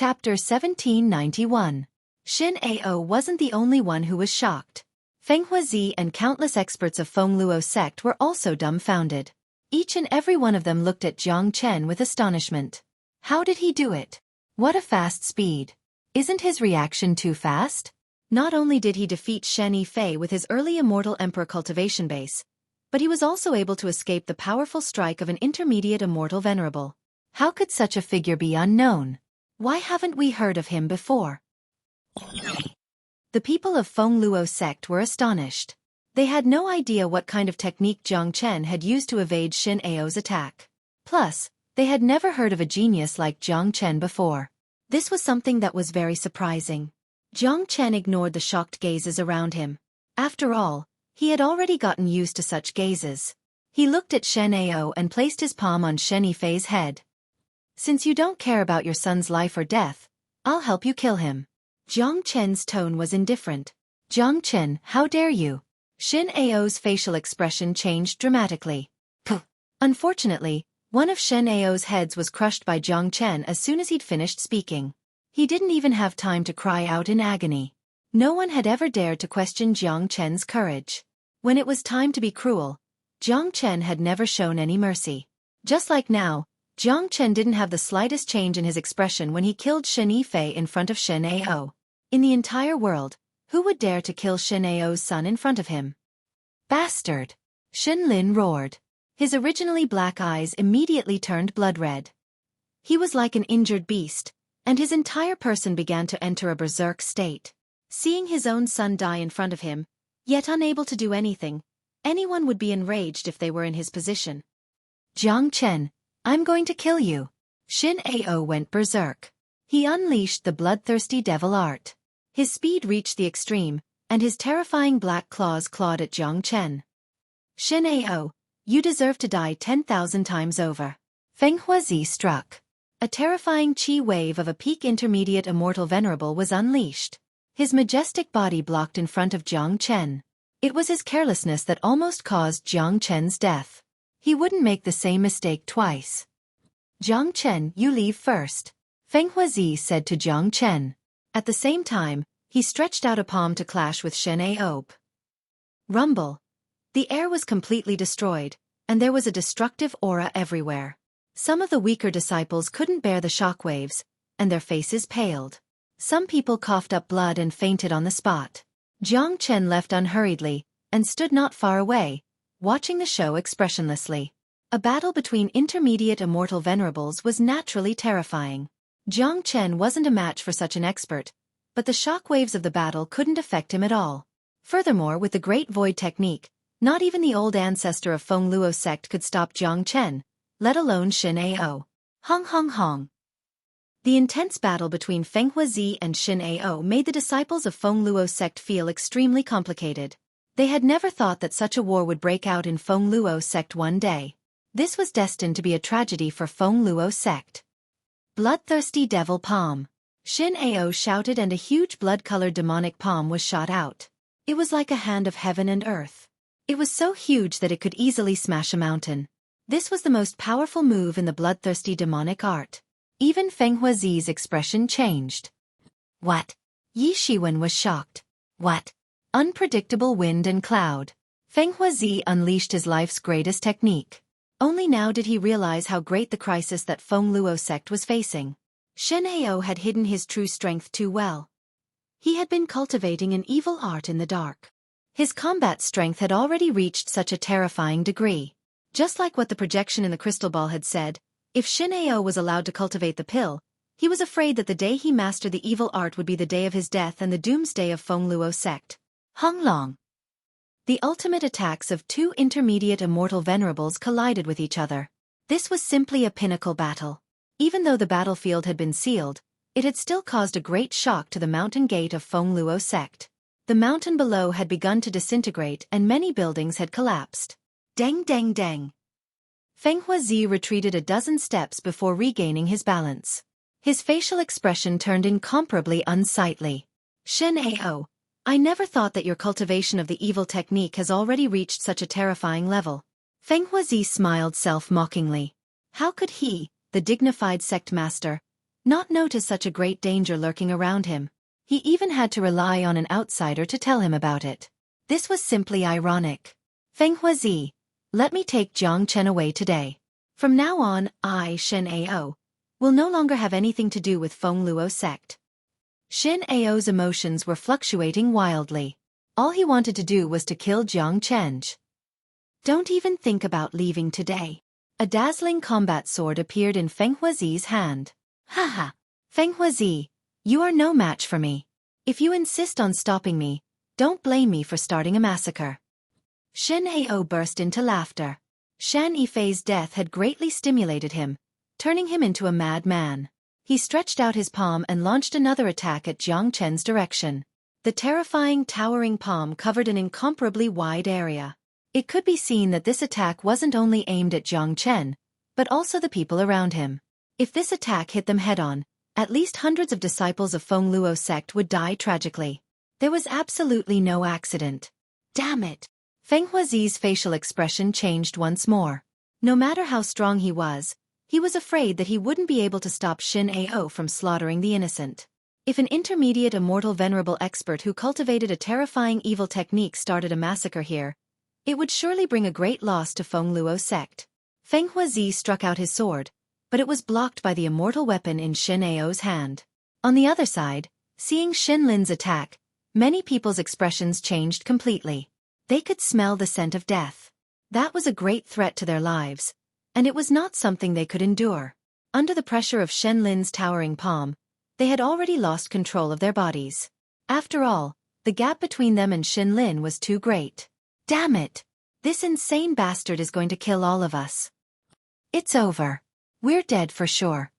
Chapter 1791. Xin Ao wasn't the only one who was shocked. Feng Huizi and countless experts of Feng Luo sect were also dumbfounded. Each and every one of them looked at Jiang Chen with astonishment. How did he do it? What a fast speed. Isn't his reaction too fast? Not only did he defeat Shen Yifei with his early immortal emperor cultivation base, but he was also able to escape the powerful strike of an intermediate immortal venerable. How could such a figure be unknown? Why haven't we heard of him before? The people of Feng Luo sect were astonished. They had no idea what kind of technique Jiang Chen had used to evade Xin Ao's attack. Plus, they had never heard of a genius like Jiang Chen before. This was something that was very surprising. Jiang Chen ignored the shocked gazes around him. After all, he had already gotten used to such gazes. He looked at Shen Ao and placed his palm on Shen Yifei's head. Since you don't care about your son's life or death, I'll help you kill him. Jiang Chen's tone was indifferent. Jiang Chen, how dare you? Xin Ao's facial expression changed dramatically. Puh. Unfortunately, one of Shen Ao's heads was crushed by Jiang Chen as soon as he'd finished speaking. He didn't even have time to cry out in agony. No one had ever dared to question Jiang Chen's courage. When it was time to be cruel, Jiang Chen had never shown any mercy. Just like now, Jiang Chen didn't have the slightest change in his expression when he killed Shen Yifei in front of Shen Ao. In the entire world, who would dare to kill Shen Ao's son in front of him? Bastard! Shen Lin roared. His originally black eyes immediately turned blood red. He was like an injured beast, and his entire person began to enter a berserk state. Seeing his own son die in front of him, yet unable to do anything, anyone would be enraged if they were in his position. Jiang Chen, I'm going to kill you. Xin Ao went berserk. He unleashed the bloodthirsty devil art. His speed reached the extreme, and his terrifying black claws clawed at Jiang Chen. Xin Ao, you deserve to die 10,000 times over. Feng Huizi struck. A terrifying chi wave of a peak intermediate immortal venerable was unleashed. His majestic body blocked in front of Jiang Chen. It was his carelessness that almost caused Jiang Chen's death. He wouldn't make the same mistake twice. Jiang Chen, you leave first. Feng Huizi said to Jiang Chen. At the same time, he stretched out a palm to clash with Shen Ao. Rumble. The air was completely destroyed, and there was a destructive aura everywhere. Some of the weaker disciples couldn't bear the shockwaves, and their faces paled. Some people coughed up blood and fainted on the spot. Jiang Chen left unhurriedly, and stood not far away, watching the show expressionlessly. A battle between intermediate immortal venerables was naturally terrifying. Jiang Chen wasn't a match for such an expert, but the shockwaves of the battle couldn't affect him at all. Furthermore, with the Great Void technique, not even the old ancestor of Feng Luo sect could stop Jiang Chen, let alone Xin Ao. Hong hong hong. The intense battle between Feng Huizi and Xin Ao made the disciples of Feng Luo sect feel extremely complicated. They had never thought that such a war would break out in Feng Luo sect one day. This was destined to be a tragedy for Feng Luo sect. Bloodthirsty devil palm. Xin Ao shouted and a huge blood-colored demonic palm was shot out. It was like a hand of heaven and earth. It was so huge that it could easily smash a mountain. This was the most powerful move in the bloodthirsty demonic art. Even Feng Huizi's expression changed. What? Yi Shiwen was shocked. What? Unpredictable wind and cloud. Feng Huizi unleashed his life's greatest technique. Only now did he realize how great the crisis that Feng Luo sect was facing. Shen Ao had hidden his true strength too well. He had been cultivating an evil art in the dark. His combat strength had already reached such a terrifying degree. Just like what the projection in the crystal ball had said, if Shen Ao was allowed to cultivate the pill, he was afraid that the day he mastered the evil art would be the day of his death and the doomsday of Feng Luo sect. Hung Long. The ultimate attacks of two intermediate immortal venerables collided with each other. This was simply a pinnacle battle. Even though the battlefield had been sealed, it had still caused a great shock to the mountain gate of Feng Luo sect. The mountain below had begun to disintegrate and many buildings had collapsed. Deng deng deng. Feng Huizi retreated a dozen steps before regaining his balance. His facial expression turned incomparably unsightly. Shen Ao, I never thought that your cultivation of the evil technique has already reached such a terrifying level. Feng Huizi smiled self-mockingly. How could he, the dignified sect master, not notice such a great danger lurking around him. He even had to rely on an outsider to tell him about it. This was simply ironic. Feng Huazi, let me take Jiang Chen away today. From now on, I, Shen Ao, will no longer have anything to do with Feng Luo sect. Shen Ao's emotions were fluctuating wildly. All he wanted to do was to kill Jiang Chen. Don't even think about leaving today. A dazzling combat sword appeared in Feng Huazi's hand. Haha, Feng Huazi, you are no match for me. If you insist on stopping me, don't blame me for starting a massacre. Shen Ao burst into laughter. Shan Yifei's death had greatly stimulated him, turning him into a madman. He stretched out his palm and launched another attack at Jiang Chen's direction. The terrifying towering palm covered an incomparably wide area. It could be seen that this attack wasn't only aimed at Jiang Chen, but also the people around him. If this attack hit them head-on, at least hundreds of disciples of Feng Luo sect would die tragically. There was absolutely no accident. Damn it! Feng Huazi's facial expression changed once more. No matter how strong he was afraid that he wouldn't be able to stop Shen Ao from slaughtering the innocent. If an intermediate immortal venerable expert who cultivated a terrifying evil technique started a massacre here, it would surely bring a great loss to Feng Luo sect. Feng Huazi struck out his sword, but it was blocked by the immortal weapon in Shen Ao's hand. On the other side, seeing Shen Lin's attack, many people's expressions changed completely. They could smell the scent of death. That was a great threat to their lives, and it was not something they could endure. Under the pressure of Shen Lin's towering palm, they had already lost control of their bodies. After all, the gap between them and Shen Lin was too great. Damn it! This insane bastard is going to kill all of us. It's over. We're dead for sure.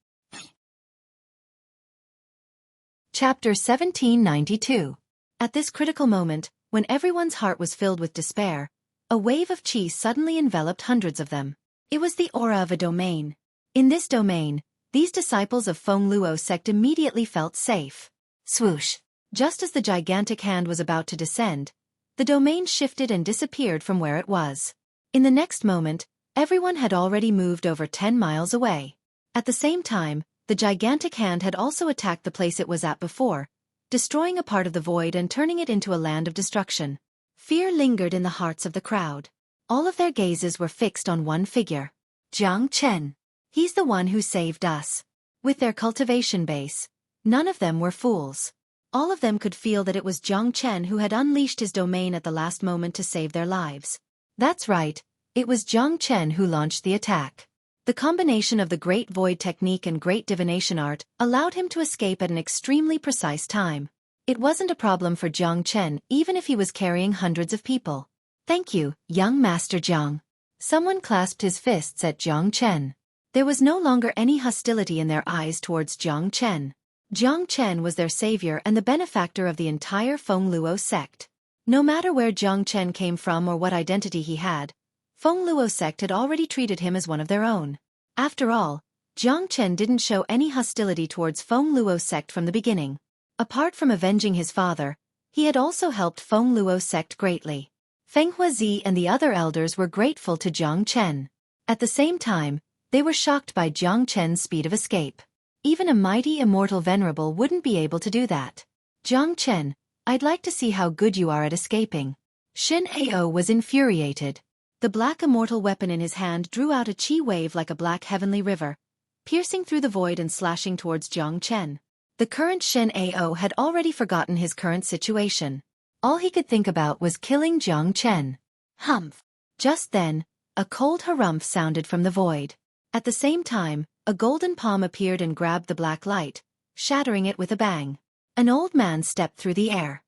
Chapter 1792. At this critical moment, when everyone's heart was filled with despair, a wave of qi suddenly enveloped hundreds of them. It was the aura of a domain. In this domain, these disciples of Feng Luo sect immediately felt safe. Swoosh! Just as the gigantic hand was about to descend, the domain shifted and disappeared from where it was. In the next moment, everyone had already moved over 10 miles away. At the same time, the gigantic hand had also attacked the place it was at before, destroying a part of the void and turning it into a land of destruction. Fear lingered in the hearts of the crowd. All of their gazes were fixed on one figure. Jiang Chen. He's the one who saved us. With their cultivation base, none of them were fools. All of them could feel that it was Jiang Chen who had unleashed his domain at the last moment to save their lives. That's right, it was Jiang Chen who launched the attack. The combination of the Great Void technique and Great Divination art allowed him to escape at an extremely precise time. It wasn't a problem for Jiang Chen even if he was carrying hundreds of people. Thank you, young Master Jiang. Someone clasped his fists at Jiang Chen. There was no longer any hostility in their eyes towards Jiang Chen. Jiang Chen was their savior and the benefactor of the entire Feng Luo sect. No matter where Jiang Chen came from or what identity he had, Feng Luo sect had already treated him as one of their own. After all, Jiang Chen didn't show any hostility towards Feng Luo sect from the beginning. Apart from avenging his father, he had also helped Feng Luo sect greatly. Feng Huazi and the other elders were grateful to Jiang Chen. At the same time, they were shocked by Jiang Chen's speed of escape. Even a mighty immortal venerable wouldn't be able to do that. Jiang Chen, I'd like to see how good you are at escaping. Shen Ao was infuriated. The black immortal weapon in his hand drew out a qi wave like a black heavenly river, piercing through the void and slashing towards Jiang Chen. The current Shen Ao had already forgotten his current situation. All he could think about was killing Jiang Chen. Humph! Just then, a cold harumph sounded from the void. At the same time, a golden palm appeared and grabbed the black light, shattering it with a bang. An old man stepped through the air.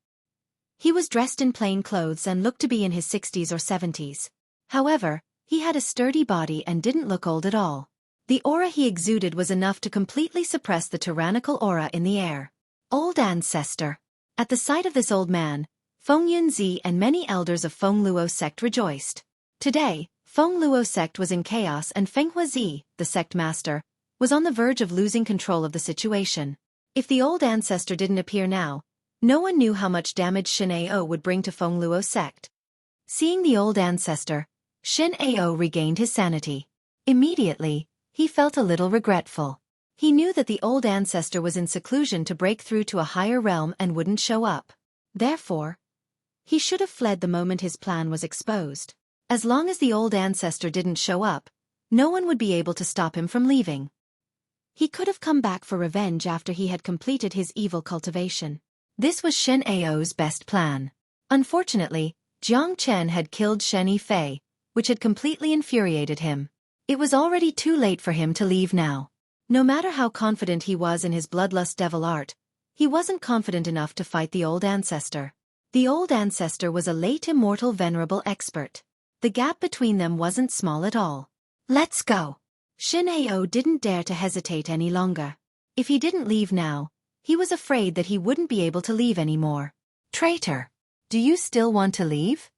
He was dressed in plain clothes and looked to be in his 60s or 70s. However, he had a sturdy body and didn't look old at all. The aura he exuded was enough to completely suppress the tyrannical aura in the air. Old ancestor. At the sight of this old man, Feng Yunzi and many elders of Feng Luo sect rejoiced. Today, Feng Luo sect was in chaos and Feng Huazi, the sect master, was on the verge of losing control of the situation. If the old ancestor didn't appear now, no one knew how much damage Shen Ao would bring to Feng Luo sect. Seeing the old ancestor, Shen Ao regained his sanity. Immediately, he felt a little regretful. He knew that the old ancestor was in seclusion to break through to a higher realm and wouldn't show up. Therefore, he should have fled the moment his plan was exposed. As long as the old ancestor didn't show up, no one would be able to stop him from leaving. He could have come back for revenge after he had completed his evil cultivation. This was Shen Ao's best plan. Unfortunately, Jiang Chen had killed Shen Yifei, which had completely infuriated him. It was already too late for him to leave now. No matter how confident he was in his bloodlust devil art, he wasn't confident enough to fight the old ancestor. The old ancestor was a late immortal venerable expert. The gap between them wasn't small at all. Let's go. Shen Ao didn't dare to hesitate any longer. If he didn't leave now, he was afraid that he wouldn't be able to leave anymore. Traitor! Do you still want to leave?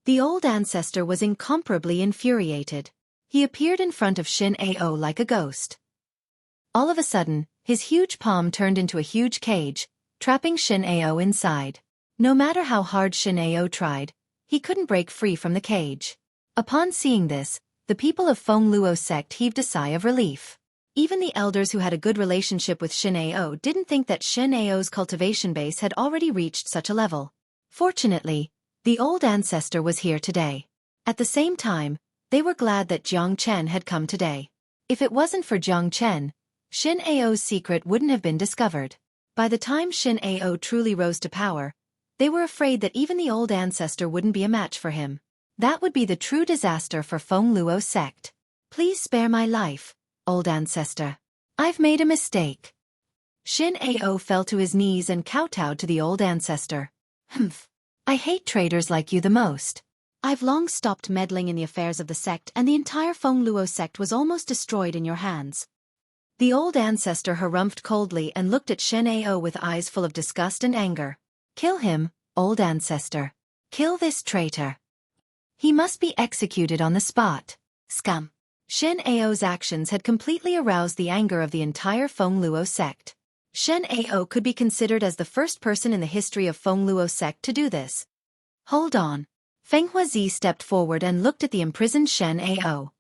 The old ancestor was incomparably infuriated. He appeared in front of Shen Ao like a ghost. All of a sudden, his huge palm turned into a huge cage, trapping Shen Ao inside. No matter how hard Shen Ao tried, he couldn't break free from the cage. Upon seeing this, the people of Feng Luo sect heaved a sigh of relief. Even the elders who had a good relationship with Shen Ao didn't think that Shen Ao's cultivation base had already reached such a level. Fortunately, the old ancestor was here today. At the same time, they were glad that Jiang Chen had come today. If it wasn't for Jiang Chen, Shen Ao's secret wouldn't have been discovered. By the time Shen Ao truly rose to power, they were afraid that even the old ancestor wouldn't be a match for him. That would be the true disaster for Feng Luo sect. Please spare my life, old ancestor. I've made a mistake. Shen Ao fell to his knees and kowtowed to the old ancestor. Humph. I hate traitors like you the most. I've long stopped meddling in the affairs of the sect, and the entire Feng Luo sect was almost destroyed in your hands. The old ancestor harumphed coldly and looked at Shen Ao with eyes full of disgust and anger. Kill him, old ancestor. Kill this traitor. He must be executed on the spot. Scum. Shen Ao's actions had completely aroused the anger of the entire Feng Luo sect. Shen Ao could be considered as the first person in the history of Feng Luo sect to do this. Hold on. Feng Huazi stepped forward and looked at the imprisoned Shen Ao.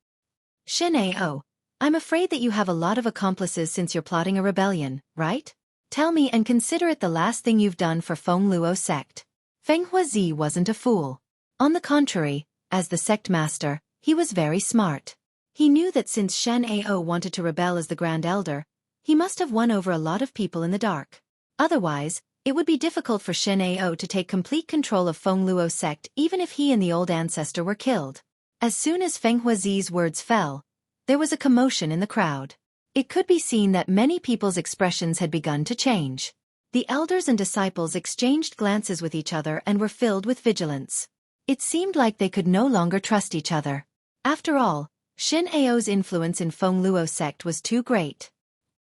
Shen Ao, I'm afraid that you have a lot of accomplices since you're plotting a rebellion, right? Tell me and consider it the last thing you've done for Feng Luo sect. Feng Huazi wasn't a fool. On the contrary, as the sect master, he was very smart. He knew that since Shen Ao wanted to rebel as the Grand Elder, he must have won over a lot of people in the dark. Otherwise, it would be difficult for Shen Ao to take complete control of Feng Luo sect even if he and the old ancestor were killed. As soon as Feng Huazi's words fell, there was a commotion in the crowd. It could be seen that many people's expressions had begun to change. The elders and disciples exchanged glances with each other and were filled with vigilance. It seemed like they could no longer trust each other. After all, Shen Ao's influence in Feng Luo sect was too great.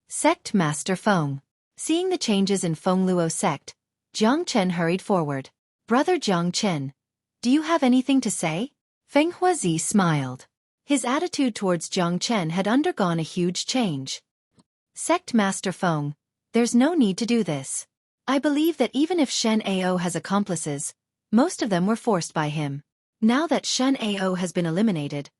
Sect Master Feng. Seeing the changes in Feng Luo sect, Jiang Chen hurried forward. Brother Jiang Chen, do you have anything to say? Feng Huazi smiled. His attitude towards Jiang Chen had undergone a huge change. Sect Master Feng, there's no need to do this. I believe that even if Shen Ao has accomplices, most of them were forced by him. Now that Shen Ao has been eliminated,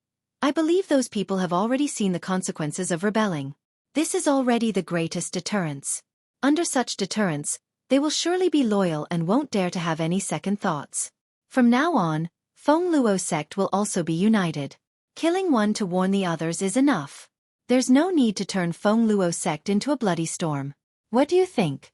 I believe those people have already seen the consequences of rebelling. This is already the greatest deterrence. Under such deterrence, they will surely be loyal and won't dare to have any second thoughts. From now on, Feng Luo sect will also be united. Killing one to warn the others is enough. There's no need to turn Feng Luo sect into a bloody storm. What do you think?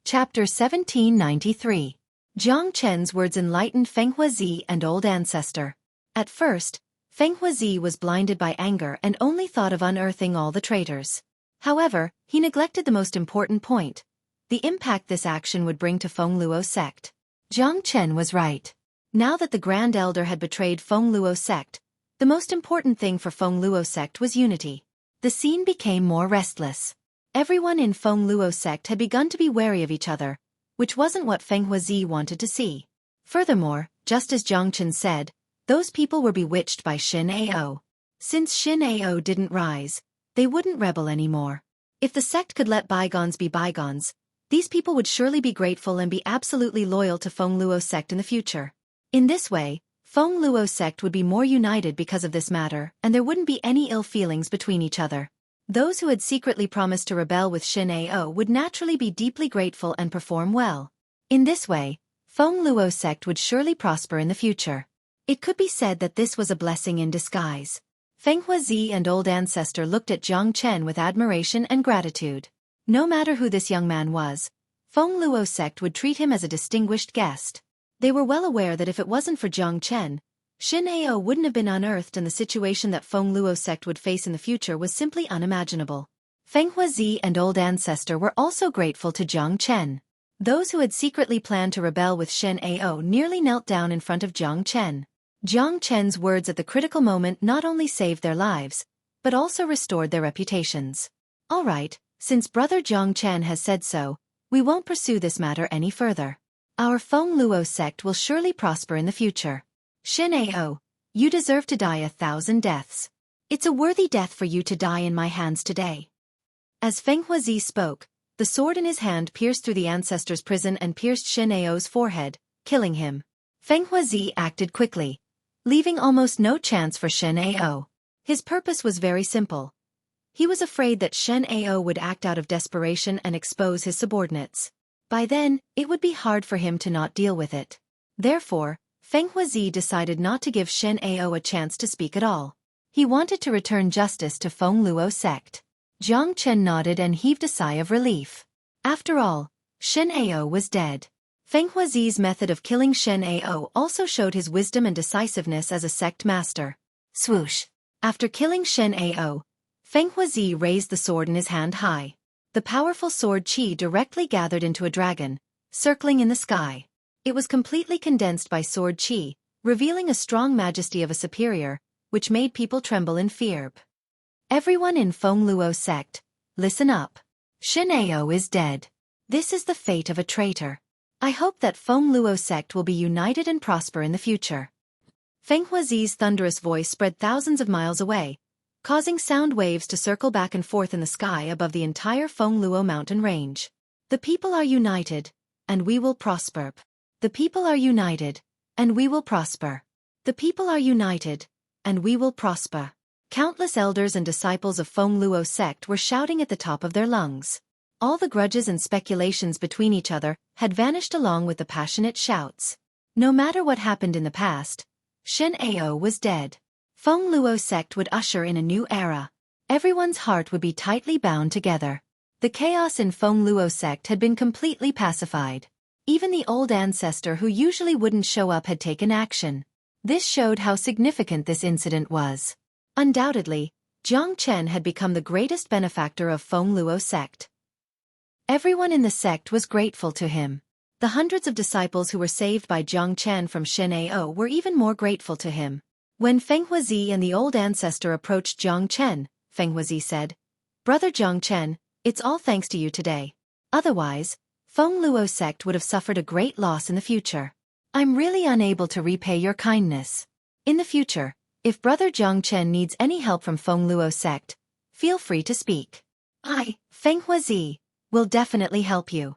Chapter 1793. Jiang Chen's words enlightened Feng Huazi and Old Ancestor. At first, Feng Huazi was blinded by anger and only thought of unearthing all the traitors. However, he neglected the most important point: the impact this action would bring to Feng Luo sect. Jiang Chen was right. Now that the Grand Elder had betrayed Feng Luo sect, the most important thing for Feng Luo sect was unity. The scene became more restless. Everyone in Feng Luo sect had begun to be wary of each other, which wasn't what Feng Huazi wanted to see. Furthermore, just as Jiang Chen said, those people were bewitched by Shen Ao. Since Shen Ao didn't rise, they wouldn't rebel anymore. If the sect could let bygones be bygones, these people would surely be grateful and be absolutely loyal to Feng Luo sect in the future. In this way, Feng Luo sect would be more united because of this matter, and there wouldn't be any ill feelings between each other. Those who had secretly promised to rebel with Xin Ao would naturally be deeply grateful and perform well. In this way, Feng Luo sect would surely prosper in the future. It could be said that this was a blessing in disguise. Feng Huazi and Old Ancestor looked at Jiang Chen with admiration and gratitude. No matter who this young man was, Feng Luo sect would treat him as a distinguished guest. They were well aware that if it wasn't for Jiang Chen, Xin Ao wouldn't have been unearthed, and the situation that Feng Luo sect would face in the future was simply unimaginable. Feng Huazi and Old Ancestor were also grateful to Jiang Chen. Those who had secretly planned to rebel with Xin Ao nearly knelt down in front of Jiang Chen. Jiang Chen's words at the critical moment not only saved their lives, but also restored their reputations. All right, since Brother Jiang Chen has said so, we won't pursue this matter any further. Our Feng Luo sect will surely prosper in the future. Xin Ao, you deserve to die 1,000 deaths. It's a worthy death for you to die in my hands today. As Feng Huazi spoke, the sword in his hand pierced through the ancestor's prison and pierced Xin Ao's forehead, killing him. Feng Huazi acted quickly, leaving almost no chance for Xin Ao. His purpose was very simple. He was afraid that Xin Ao would act out of desperation and expose his subordinates. By then, it would be hard for him to not deal with it. Therefore, Feng Huazi decided not to give Xin Ao a chance to speak at all. He wanted to return justice to Feng Luo sect. Jiang Chen nodded and heaved a sigh of relief. After all, Xin Ao was dead. Feng Huazi's method of killing Xin Ao also showed his wisdom and decisiveness as a sect master. Swoosh! After killing Xin Ao, Feng Huazi raised the sword in his hand high. The powerful sword qi directly gathered into a dragon, circling in the sky. It was completely condensed by sword qi, revealing a strong majesty of a superior, which made people tremble in fear. Everyone in Feng Luo sect, listen up. Xin Ao is dead. This is the fate of a traitor. I hope that Feng Luo sect will be united and prosper in the future. Feng Huazi's thunderous voice spread thousands of miles away, causing sound waves to circle back and forth in the sky above the entire Feng Luo mountain range. The people are united, and we will prosper. The people are united, and we will prosper. The people are united, and we will prosper. Countless elders and disciples of Feng Luo sect were shouting at the top of their lungs. All the grudges and speculations between each other had vanished along with the passionate shouts. No matter what happened in the past, Xin Ao was dead. Feng Luo sect would usher in a new era. Everyone's heart would be tightly bound together. The chaos in Feng Luo sect had been completely pacified. Even the old ancestor who usually wouldn't show up had taken action. This showed how significant this incident was. Undoubtedly, Jiang Chen had become the greatest benefactor of Feng Luo sect. Everyone in the sect was grateful to him. The hundreds of disciples who were saved by Jiang Chen from Xin Ao were even more grateful to him. When Feng Huazi and the old ancestor approached Jiang Chen, Feng Huazi said, "Brother Jiang Chen, it's all thanks to you today. Otherwise, Feng Luo sect would have suffered a great loss in the future. I'm really unable to repay your kindness. In the future, if Brother Jiang Chen needs any help from Feng Luo sect, feel free to speak. I, Feng Huazi, will definitely help you."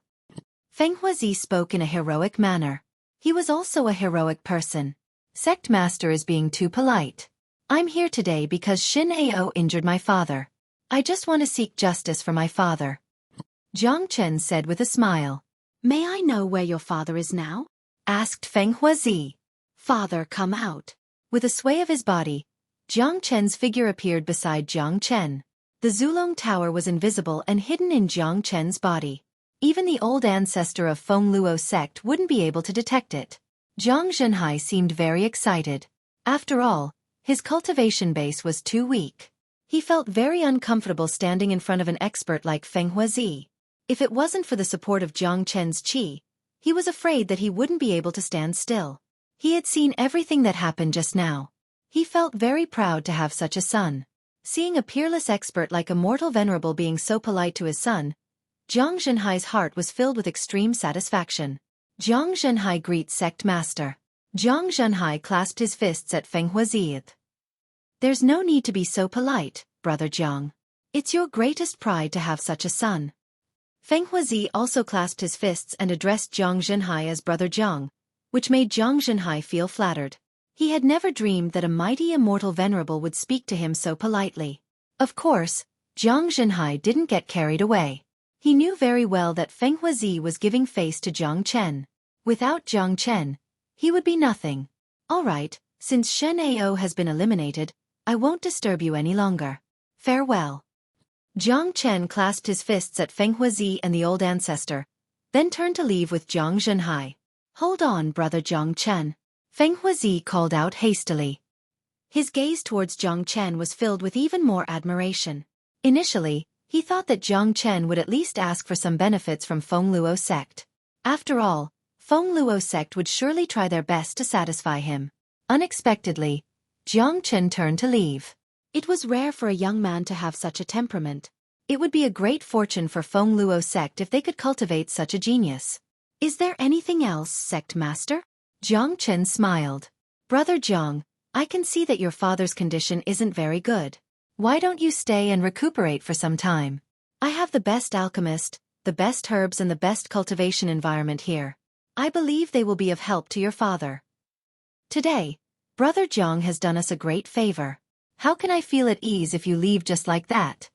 Feng Huazi spoke in a heroic manner. He was also a heroic person. Sect master is being too polite. I'm here today because Xin Ao injured my father. I just want to seek justice for my father. Jiang Chen said with a smile. May I know where your father is now? Asked Feng Huazi. Father, come out. With a sway of his body, Jiang Chen's figure appeared beside Jiang Chen. The Zulong Tower was invisible and hidden in Jiang Chen's body. Even the old ancestor of Feng Luo sect wouldn't be able to detect it. Jiang Zhenhai seemed very excited. After all, his cultivation base was too weak. He felt very uncomfortable standing in front of an expert like Feng Huazi. If it wasn't for the support of Jiang Chen's qi, he was afraid that he wouldn't be able to stand still. He had seen everything that happened just now. He felt very proud to have such a son. Seeing a peerless expert like a mortal venerable being so polite to his son, Jiang Zhenhai's heart was filled with extreme satisfaction. Jiang Zhenhai greets sect master. Jiang Zhenhai clasped his fists at Feng Huazi. There's no need to be so polite, Brother Jiang. It's your greatest pride to have such a son. Feng Huazi also clasped his fists and addressed Jiang Zhenhai as Brother Jiang, which made Jiang Zhenhai feel flattered. He had never dreamed that a mighty immortal venerable would speak to him so politely. Of course, Jiang Zhenhai didn't get carried away. He knew very well that Feng Huizi was giving face to Jiang Chen. Without Jiang Chen, he would be nothing. All right, since Shen Ao has been eliminated, I won't disturb you any longer. Farewell. Jiang Chen clasped his fists at Feng Huizi and the old ancestor, then turned to leave with Jiang Zhenhai. Hold on, brother Jiang Chen. Feng Huizi called out hastily. His gaze towards Jiang Chen was filled with even more admiration. Initially, he thought that Jiang Chen would at least ask for some benefits from Feng Luo sect. After all, Feng Luo sect would surely try their best to satisfy him. Unexpectedly, Jiang Chen turned to leave. It was rare for a young man to have such a temperament. It would be a great fortune for Feng Luo sect if they could cultivate such a genius. Is there anything else, sect master? Jiang Chen smiled. Brother Jiang, I can see that your father's condition isn't very good. Why don't you stay and recuperate for some time? I have the best alchemist, the best herbs and the best cultivation environment here. I believe they will be of help to your father. Today, Brother Jiang has done us a great favor. How can I feel at ease if you leave just like that?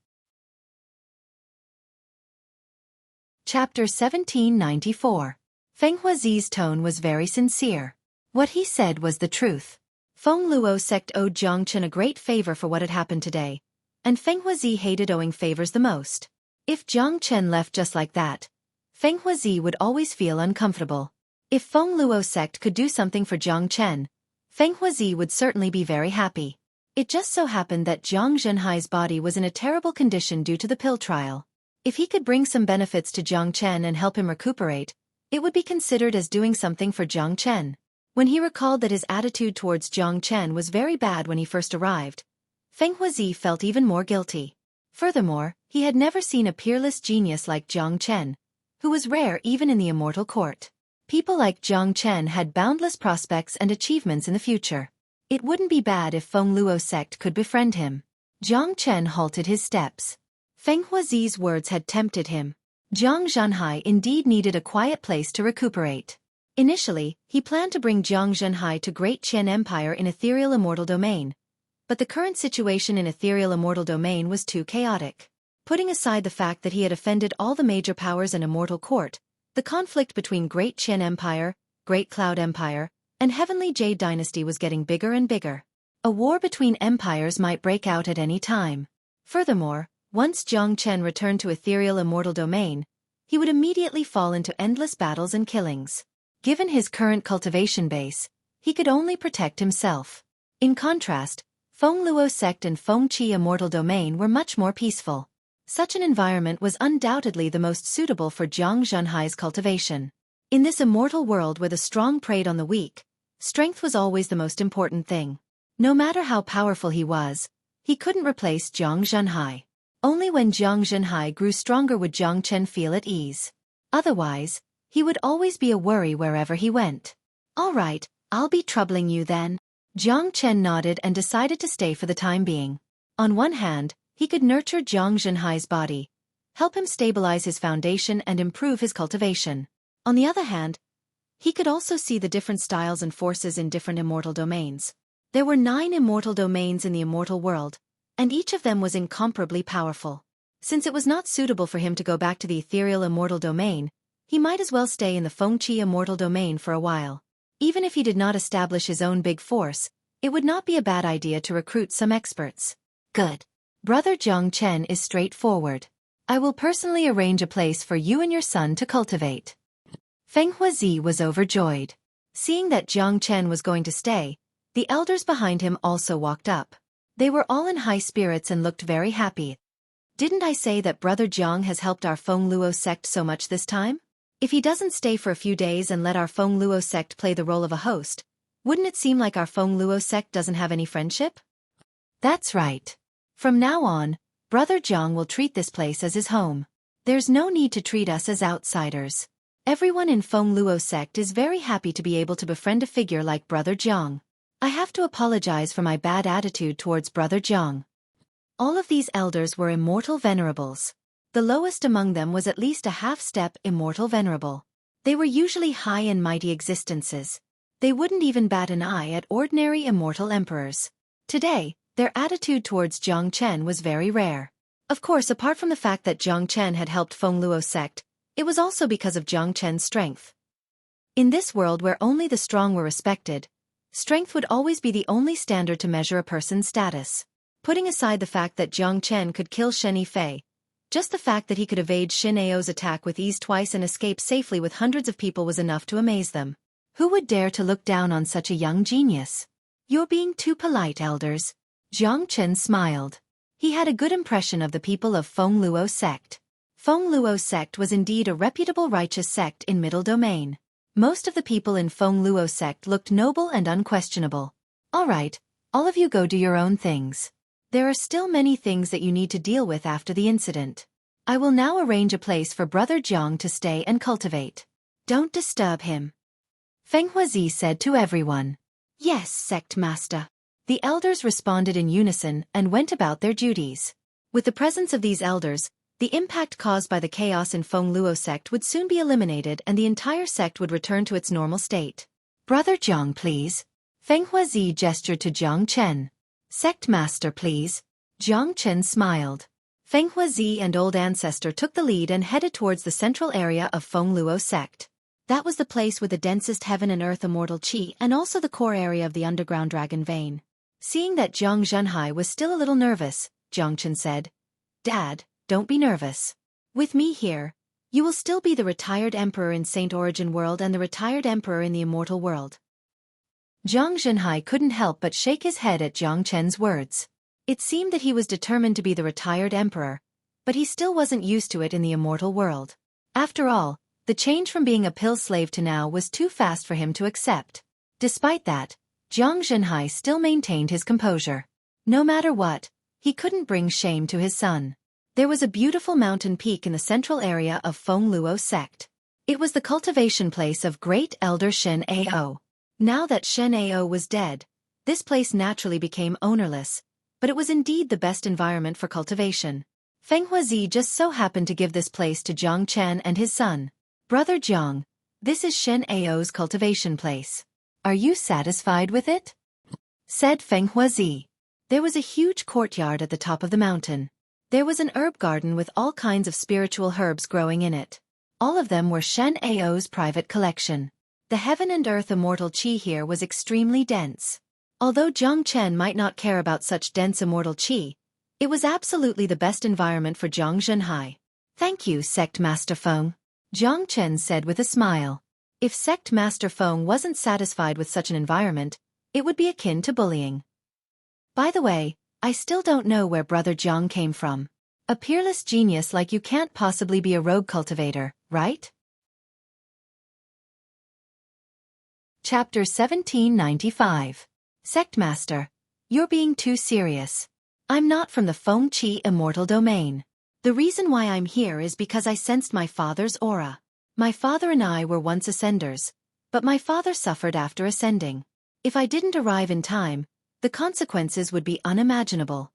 Chapter 1794. Feng Huizi's tone was very sincere. What he said was the truth. Feng Luo sect owed Jiang Chen a great favor for what had happened today, and Feng Huizi hated owing favors the most. If Jiang Chen left just like that, Feng Huizi would always feel uncomfortable. If Feng Luo sect could do something for Jiang Chen, Feng Huizi would certainly be very happy. It just so happened that Jiang Zhenhai's body was in a terrible condition due to the pill trial. If he could bring some benefits to Jiang Chen and help him recuperate, it would be considered as doing something for Jiang Chen. When he recalled that his attitude towards Jiang Chen was very bad when he first arrived, Feng Huizi felt even more guilty. Furthermore, he had never seen a peerless genius like Jiang Chen, who was rare even in the immortal court. People like Jiang Chen had boundless prospects and achievements in the future. It wouldn't be bad if Feng Luo sect could befriend him. Jiang Chen halted his steps. Feng Huizi's words had tempted him. Jiang Zhenhai indeed needed a quiet place to recuperate. Initially, he planned to bring Jiang Zhenhai to Great Qian Empire in Ethereal Immortal Domain, but the current situation in Ethereal Immortal Domain was too chaotic. Putting aside the fact that he had offended all the major powers and Immortal Court, the conflict between Great Qian Empire, Great Cloud Empire, and Heavenly Jade Dynasty was getting bigger and bigger. A war between empires might break out at any time. Furthermore, once Jiang Chen returned to Ethereal Immortal Domain, he would immediately fall into endless battles and killings. Given his current cultivation base, he could only protect himself. In contrast, Feng Luo sect and Feng Qi Immortal Domain were much more peaceful. Such an environment was undoubtedly the most suitable for Jiang Zhenhai's cultivation. In this immortal world where the strong preyed on the weak, strength was always the most important thing. No matter how powerful he was, he couldn't replace Jiang Zhenhai. Only when Jiang Zhenhai grew stronger would Jiang Chen feel at ease. Otherwise, he would always be a worry wherever he went. All right, I'll be troubling you then. Jiang Chen nodded and decided to stay for the time being. On one hand, he could nurture Jiang Zhenhai's body, help him stabilize his foundation and improve his cultivation. On the other hand, he could also see the different styles and forces in different immortal domains. There were 9 immortal domains in the immortal world, and each of them was incomparably powerful. Since it was not suitable for him to go back to the ethereal immortal domain, he might as well stay in the Feng Qi immortal domain for a while. Even if he did not establish his own big force, it would not be a bad idea to recruit some experts. Good. Brother Jiang Chen is straightforward. I will personally arrange a place for you and your son to cultivate. Feng Huizi was overjoyed. Seeing that Jiang Chen was going to stay, the elders behind him also walked up. They were all in high spirits and looked very happy. Didn't I say that Brother Jiang has helped our Feng Luo sect so much this time? If he doesn't stay for a few days and let our Feng Luo sect play the role of a host, wouldn't it seem like our Feng Luo sect doesn't have any friendship? That's right. From now on, Brother Jiang will treat this place as his home. There's no need to treat us as outsiders. Everyone in Feng Luo sect is very happy to be able to befriend a figure like Brother Jiang. I have to apologize for my bad attitude towards Brother Jiang. All of these elders were immortal venerables. The lowest among them was at least a half-step immortal venerable. They were usually high and mighty existences. They wouldn't even bat an eye at ordinary immortal emperors. Today, their attitude towards Jiang Chen was very rare. Of course, apart from the fact that Jiang Chen had helped Feng Luo sect, it was also because of Jiang Chen's strength. In this world where only the strong were respected, strength would always be the only standard to measure a person's status. Putting aside the fact that Jiang Chen could kill Shen Yifei, just the fact that he could evade Xin Ao's attack with ease twice and escape safely with hundreds of people was enough to amaze them. Who would dare to look down on such a young genius? You're being too polite, elders. Jiang Chen smiled. He had a good impression of the people of Feng Luo sect. Feng Luo sect was indeed a reputable righteous sect in Middle Domain. Most of the people in Feng Luo sect looked noble and unquestionable. All right, all of you go do your own things. There are still many things that you need to deal with after the incident. I will now arrange a place for Brother Jiang to stay and cultivate. Don't disturb him. Feng Huazi said to everyone. Yes, sect master. The elders responded in unison and went about their duties. With the presence of these elders, the impact caused by the chaos in Feng Luo sect would soon be eliminated and the entire sect would return to its normal state. Brother Jiang, please. Feng Huazi gestured to Jiang Chen. Sect master, please. Jiang Chen smiled. Feng Huazi and Old Ancestor took the lead and headed towards the central area of Feng Luo sect. That was the place with the densest heaven and earth immortal qi and also the core area of the underground dragon vein. Seeing that Jiang Zhenhai was still a little nervous, Jiang Chen said, Dad, don't be nervous. With me here, you will still be the retired emperor in Saint Origin world and the retired emperor in the immortal world. Jiang Zhenhai couldn't help but shake his head at Jiang Chen's words. It seemed that he was determined to be the retired emperor, but he still wasn't used to it in the immortal world. After all, the change from being a pill slave to now was too fast for him to accept. Despite that, Jiang Zhenhai still maintained his composure. No matter what, he couldn't bring shame to his son. There was a beautiful mountain peak in the central area of Feng Luo sect. It was the cultivation place of great elder Shen Ao. Now that Shen Ao was dead, this place naturally became ownerless, but it was indeed the best environment for cultivation. Feng Huazi just so happened to give this place to Jiang Chen and his son. Brother Jiang, this is Shen Ao's cultivation place. Are you satisfied with it? Said Feng Huazi. There was a huge courtyard at the top of the mountain. There was an herb garden with all kinds of spiritual herbs growing in it. All of them were Shen Ao's private collection. The heaven and earth immortal qi here was extremely dense. Although Jiang Chen might not care about such dense immortal qi, it was absolutely the best environment for Jiang Zhenhai. Thank you, Sect Master Feng. Jiang Chen said with a smile. If Sect Master Feng wasn't satisfied with such an environment, it would be akin to bullying. By the way, I still don't know where Brother Jiang came from. A peerless genius like you can't possibly be a rogue cultivator, right? Chapter 1795. Sect Master, you're being too serious. I'm not from the Feng Qi immortal domain. The reason why I'm here is because I sensed my father's aura. My father and I were once ascenders, but my father suffered after ascending. If I didn't arrive in time, the consequences would be unimaginable.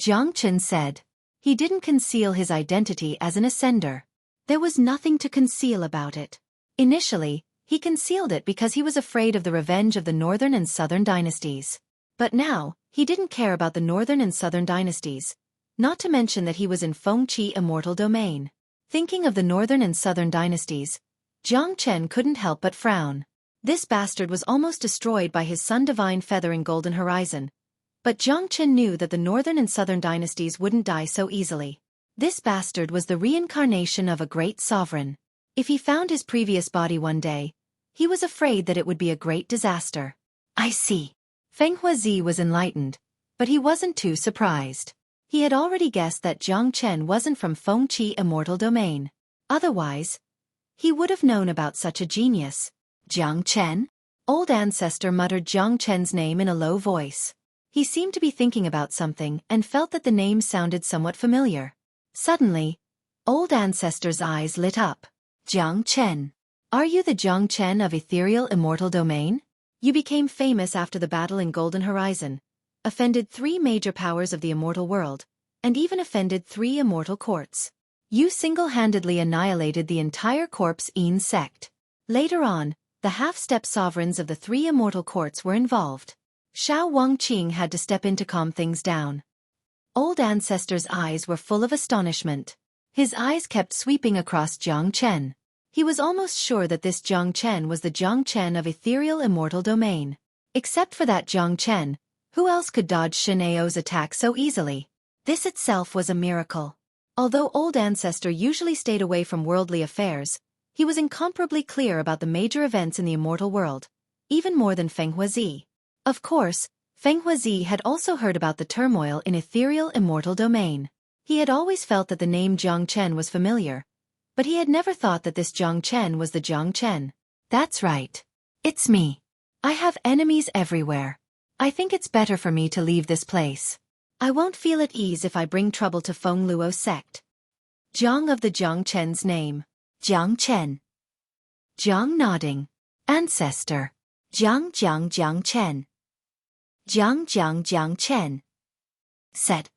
Jiang Chen said. He didn't conceal his identity as an ascender. There was nothing to conceal about it. Initially, he concealed it because he was afraid of the revenge of the Northern and Southern dynasties. But now, he didn't care about the Northern and Southern dynasties, not to mention that he was in Feng Qi immortal domain. Thinking of the Northern and Southern dynasties, Jiang Chen couldn't help but frown. This bastard was almost destroyed by his Sun Divine Feather in Golden Horizon. But Jiang Chen knew that the Northern and Southern dynasties wouldn't die so easily. This bastard was the reincarnation of a great sovereign. If he found his previous body one day, he was afraid that it would be a great disaster. I see. Feng Huazi was enlightened, but he wasn't too surprised. He had already guessed that Jiang Chen wasn't from Feng Qi immortal domain. Otherwise, he would have known about such a genius. Jiang Chen? Old Ancestor muttered Jiang Chen's name in a low voice. He seemed to be thinking about something and felt that the name sounded somewhat familiar. Suddenly, Old Ancestor's eyes lit up. Jiang Chen. Are you the Jiang Chen of ethereal immortal domain? You became famous after the battle in Golden Horizon, offended 3 major powers of the immortal world, and even offended 3 immortal courts. You single-handedly annihilated the entire Corpse Een sect. Later on, the half-step sovereigns of the 3 immortal courts were involved. Xiao Wangqing had to step in to calm things down. Old Ancestor's eyes were full of astonishment. His eyes kept sweeping across Jiang Chen. He was almost sure that this Jiang Chen was the Jiang Chen of ethereal immortal domain. Except for that Jiang Chen, who else could dodge Shin Ao's attack so easily? This itself was a miracle. Although Old Ancestor usually stayed away from worldly affairs, he was incomparably clear about the major events in the immortal world, even more than Feng Huazi. Of course, Feng Huazi had also heard about the turmoil in ethereal immortal domain. He had always felt that the name Jiang Chen was familiar, but he had never thought that this Jiang Chen was the Jiang Chen. That's right. It's me. I have enemies everywhere. I think it's better for me to leave this place. I won't feel at ease if I bring trouble to Feng Luo sect. Jiang of the Jiang Chen's name. Jiang Chen. Jiang nodding. Ancestor. Jiang Chen. Jiang Chen. Said.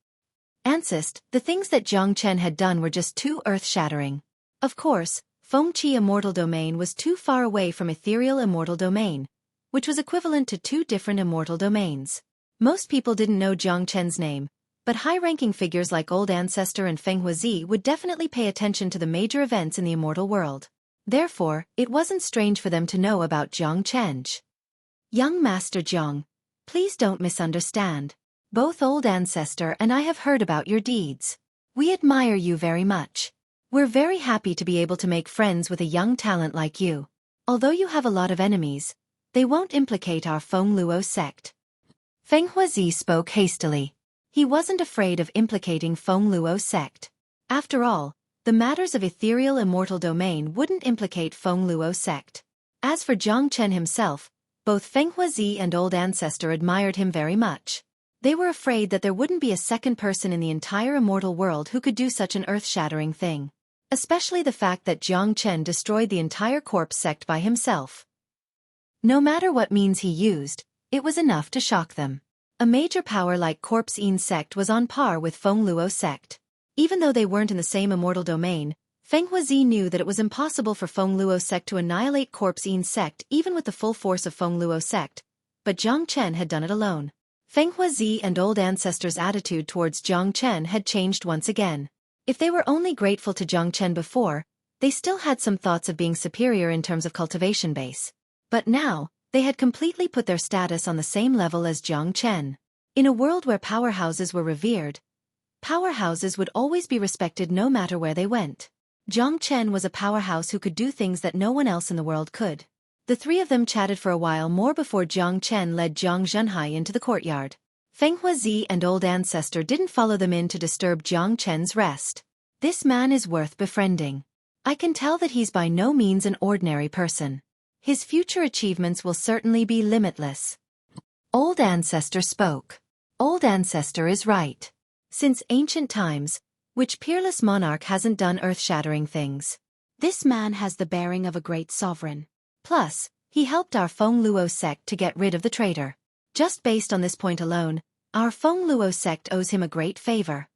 Ancest, the things that Jiang Chen had done were just too earth-shattering. Of course, Feng Qi immortal domain was too far away from ethereal immortal domain, which was equivalent to 2 different immortal domains. Most people didn't know Jiang Chen's name, but high-ranking figures like Old Ancestor and Feng Huazi would definitely pay attention to the major events in the immortal world. Therefore, it wasn't strange for them to know about Jiang Chen. Young Master Jiang, please don't misunderstand. Both Old Ancestor and I have heard about your deeds. We admire you very much. We're very happy to be able to make friends with a young talent like you. Although you have a lot of enemies, they won't implicate our Feng Luo sect. Feng Huazi spoke hastily. He wasn't afraid of implicating Feng Luo sect. After all, the matters of ethereal immortal domain wouldn't implicate Feng Luo sect. As for Jiang Chen himself, both Feng Huazi and Old Ancestor admired him very much. They were afraid that there wouldn't be a second person in the entire immortal world who could do such an earth-shattering thing. Especially the fact that Jiang Chen destroyed the entire corpse sect by himself. No matter what means he used, it was enough to shock them. A major power like Corpse Yin sect was on par with Feng Luo sect. Even though they weren't in the same immortal domain, Feng Huazi knew that it was impossible for Feng Luo sect to annihilate Corpse Yin sect even with the full force of Feng Luo sect, but Jiang Chen had done it alone. Feng Huazi and Old Ancestor's attitude towards Jiang Chen had changed once again. If they were only grateful to Jiang Chen before, they still had some thoughts of being superior in terms of cultivation base. But now, they had completely put their status on the same level as Jiang Chen. In a world where powerhouses were revered, powerhouses would always be respected no matter where they went. Jiang Chen was a powerhouse who could do things that no one else in the world could. The 3 of them chatted for a while more before Jiang Chen led Jiang Zhenhai into the courtyard. Feng Huazi and Old Ancestor didn't follow them in to disturb Jiang Chen's rest. This man is worth befriending. I can tell that he's by no means an ordinary person. His future achievements will certainly be limitless. Old Ancestor spoke. Old Ancestor is right. Since ancient times, which peerless monarch hasn't done earth-shattering things? This man has the bearing of a great sovereign. Plus, he helped our Feng Luo sect to get rid of the traitor. Just based on this point alone, our Feng Luo sect owes him a great favor.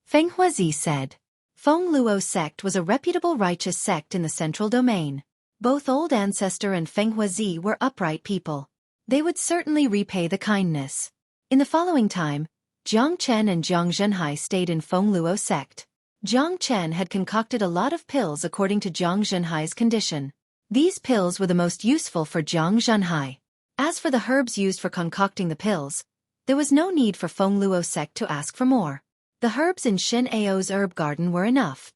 Feng Huazi said. Feng Luo sect was a reputable righteous sect in the central domain. Both Old Ancestor and Feng Huazi were upright people. They would certainly repay the kindness. In the following time, Jiang Chen and Jiang Zhenhai stayed in Feng Luo sect. Jiang Chen had concocted a lot of pills according to Jiang Zhenhai's condition. These pills were the most useful for Jiang Zhenhai. As for the herbs used for concocting the pills, there was no need for Feng Luo sect to ask for more. The herbs in Shin Ao's herb garden were enough.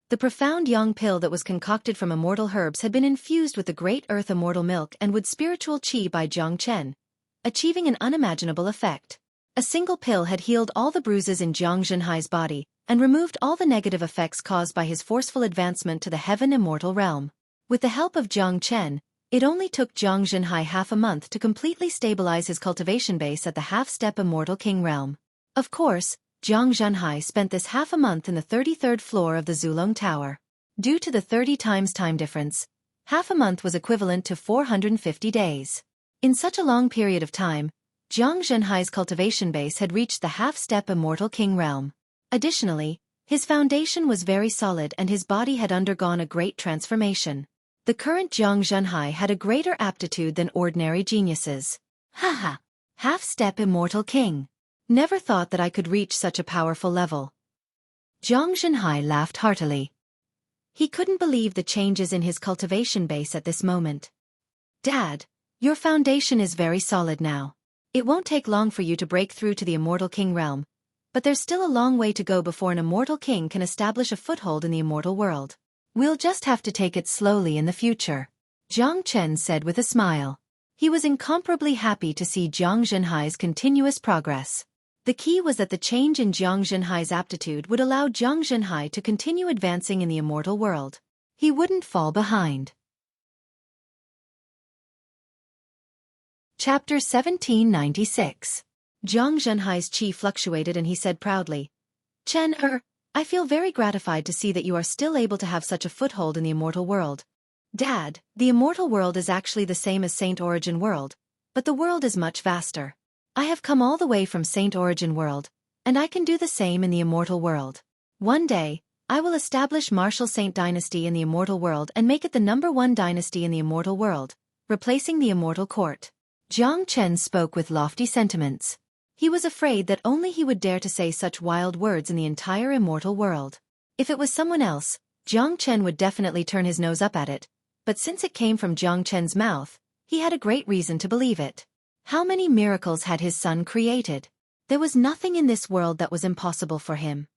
The profound yang pill that was concocted from immortal herbs had been infused with the great earth immortal milk and with spiritual qi by Jiang Chen, achieving an unimaginable effect. A single pill had healed all the bruises in Jiang Zhenhai's body and removed all the negative effects caused by his forceful advancement to the heaven immortal realm. With the help of Jiang Chen, it only took Jiang Zhenhai half a month to completely stabilize his cultivation base at the half-step immortal king realm. Of course, Jiang Zhenhai spent this half a month in the 33rd floor of the Zulong Tower. Due to the 30 times time difference, half a month was equivalent to 450 days. In such a long period of time, Jiang Zhenhai's cultivation base had reached the half-step immortal king realm. Additionally, his foundation was very solid and his body had undergone a great transformation. The current Zhang Zhenhai had a greater aptitude than ordinary geniuses. Haha! Half-step immortal king. Never thought that I could reach such a powerful level. Zhang Zhenhai laughed heartily. He couldn't believe the changes in his cultivation base at this moment. Dad, your foundation is very solid now. It won't take long for you to break through to the immortal king realm, but there's still a long way to go before an immortal king can establish a foothold in the immortal world. We'll just have to take it slowly in the future, Jiang Chen said with a smile. He was incomparably happy to see Zhang Zhenhai's continuous progress. The key was that the change in Zhang Zhenhai's aptitude would allow Zhang Zhenhai to continue advancing in the immortal world. He wouldn't fall behind. Chapter 1796. Zhang Zhenhai's chi fluctuated and he said proudly, Chen I feel very gratified to see that you are still able to have such a foothold in the immortal world. Dad, the immortal world is actually the same as Saint Origin World, but the world is much vaster. I have come all the way from Saint Origin World, and I can do the same in the immortal world. One day, I will establish Martial Saint Dynasty in the immortal world and make it the #1 dynasty in the immortal world, replacing the immortal court. Jiang Chen spoke with lofty sentiments. He was afraid that only he would dare to say such wild words in the entire immortal world. If it was someone else, Jiang Chen would definitely turn his nose up at it, but since it came from Jiang Chen's mouth, he had a great reason to believe it. How many miracles had his son created? There was nothing in this world that was impossible for him.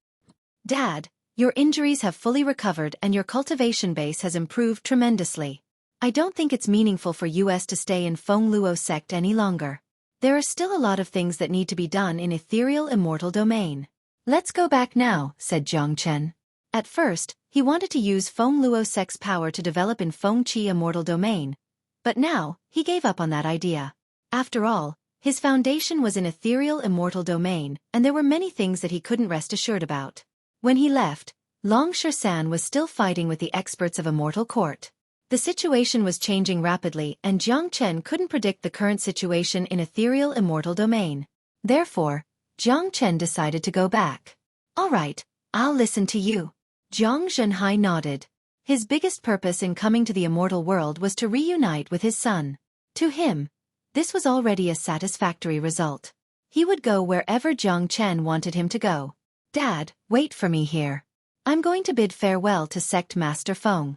Dad, your injuries have fully recovered and your cultivation base has improved tremendously. I don't think it's meaningful for us to stay in Feng Luo sect any longer. There are still a lot of things that need to be done in ethereal immortal domain. Let's go back now, said Jiang Chen. At first, he wanted to use Feng Luo sect's power to develop in Feng Qi immortal domain, but now, he gave up on that idea. After all, his foundation was in ethereal immortal domain, and there were many things that he couldn't rest assured about. When he left, Long Shersan was still fighting with the experts of immortal court. The situation was changing rapidly and Jiang Chen couldn't predict the current situation in ethereal immortal domain. Therefore, Jiang Chen decided to go back. All right, I'll listen to you. Zhang Zhenhai nodded. His biggest purpose in coming to the immortal world was to reunite with his son. To him, this was already a satisfactory result. He would go wherever Jiang Chen wanted him to go. Dad, wait for me here. I'm going to bid farewell to Sect Master Feng.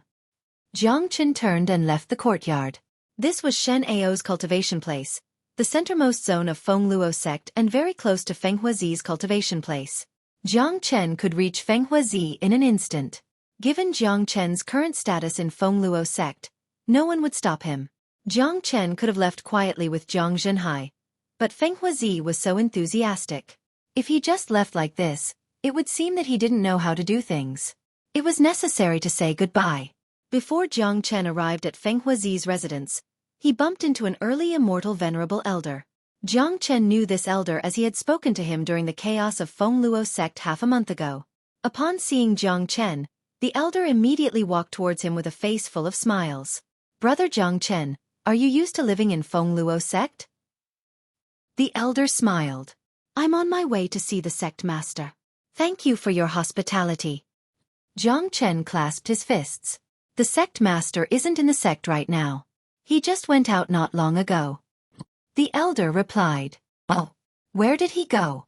Jiang Chen turned and left the courtyard. This was Shen Ao's cultivation place, the centermost zone of Feng Luo sect and very close to Feng Huazi's cultivation place. Jiang Chen could reach Feng Huazi in an instant. Given Jiang Chen's current status in Feng Luo sect, no one would stop him. Jiang Chen could have left quietly with Zhang Zhenhai, but Feng Huazi was so enthusiastic. If he just left like this, it would seem that he didn't know how to do things. It was necessary to say goodbye. Before Jiang Chen arrived at Feng Huazi's residence, he bumped into an early immortal venerable elder. Jiang Chen knew this elder as he had spoken to him during the chaos of Feng Luo sect half a month ago. Upon seeing Jiang Chen, the elder immediately walked towards him with a face full of smiles. Brother Jiang Chen, are you used to living in Feng Luo sect? The elder smiled. I'm on my way to see the sect master. Thank you for your hospitality. Jiang Chen clasped his fists. The sect master isn't in the sect right now. He just went out not long ago. The elder replied. Oh, where did he go?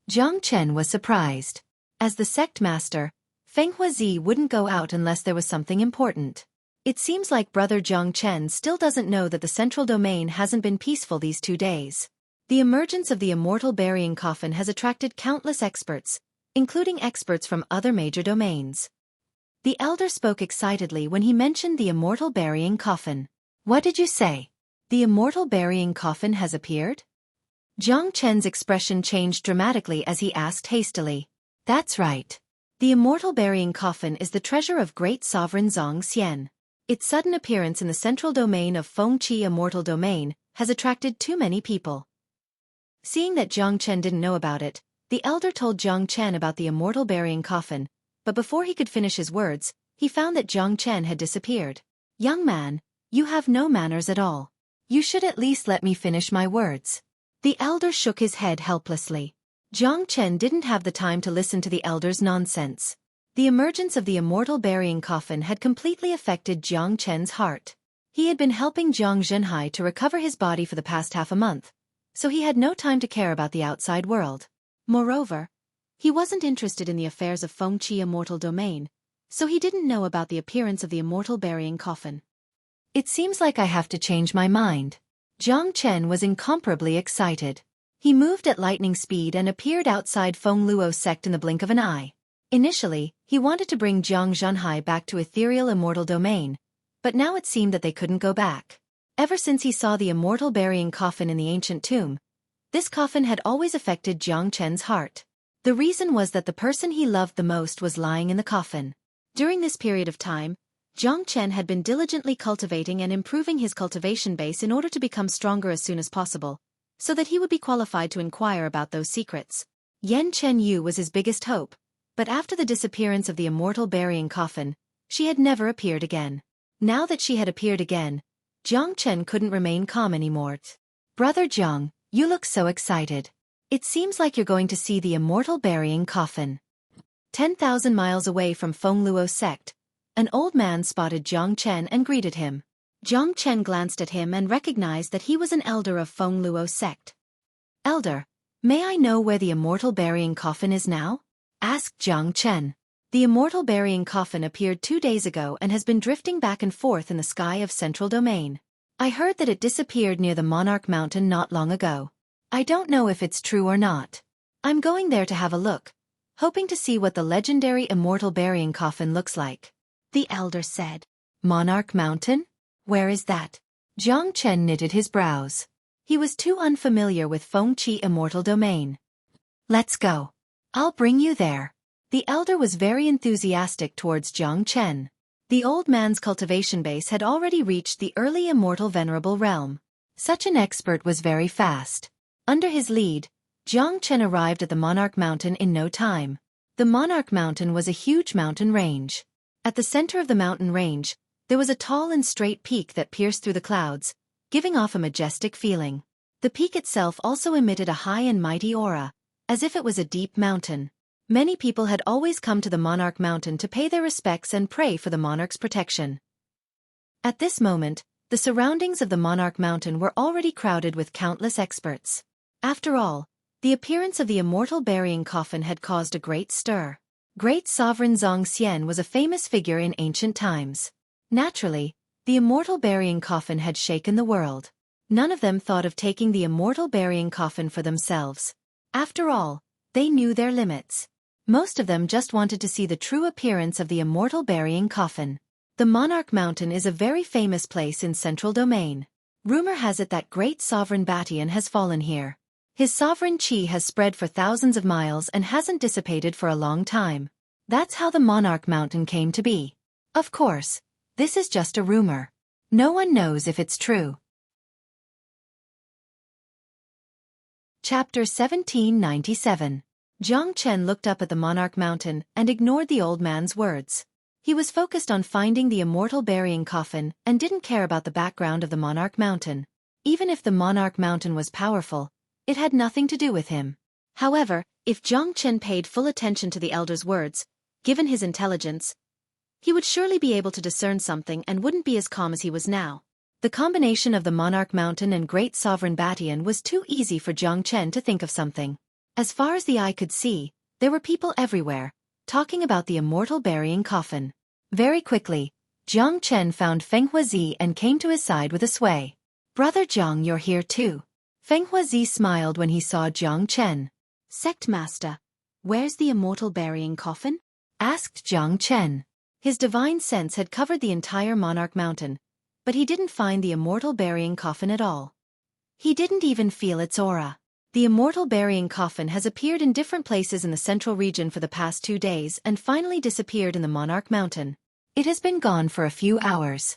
Jiang Chen was surprised. As the sect master, Feng Huazi wouldn't go out unless there was something important. It seems like Brother Jiang Chen still doesn't know that the central domain hasn't been peaceful these 2 days. The emergence of the immortal burying coffin has attracted countless experts, including experts from other major domains. The elder spoke excitedly when he mentioned the immortal burying coffin. What did you say? The immortal burying coffin has appeared? Jiang Chen's expression changed dramatically as he asked hastily. That's right. The immortal burying coffin is the treasure of great sovereign Zhang Xian. Its sudden appearance in the central domain of Feng Qi immortal domain has attracted too many people. Seeing that Jiang Chen didn't know about it, the elder told Jiang Chen about the immortal burying coffin, but before he could finish his words, he found that Jiang Chen had disappeared. Young man, you have no manners at all. You should at least let me finish my words. The elder shook his head helplessly. Jiang Chen didn't have the time to listen to the elder's nonsense. The emergence of the immortal burying coffin had completely affected Jiang Chen's heart. He had been helping Jiang Zhenhai to recover his body for the past half a month, so he had no time to care about the outside world. Moreover, he wasn't interested in the affairs of Xueqi immortal domain, so he didn't know about the appearance of the immortal burying coffin. It seems like I have to change my mind. Jiang Chen was incomparably excited. He moved at lightning speed and appeared outside Fengluo sect in the blink of an eye. Initially, he wanted to bring Jiang Zhenhai back to ethereal immortal domain, but now it seemed that they couldn't go back. Ever since he saw the immortal burying coffin in the ancient tomb, this coffin had always affected Jiang Chen's heart. The reason was that the person he loved the most was lying in the coffin. During this period of time, Jiang Chen had been diligently cultivating and improving his cultivation base in order to become stronger as soon as possible, so that he would be qualified to inquire about those secrets. Yan Chen Yu was his biggest hope, but after the disappearance of the immortal burying coffin, she had never appeared again. Now that she had appeared again, Jiang Chen couldn't remain calm anymore. Brother Jiang, you look so excited. It seems like you're going to see the immortal burying coffin. 10,000 miles away from Fengluo sect, an old man spotted Jiang Chen and greeted him. Jiang Chen glanced at him and recognized that he was an elder of Fengluo sect. Elder, may I know where the immortal burying coffin is now? Asked Jiang Chen. The immortal burying coffin appeared 2 days ago and has been drifting back and forth in the sky of Central Domain. I heard that it disappeared near the Monarch Mountain not long ago. I don't know if it's true or not. I'm going there to have a look, hoping to see what the legendary immortal burying coffin looks like. The elder said. Monarch Mountain? Where is that? Jiang Chen knitted his brows. He was too unfamiliar with Xueqi immortal domain. Let's go. I'll bring you there. The elder was very enthusiastic towards Jiang Chen. The old man's cultivation base had already reached the early immortal venerable realm. Such an expert was very fast. Under his lead, Jiang Chen arrived at the Monarch Mountain in no time. The Monarch Mountain was a huge mountain range. At the center of the mountain range, there was a tall and straight peak that pierced through the clouds, giving off a majestic feeling. The peak itself also emitted a high and mighty aura, as if it was a deep mountain. Many people had always come to the Monarch Mountain to pay their respects and pray for the monarch's protection. At this moment, the surroundings of the Monarch Mountain were already crowded with countless experts. After all, the appearance of the immortal burying coffin had caused a great stir. Great Sovereign Zhang Xian was a famous figure in ancient times. Naturally, the immortal burying coffin had shaken the world. None of them thought of taking the immortal burying coffin for themselves. After all, they knew their limits. Most of them just wanted to see the true appearance of the immortal burying coffin. The Monarch Mountain is a very famous place in Central Domain. Rumor has it that great Sovereign Batian has fallen here. His sovereign qi has spread for thousands of miles and hasn't dissipated for a long time. That's how the Monarch Mountain came to be. Of course, this is just a rumor. No one knows if it's true. Chapter 1797. Jiang Chen looked up at the Monarch Mountain and ignored the old man's words. He was focused on finding the immortal burying coffin and didn't care about the background of the Monarch Mountain. Even if the Monarch Mountain was powerful, it had nothing to do with him. However, if Jiang Chen paid full attention to the elder's words, given his intelligence, he would surely be able to discern something and wouldn't be as calm as he was now. The combination of the Monarch Mountain and Great Sovereign Batian was too easy for Jiang Chen to think of something. As far as the eye could see, there were people everywhere, talking about the immortal burying coffin. Very quickly, Jiang Chen found Feng Huazi and came to his side with a sway. Brother Jiang, you're here too. Feng Huazi smiled when he saw Jiang Chen. Sect Master, where's the immortal burying coffin? Asked Jiang Chen. His divine sense had covered the entire Monarch Mountain, but he didn't find the immortal burying coffin at all. He didn't even feel its aura. The immortal burying coffin has appeared in different places in the central region for the past 2 days and finally disappeared in the Monarch Mountain. It has been gone for a few hours.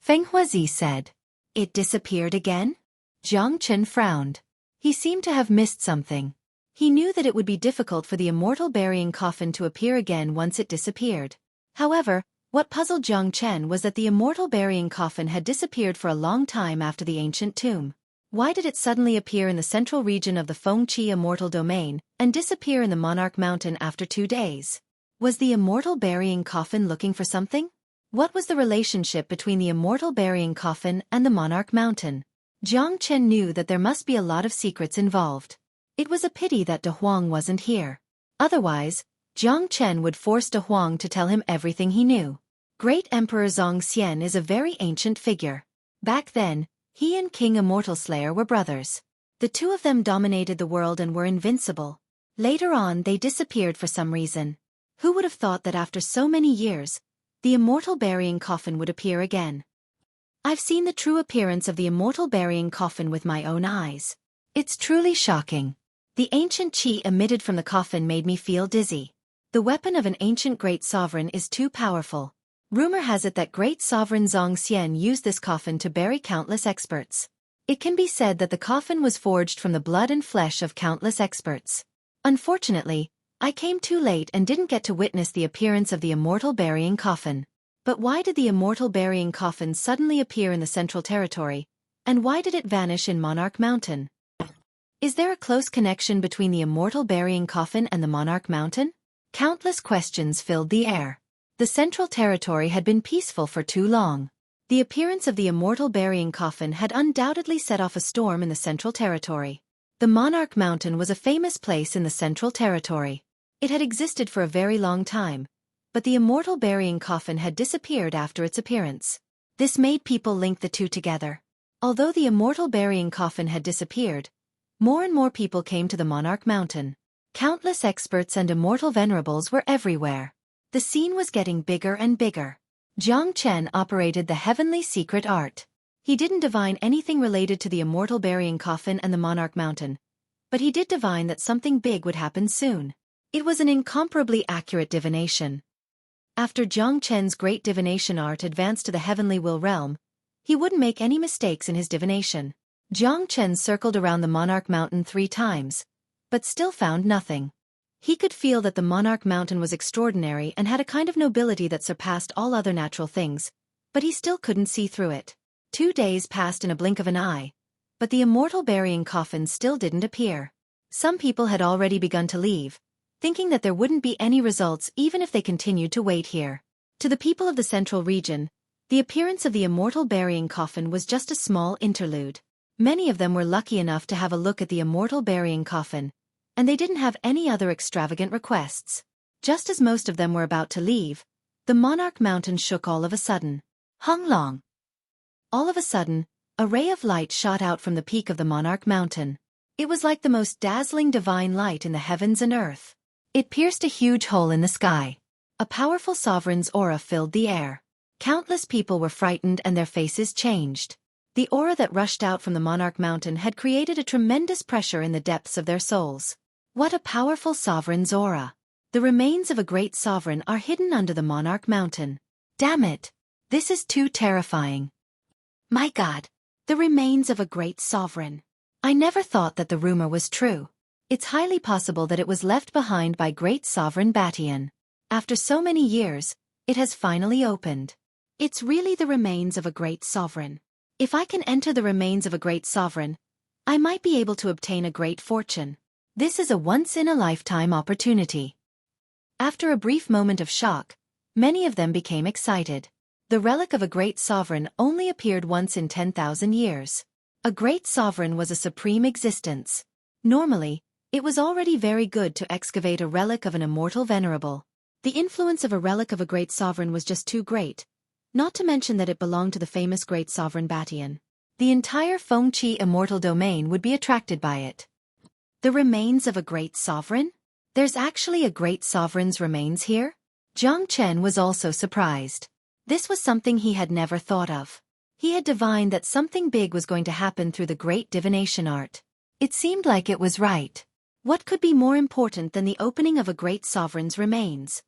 Feng Huazi said. It disappeared again? Jiang Chen frowned. He seemed to have missed something. He knew that it would be difficult for the immortal burying coffin to appear again once it disappeared. However, what puzzled Jiang Chen was that the immortal burying coffin had disappeared for a long time after the ancient tomb. Why did it suddenly appear in the central region of the Xueqi immortal domain and disappear in the Monarch Mountain after 2 days? Was the immortal burying coffin looking for something? What was the relationship between the immortal burying coffin and the monarch mountain? Jiang Chen knew that there must be a lot of secrets involved. It was a pity that De Huang wasn't here. Otherwise, Jiang Chen would force De Huang to tell him everything he knew. Great Emperor Zongxian is a very ancient figure. Back then, he and King Immortal Slayer were brothers. The two of them dominated the world and were invincible. Later on they disappeared for some reason. Who would have thought that after so many years, the immortal burying coffin would appear again? I've seen the true appearance of the immortal burying coffin with my own eyes. It's truly shocking. The ancient qi emitted from the coffin made me feel dizzy. The weapon of an ancient great sovereign is too powerful. Rumor has it that great sovereign Zongxian used this coffin to bury countless experts. It can be said that the coffin was forged from the blood and flesh of countless experts. Unfortunately, I came too late and didn't get to witness the appearance of the immortal burying coffin. But why did the immortal burying coffin suddenly appear in the Central Territory, and why did it vanish in Monarch Mountain? Is there a close connection between the immortal burying coffin and the Monarch Mountain? Countless questions filled the air. The Central Territory had been peaceful for too long. The appearance of the immortal burying coffin had undoubtedly set off a storm in the Central Territory. The Monarch Mountain was a famous place in the Central Territory. It had existed for a very long time, but the immortal burying coffin had disappeared after its appearance. This made people link the two together. Although the immortal burying coffin had disappeared, more and more people came to the Monarch Mountain. Countless experts and immortal venerables were everywhere. The scene was getting bigger and bigger. Jiang Chen operated the heavenly secret art. He didn't divine anything related to the immortal burying coffin and the Monarch Mountain, but he did divine that something big would happen soon. It was an incomparably accurate divination. After Jiang Chen's great divination art advanced to the heavenly will realm, he wouldn't make any mistakes in his divination. Jiang Chen circled around the Monarch Mountain 3 times, but still found nothing. He could feel that the Monarch Mountain was extraordinary and had a kind of nobility that surpassed all other natural things, but he still couldn't see through it. 2 days passed in a blink of an eye, but the immortal burying coffin still didn't appear. Some people had already begun to leave, thinking that there wouldn't be any results even if they continued to wait here. To the people of the central region, the appearance of the immortal burying coffin was just a small interlude. Many of them were lucky enough to have a look at the immortal burying coffin, and they didn't have any other extravagant requests. Just as most of them were about to leave, the Monarch Mountain shook all of a sudden. Hung long. All of a sudden, a ray of light shot out from the peak of the Monarch Mountain. It was like the most dazzling divine light in the heavens and earth. It pierced a huge hole in the sky. A powerful sovereign's aura filled the air. Countless people were frightened and their faces changed. The aura that rushed out from the Monarch Mountain had created a tremendous pressure in the depths of their souls. What a powerful sovereign's aura! The remains of a great sovereign are hidden under the Monarch Mountain. Damn it! This is too terrifying. My God! The remains of a great sovereign. I never thought that the rumor was true. It's highly possible that it was left behind by great sovereign Batian. After so many years, it has finally opened. It's really the remains of a great sovereign. If I can enter the remains of a great sovereign, I might be able to obtain a great fortune. This is a once-in-a-lifetime opportunity. After a brief moment of shock, many of them became excited. The relic of a great sovereign only appeared once in 10,000 years. A great sovereign was a supreme existence. Normally, it was already very good to excavate a relic of an immortal venerable. The influence of a relic of a great sovereign was just too great, not to mention that it belonged to the famous great sovereign Batian. The entire Fengqi immortal domain would be attracted by it. The remains of a great sovereign? There's actually a great sovereign's remains here? Jiang Chen was also surprised. This was something he had never thought of. He had divined that something big was going to happen through the great divination art. It seemed like it was right. What could be more important than the opening of a great sovereign's remains?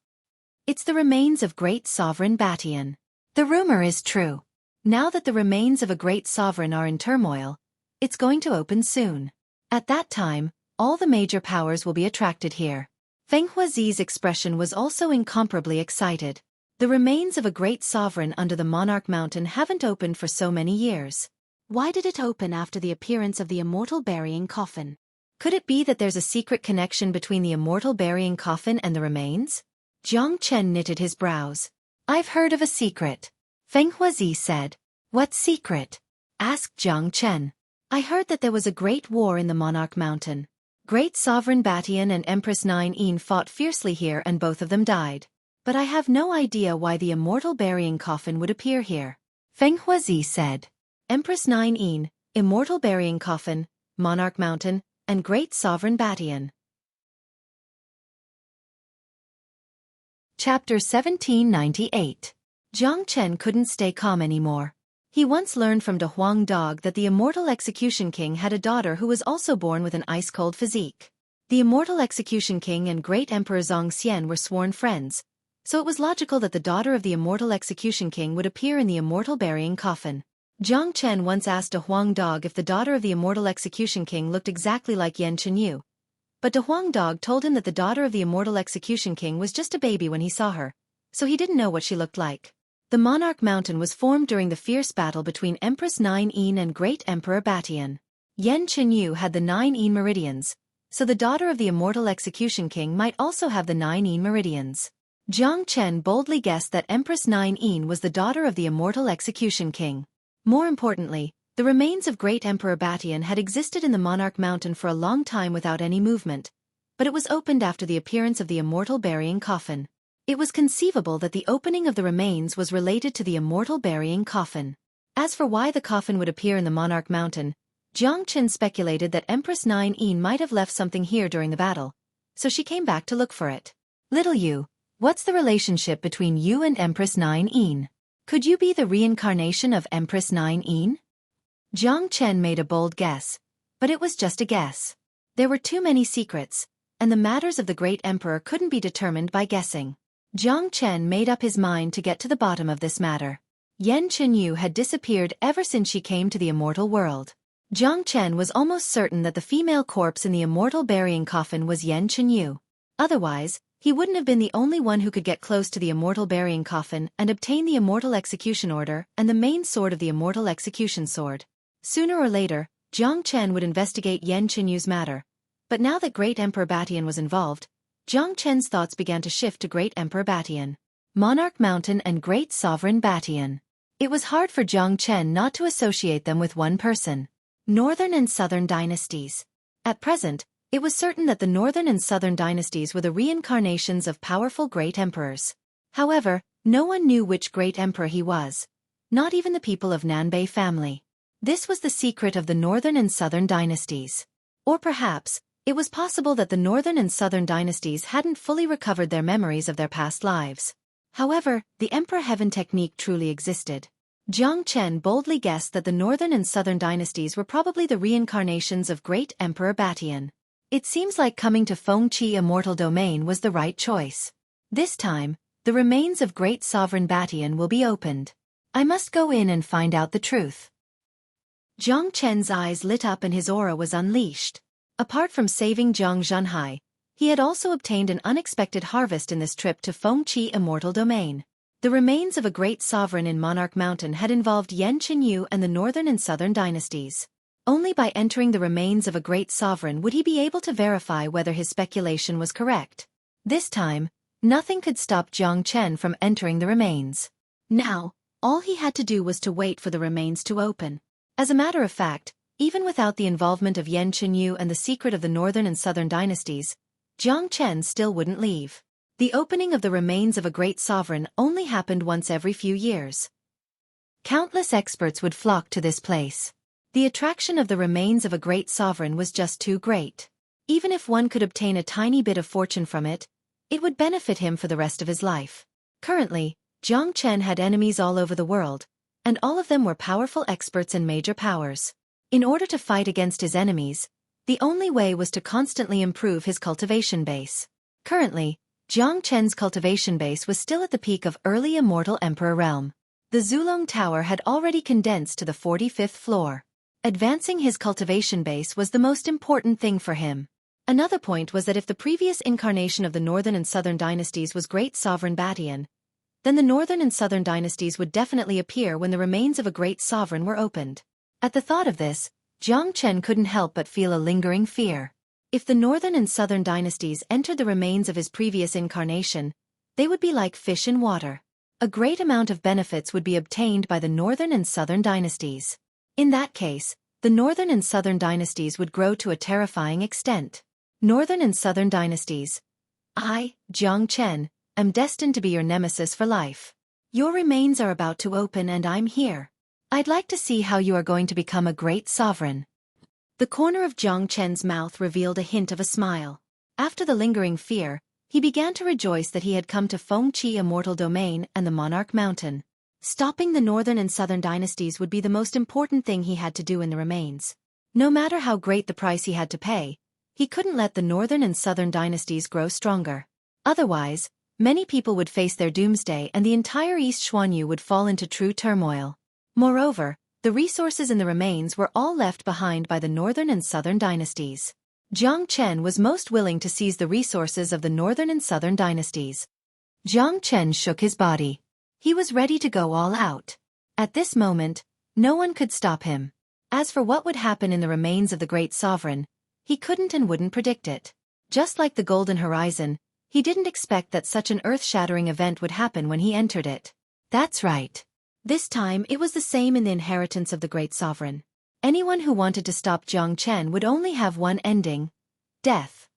It's the remains of great sovereign Batian. The rumor is true. Now that the remains of a great sovereign are in turmoil, it's going to open soon. At that time, all the major powers will be attracted here. Feng Huazi's expression was also incomparably excited. The remains of a great sovereign under the Monarch Mountain haven't opened for so many years. Why did it open after the appearance of the immortal burying coffin? Could it be that there's a secret connection between the immortal burying coffin and the remains? Jiang Chen knitted his brows. I've heard of a secret. Feng Huazi said. What secret? Asked Jiang Chen. I heard that there was a great war in the Monarch Mountain. Great Sovereign Batian and Empress Nine fought fiercely here and both of them died. But I have no idea why the immortal burying coffin would appear here. Feng Huazi said. Empress Nine, immortal burying coffin, Monarch Mountain, and Great Sovereign Batian. Chapter 1798. Jiang Chen couldn't stay calm anymore. He once learned from De Huang Dog that the immortal Execution King had a daughter who was also born with an ice-cold physique. The immortal Execution King and Great Emperor Zongxian were sworn friends, so it was logical that the daughter of the immortal Execution King would appear in the immortal burying coffin. Jiang Chen once asked De Huang Dog if the daughter of the immortal Execution King looked exactly like Yan Chenyu. But De Huang Dog told him that the daughter of the immortal Execution King was just a baby when he saw her, so he didn't know what she looked like. The Monarch Mountain was formed during the fierce battle between Empress Nine and Great Emperor Batian. Yan Chenyu had the 9 meridians, so the daughter of the immortal Execution King might also have the 9 meridians. Jiang Chen boldly guessed that Empress Nine was the daughter of the immortal Execution King. More importantly, the remains of Great Emperor Batian had existed in the Monarch Mountain for a long time without any movement, but it was opened after the appearance of the immortal burying coffin. It was conceivable that the opening of the remains was related to the immortal burying coffin. As for why the coffin would appear in the Monarch Mountain, Jiang Chen speculated that Empress Nine might have left something here during the battle, so she came back to look for it. Little you, what's the relationship between you and Empress Nine? Could you be the reincarnation of Empress Nine? Jiang Chen made a bold guess, but it was just a guess. There were too many secrets, and the matters of the Great Emperor couldn't be determined by guessing. Jiang Chen made up his mind to get to the bottom of this matter. Yan Chenyu had disappeared ever since she came to the immortal world. Jiang Chen was almost certain that the female corpse in the immortal burying coffin was Yan Chenyu. Otherwise, he wouldn't have been the only one who could get close to the immortal burying coffin and obtain the immortal execution order and the main sword of the immortal execution sword. Sooner or later, Jiang Chen would investigate Yan Chenyu's matter. But now that Great Emperor Batian was involved, Jiang Chen's thoughts began to shift to Great Emperor Batian, Monarch Mountain and Great Sovereign Batian. It was hard for Jiang Chen not to associate them with one person. Northern and Southern dynasties. At present, it was certain that the Northern and Southern dynasties were the reincarnations of powerful great emperors. However, no one knew which great emperor he was. Not even the people of Nanbei family. This was the secret of the Northern and Southern dynasties. Or perhaps, it was possible that the Northern and Southern dynasties hadn't fully recovered their memories of their past lives. However, the Emperor Heaven technique truly existed. Jiang Chen boldly guessed that the Northern and Southern dynasties were probably the reincarnations of Great Emperor Batian. It seems like coming to Xueqi Immortal Domain was the right choice. This time, the remains of Great Sovereign Batian will be opened. I must go in and find out the truth. Jiang Chen's eyes lit up and his aura was unleashed. Apart from saving Zhang Zhanhai, he had also obtained an unexpected harvest in this trip to Xueqi Immortal Domain. The remains of a great sovereign in Monarch Mountain had involved Yan Chenyu and the Northern and Southern dynasties. Only by entering the remains of a great sovereign would he be able to verify whether his speculation was correct. This time, nothing could stop Jiang Chen from entering the remains. Now, all he had to do was to wait for the remains to open. As a matter of fact, even without the involvement of Yan Chenyu and the secret of the Northern and Southern dynasties, Jiang Chen still wouldn't leave. The opening of the remains of a great sovereign only happened once every few years. Countless experts would flock to this place. The attraction of the remains of a great sovereign was just too great. Even if one could obtain a tiny bit of fortune from it, it would benefit him for the rest of his life. Currently, Jiang Chen had enemies all over the world, and all of them were powerful experts and major powers. In order to fight against his enemies, the only way was to constantly improve his cultivation base. Currently, Jiang Chen's cultivation base was still at the peak of early Immortal Emperor realm. The Zulong Tower had already condensed to the 45th floor. Advancing his cultivation base was the most important thing for him. Another point was that if the previous incarnation of the Northern and Southern dynasties was Great Sovereign Batian, then the Northern and Southern dynasties would definitely appear when the remains of a great sovereign were opened. At the thought of this, Jiang Chen couldn't help but feel a lingering fear. If the Northern and Southern dynasties entered the remains of his previous incarnation, They would be like fish in water. A great amount of benefits would be obtained by the northern and southern dynasties. In that case, the northern and southern dynasties would grow to a terrifying extent. Northern and southern dynasties. I, Jiang Chen, am destined to be your nemesis for life. Your remains are about to open and I'm here. I'd like to see how you are going to become a great sovereign. The corner of Jiang Chen's mouth revealed a hint of a smile. After the lingering fear, he began to rejoice that he had come to Xueqi Immortal Domain and the Monarch Mountain. Stopping the northern and southern dynasties would be the most important thing he had to do in the remains. No matter how great the price he had to pay, he couldn't let the northern and southern dynasties grow stronger. Otherwise, many people would face their doomsday and the entire East Xuanyu would fall into true turmoil. Moreover, the resources in the remains were all left behind by the northern and southern dynasties. Jiang Chen was most willing to seize the resources of the northern and southern dynasties. Jiang Chen shook his body. He was ready to go all out. At this moment, no one could stop him. As for what would happen in the remains of the great sovereign, he couldn't and wouldn't predict it. Just like the Golden Horizon, he didn't expect that such an earth-shattering event would happen when he entered it. That's right. This time it was the same in the inheritance of the great sovereign. Anyone who wanted to stop Jiang Chen would only have one ending: death.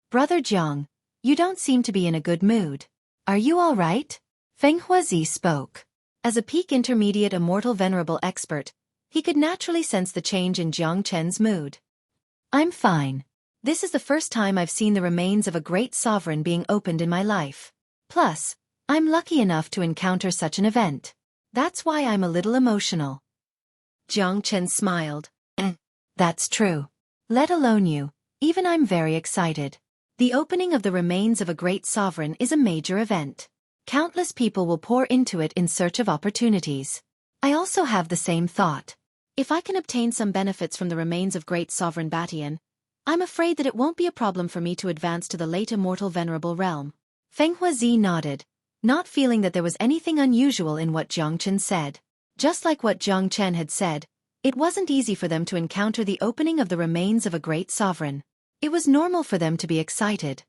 Brother Jiang, you don't seem to be in a good mood. Are you all right? Feng Huazi spoke. As a peak intermediate immortal venerable expert, he could naturally sense the change in Jiang Chen's mood. I'm fine. This is the first time I've seen the remains of a great sovereign being opened in my life. Plus, I'm lucky enough to encounter such an event. That's why I'm a little emotional. Jiang Chen smiled. That's true. Let alone you, even I'm very excited. The opening of the remains of a great sovereign is a major event. Countless people will pour into it in search of opportunities. I also have the same thought. If I can obtain some benefits from the remains of great sovereign Batian, I'm afraid that it won't be a problem for me to advance to the late immortal venerable realm. Feng Huazi nodded, not feeling that there was anything unusual in what Jiang Chen said. Just like what Jiang Chen had said, it wasn't easy for them to encounter the opening of the remains of a great sovereign. It was normal for them to be excited.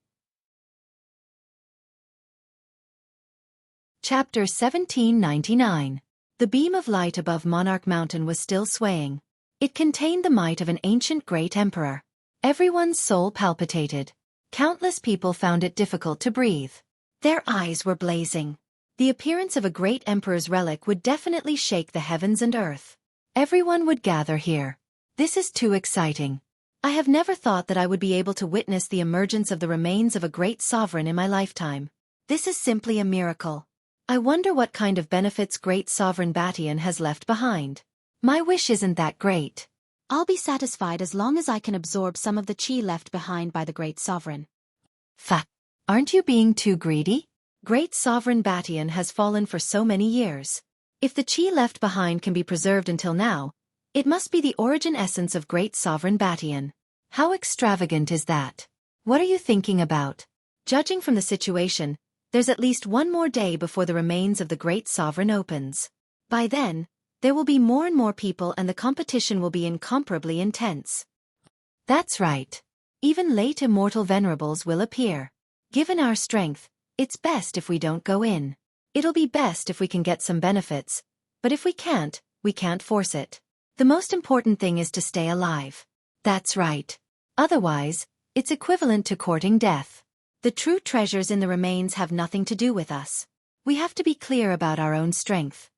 Chapter 1799. The beam of light above Monarch Mountain was still swaying. It contained the might of an ancient great emperor. Everyone's soul palpitated. Countless people found it difficult to breathe. Their eyes were blazing. The appearance of a great emperor's relic would definitely shake the heavens and earth. Everyone would gather here. This is too exciting. I have never thought that I would be able to witness the emergence of the remains of a great sovereign in my lifetime. This is simply a miracle. I wonder what kind of benefits great sovereign Batian has left behind. My wish isn't that great. I'll be satisfied as long as I can absorb some of the qi left behind by the great sovereign. Aren't you being too greedy? Great sovereign Batian has fallen for so many years. If the qi left behind can be preserved until now, it must be the origin essence of great sovereign Batian. How extravagant is that? What are you thinking about? Judging from the situation, there's at least one more day before the remains of the great sovereign opens. By then, there will be more and more people and the competition will be incomparably intense. That's right. Even late immortal venerables will appear. Given our strength, it's best if we don't go in. It'll be best if we can get some benefits, but if we can't force it. The most important thing is to stay alive. That's right. Otherwise, it's equivalent to courting death. The true treasures in the remains have nothing to do with us. We have to be clear about our own strength.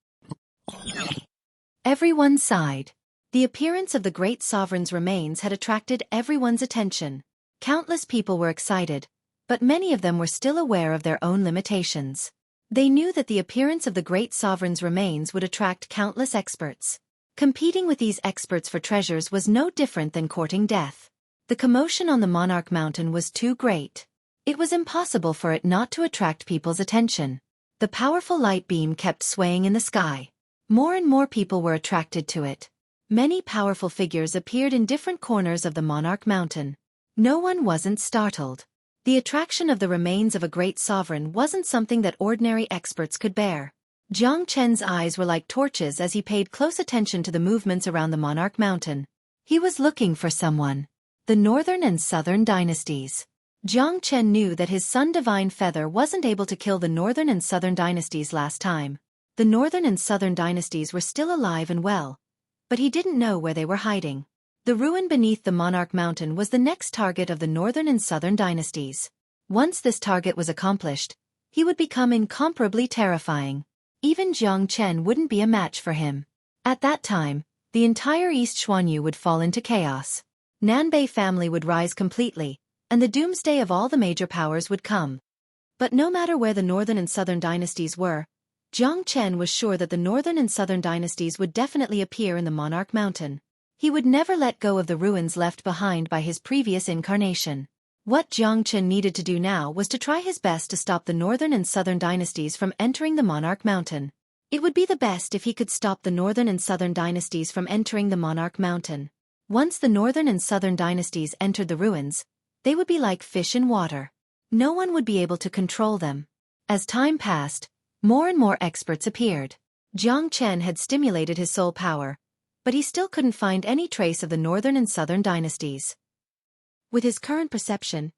Everyone sighed. The appearance of the great sovereign's remains had attracted everyone's attention. Countless people were excited, but many of them were still aware of their own limitations. They knew that the appearance of the great sovereign's remains would attract countless experts. Competing with these experts for treasures was no different than courting death. The commotion on the Monarch Mountain was too great. It was impossible for it not to attract people's attention. The powerful light beam kept swaying in the sky. More and more people were attracted to it. Many powerful figures appeared in different corners of the Monarch Mountain. No one wasn't startled. The attraction of the remains of a great sovereign wasn't something that ordinary experts could bear. Jiang Chen's eyes were like torches as he paid close attention to the movements around the Monarch Mountain. He was looking for someone. The northern and southern dynasties. Jiang Chen knew that his son Divine Feather wasn't able to kill the Northern and Southern dynasties last time. The Northern and Southern dynasties were still alive and well, but he didn't know where they were hiding. The ruin beneath the Monarch Mountain was the next target of the Northern and Southern dynasties. Once this target was accomplished, he would become incomparably terrifying. Even Jiang Chen wouldn't be a match for him. At that time, the entire East Xuanyu would fall into chaos. Nanbei family would rise completely, and the doomsday of all the major powers would come. But no matter where the Northern and Southern dynasties were, Jiang Chen was sure that the Northern and Southern dynasties would definitely appear in the Monarch Mountain. He would never let go of the ruins left behind by his previous incarnation. What Jiang Chen needed to do now was to try his best to stop the Northern and Southern dynasties from entering the Monarch Mountain. It would be the best if he could stop the Northern and Southern dynasties from entering the Monarch Mountain. Once the Northern and Southern dynasties entered the ruins, they would be like fish in water. No one would be able to control them. As time passed, more and more experts appeared. Jiang Chen had stimulated his soul power, but he still couldn't find any trace of the Northern and Southern dynasties. With his current perception,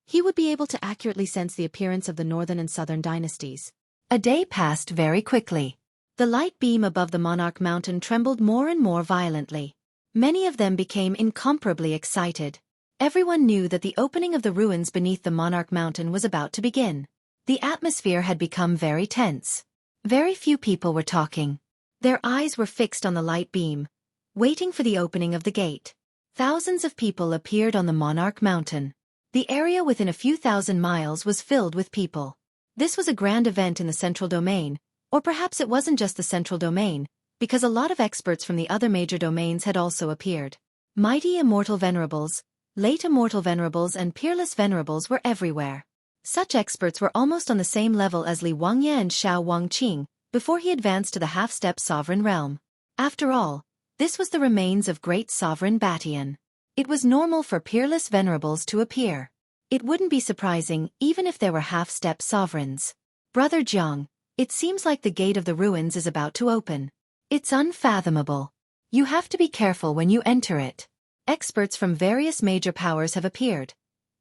he would be able to accurately sense the appearance of the Northern and Southern dynasties. A day passed very quickly. The light beam above the Monarch Mountain trembled more and more violently. Many of them became incomparably excited. Everyone knew that the opening of the ruins beneath the Monarch Mountain was about to begin. The atmosphere had become very tense. Very few people were talking. Their eyes were fixed on the light beam, waiting for the opening of the gate. Thousands of people appeared on the Monarch Mountain. The area within a few thousand miles was filled with people. This was a grand event in the Central Domain, or perhaps it wasn't just the Central Domain, because a lot of experts from the other major domains had also appeared. Mighty Immortal Venerables, Late Immortal Venerables and Peerless Venerables were everywhere. Such experts were almost on the same level as Li Wangye and Xiao Wangqing before he advanced to the half-step sovereign realm. After all, this was the remains of great sovereign Batian. It was normal for peerless venerables to appear. It wouldn't be surprising even if there were half-step sovereigns. Brother Jiang, it seems like the gate of the ruins is about to open. It's unfathomable. You have to be careful when you enter it. Experts from various major powers have appeared,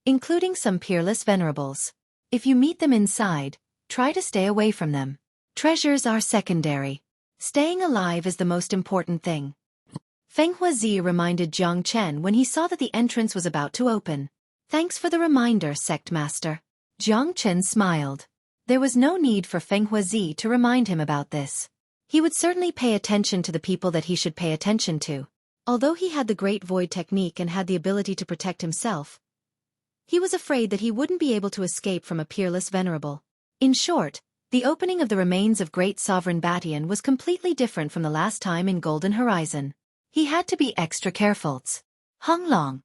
including some peerless venerables. If you meet them inside, try to stay away from them. Treasures are secondary. Staying alive is the most important thing. Feng Huazi reminded Jiang Chen when he saw that the entrance was about to open. Thanks for the reminder, Sect Master. Jiang Chen smiled. There was no need for Feng Huazi to remind him about this. He would certainly pay attention to the people that he should pay attention to. Although he had the Great Void technique and had the ability to protect himself, he was afraid that he wouldn't be able to escape from a peerless venerable. In short, the opening of the remains of Great Sovereign Batian was completely different from the last time in Golden Horizon. He had to be extra careful. Hung Long.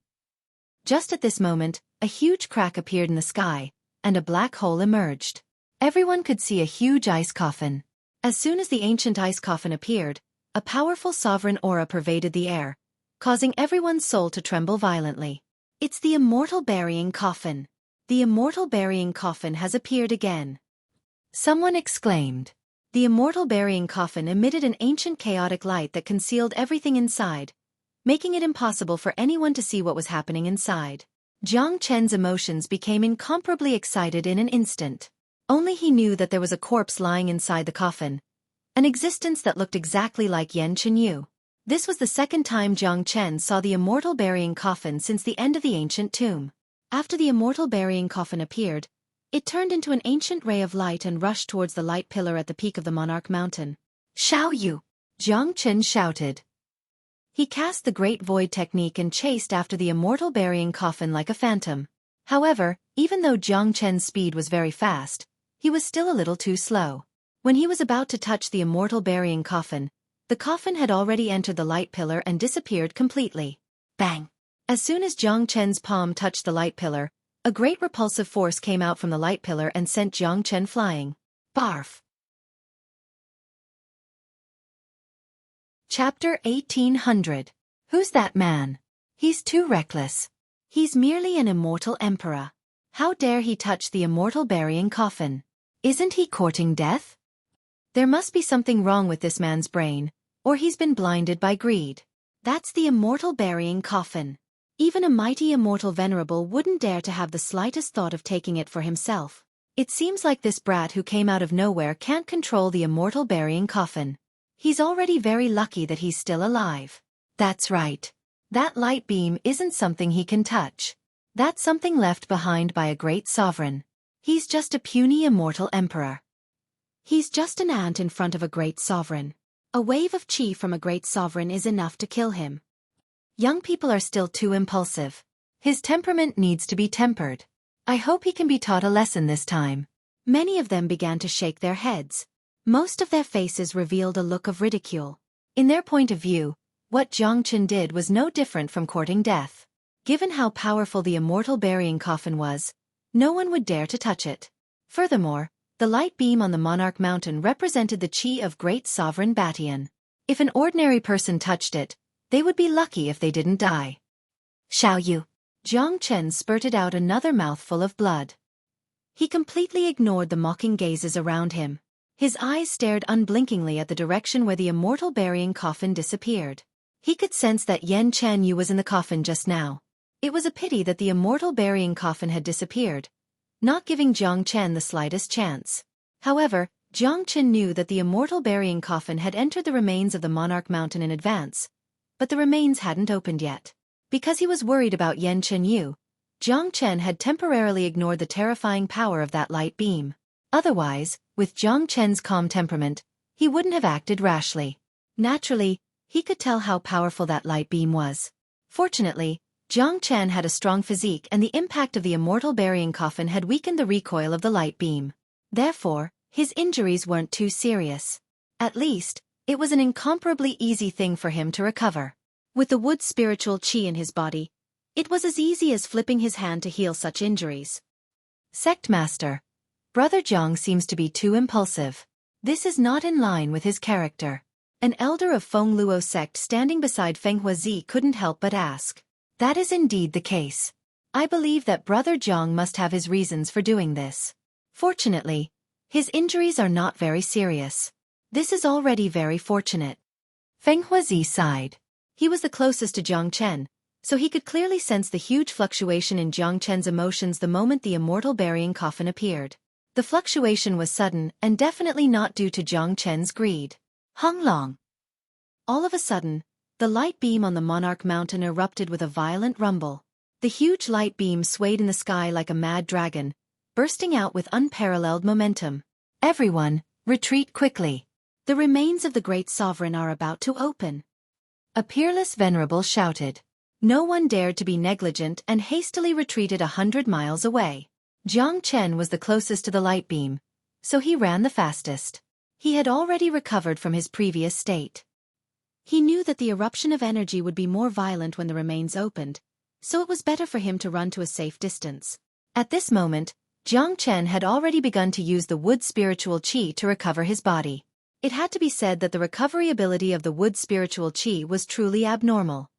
Just at this moment, a huge crack appeared in the sky, and a black hole emerged. Everyone could see a huge ice coffin. As soon as the ancient ice coffin appeared, a powerful sovereign aura pervaded the air, causing everyone's soul to tremble violently. It's the immortal burying coffin. The immortal burying coffin has appeared again. Someone exclaimed. The immortal burying coffin emitted an ancient chaotic light that concealed everything inside, making it impossible for anyone to see what was happening inside. Jiang Chen's emotions became incomparably excited in an instant. Only he knew that there was a corpse lying inside the coffin, an existence that looked exactly like Yan Chenyu. This was the second time Jiang Chen saw the immortal burying coffin since the end of the ancient tomb. After the immortal burying coffin appeared, it turned into an ancient ray of light and rushed towards the light pillar at the peak of the Monarch Mountain. Xiao Yu! Jiang Chen shouted. He cast the Great Void technique and chased after the immortal burying coffin like a phantom. However, even though Jiang Chen's speed was very fast, he was still a little too slow. When he was about to touch the immortal burying coffin, the coffin had already entered the light pillar and disappeared completely. Bang! As soon as Jiang Chen's palm touched the light pillar, a great repulsive force came out from the light pillar and sent Jiang Chen flying. Barf! Chapter 1800. Who's that man? He's too reckless. He's merely an immortal emperor. How dare he touch the immortal burying coffin? Isn't he courting death? There must be something wrong with this man's brain, or he's been blinded by greed. That's the immortal burying coffin. Even a mighty immortal venerable wouldn't dare to have the slightest thought of taking it for himself. It seems like this brat who came out of nowhere can't control the immortal burying coffin. He's already very lucky that he's still alive. That's right. That light beam isn't something he can touch. That's something left behind by a great sovereign. He's just a puny immortal emperor. He's just an ant in front of a great sovereign. A wave of chi from a great sovereign is enough to kill him. Young people are still too impulsive. His temperament needs to be tempered. I hope he can be taught a lesson this time. Many of them began to shake their heads. Most of their faces revealed a look of ridicule. In their point of view, what Jiang Chen did was no different from courting death. Given how powerful the immortal burying coffin was, no one would dare to touch it. Furthermore, the light beam on the monarch mountain represented the chi of great sovereign Batian. If an ordinary person touched it, they would be lucky if they didn't die. Xiaoyu. Jiang Chen spurted out another mouthful of blood. He completely ignored the mocking gazes around him. His eyes stared unblinkingly at the direction where the immortal burying coffin disappeared. He could sense that Yan Chanyu was in the coffin just now. It was a pity that the immortal burying coffin had disappeared, not giving Jiang Chen the slightest chance. However, Jiang Chen knew that the immortal burying coffin had entered the remains of the monarch mountain in advance, but the remains hadn't opened yet. Because he was worried about Yan Chenyu, Jiang Chen had temporarily ignored the terrifying power of that light beam. Otherwise, with Jiang Chen's calm temperament, he wouldn't have acted rashly. Naturally, he could tell how powerful that light beam was. Fortunately, Jiang Chen had a strong physique and the impact of the immortal burying coffin had weakened the recoil of the light beam. Therefore, his injuries weren't too serious. At least, it was an incomparably easy thing for him to recover. With the wood spiritual chi in his body, it was as easy as flipping his hand to heal such injuries. Sect Master. Brother Jiang seems to be too impulsive. This is not in line with his character. An elder of Feng Luo sect standing beside Feng Huazi couldn't help but ask. That is indeed the case. I believe that Brother Jiang must have his reasons for doing this. Fortunately, his injuries are not very serious. This is already very fortunate. Feng Huazi sighed. He was the closest to Jiang Chen, so he could clearly sense the huge fluctuation in Jiang Chen's emotions the moment the immortal burying coffin appeared. The fluctuation was sudden and definitely not due to Jiang Chen's greed. Hung Long. All of a sudden, the light beam on the monarch mountain erupted with a violent rumble. The huge light beam swayed in the sky like a mad dragon, bursting out with unparalleled momentum. Everyone, retreat quickly. The remains of the great sovereign are about to open. A peerless venerable shouted. No one dared to be negligent and hastily retreated 100 miles away. Jiang Chen was the closest to the light beam, so he ran the fastest. He had already recovered from his previous state. He knew that the eruption of energy would be more violent when the remains opened, so it was better for him to run to a safe distance. At this moment, Jiang Chen had already begun to use the wood spiritual qi to recover his body. It had to be said that the recovery ability of the wood spiritual qi was truly abnormal.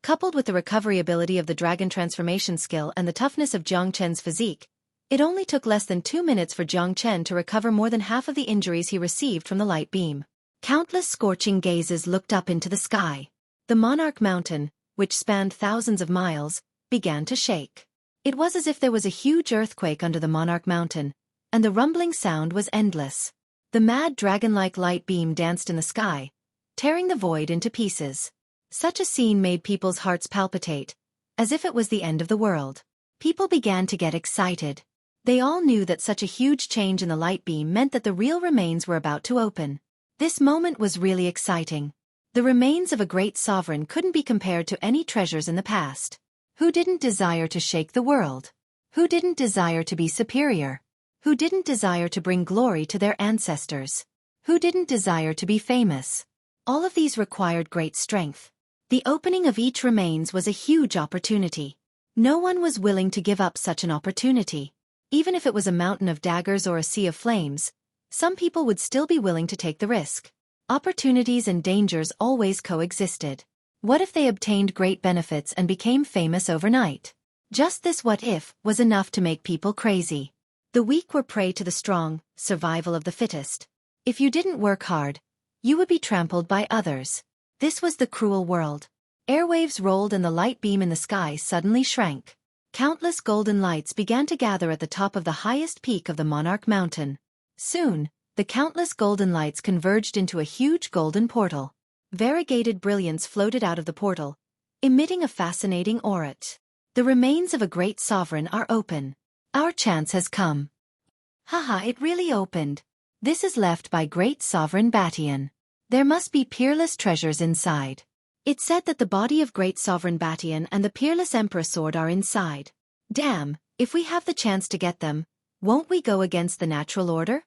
Coupled with the recovery ability of the dragon transformation skill and the toughness of Jiang Chen's physique, it only took less than 2 minutes for Jiang Chen to recover more than half of the injuries he received from the light beam. Countless scorching gazes looked up into the sky. The monarch mountain, which spanned thousands of miles, began to shake. It was as if there was a huge earthquake under the monarch mountain, and the rumbling sound was endless. The mad dragon-like light beam danced in the sky, tearing the void into pieces. Such a scene made people's hearts palpitate, as if it was the end of the world. People began to get excited. They all knew that such a huge change in the light beam meant that the real remains were about to open. This moment was really exciting. The remains of a great sovereign couldn't be compared to any treasures in the past. Who didn't desire to shake the world? Who didn't desire to be superior? Who didn't desire to bring glory to their ancestors? Who didn't desire to be famous? All of these required great strength. The opening of each remains was a huge opportunity. No one was willing to give up such an opportunity. Even if it was a mountain of daggers or a sea of flames, some people would still be willing to take the risk. Opportunities and dangers always coexisted. What if they obtained great benefits and became famous overnight? Just this what if was enough to make people crazy. The weak were prey to the strong, survival of the fittest. If you didn't work hard, you would be trampled by others. This was the cruel world. Airwaves rolled and the light beam in the sky suddenly shrank. Countless golden lights began to gather at the top of the highest peak of the monarch mountain. Soon, the countless golden lights converged into a huge golden portal. Variegated brilliance floated out of the portal, emitting a fascinating aura. The remains of a great sovereign are open. Our chance has come. Haha, it really opened. This is left by great sovereign Batian. There must be peerless treasures inside. It said that the body of great sovereign Batian and the peerless emperor sword are inside. Damn, if we have the chance to get them, won't we go against the natural order?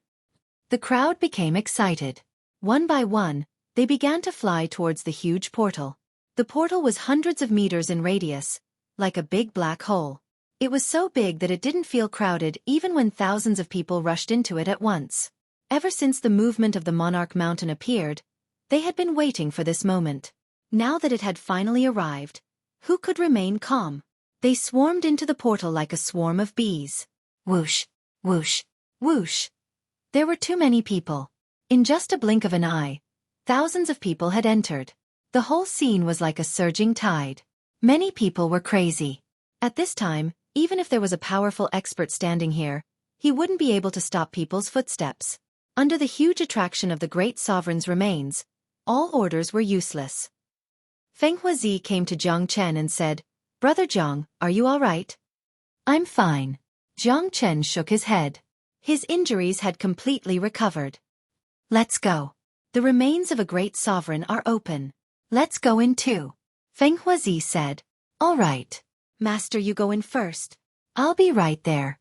The crowd became excited. One by one, they began to fly towards the huge portal. The portal was hundreds of meters in radius, like a big black hole. It was so big that it didn't feel crowded even when thousands of people rushed into it at once. Ever since the movement of the Monarch Mountain appeared, they had been waiting for this moment. Now that it had finally arrived, who could remain calm? They swarmed into the portal like a swarm of bees. Whoosh, whoosh, whoosh. There were too many people. In just a blink of an eye, thousands of people had entered. The whole scene was like a surging tide. Many people were crazy. At this time, even if there was a powerful expert standing here, he wouldn't be able to stop people's footsteps. Under the huge attraction of the great sovereign's remains, all orders were useless. Feng Huazi came to Jiang Chen and said, "Brother Jiang, are you all right?" "I'm fine." Jiang Chen shook his head. His injuries had completely recovered. "Let's go. The remains of a great sovereign are open. Let's go in too." Feng Huazi said, "All right. Master, you go in first. I'll be right there."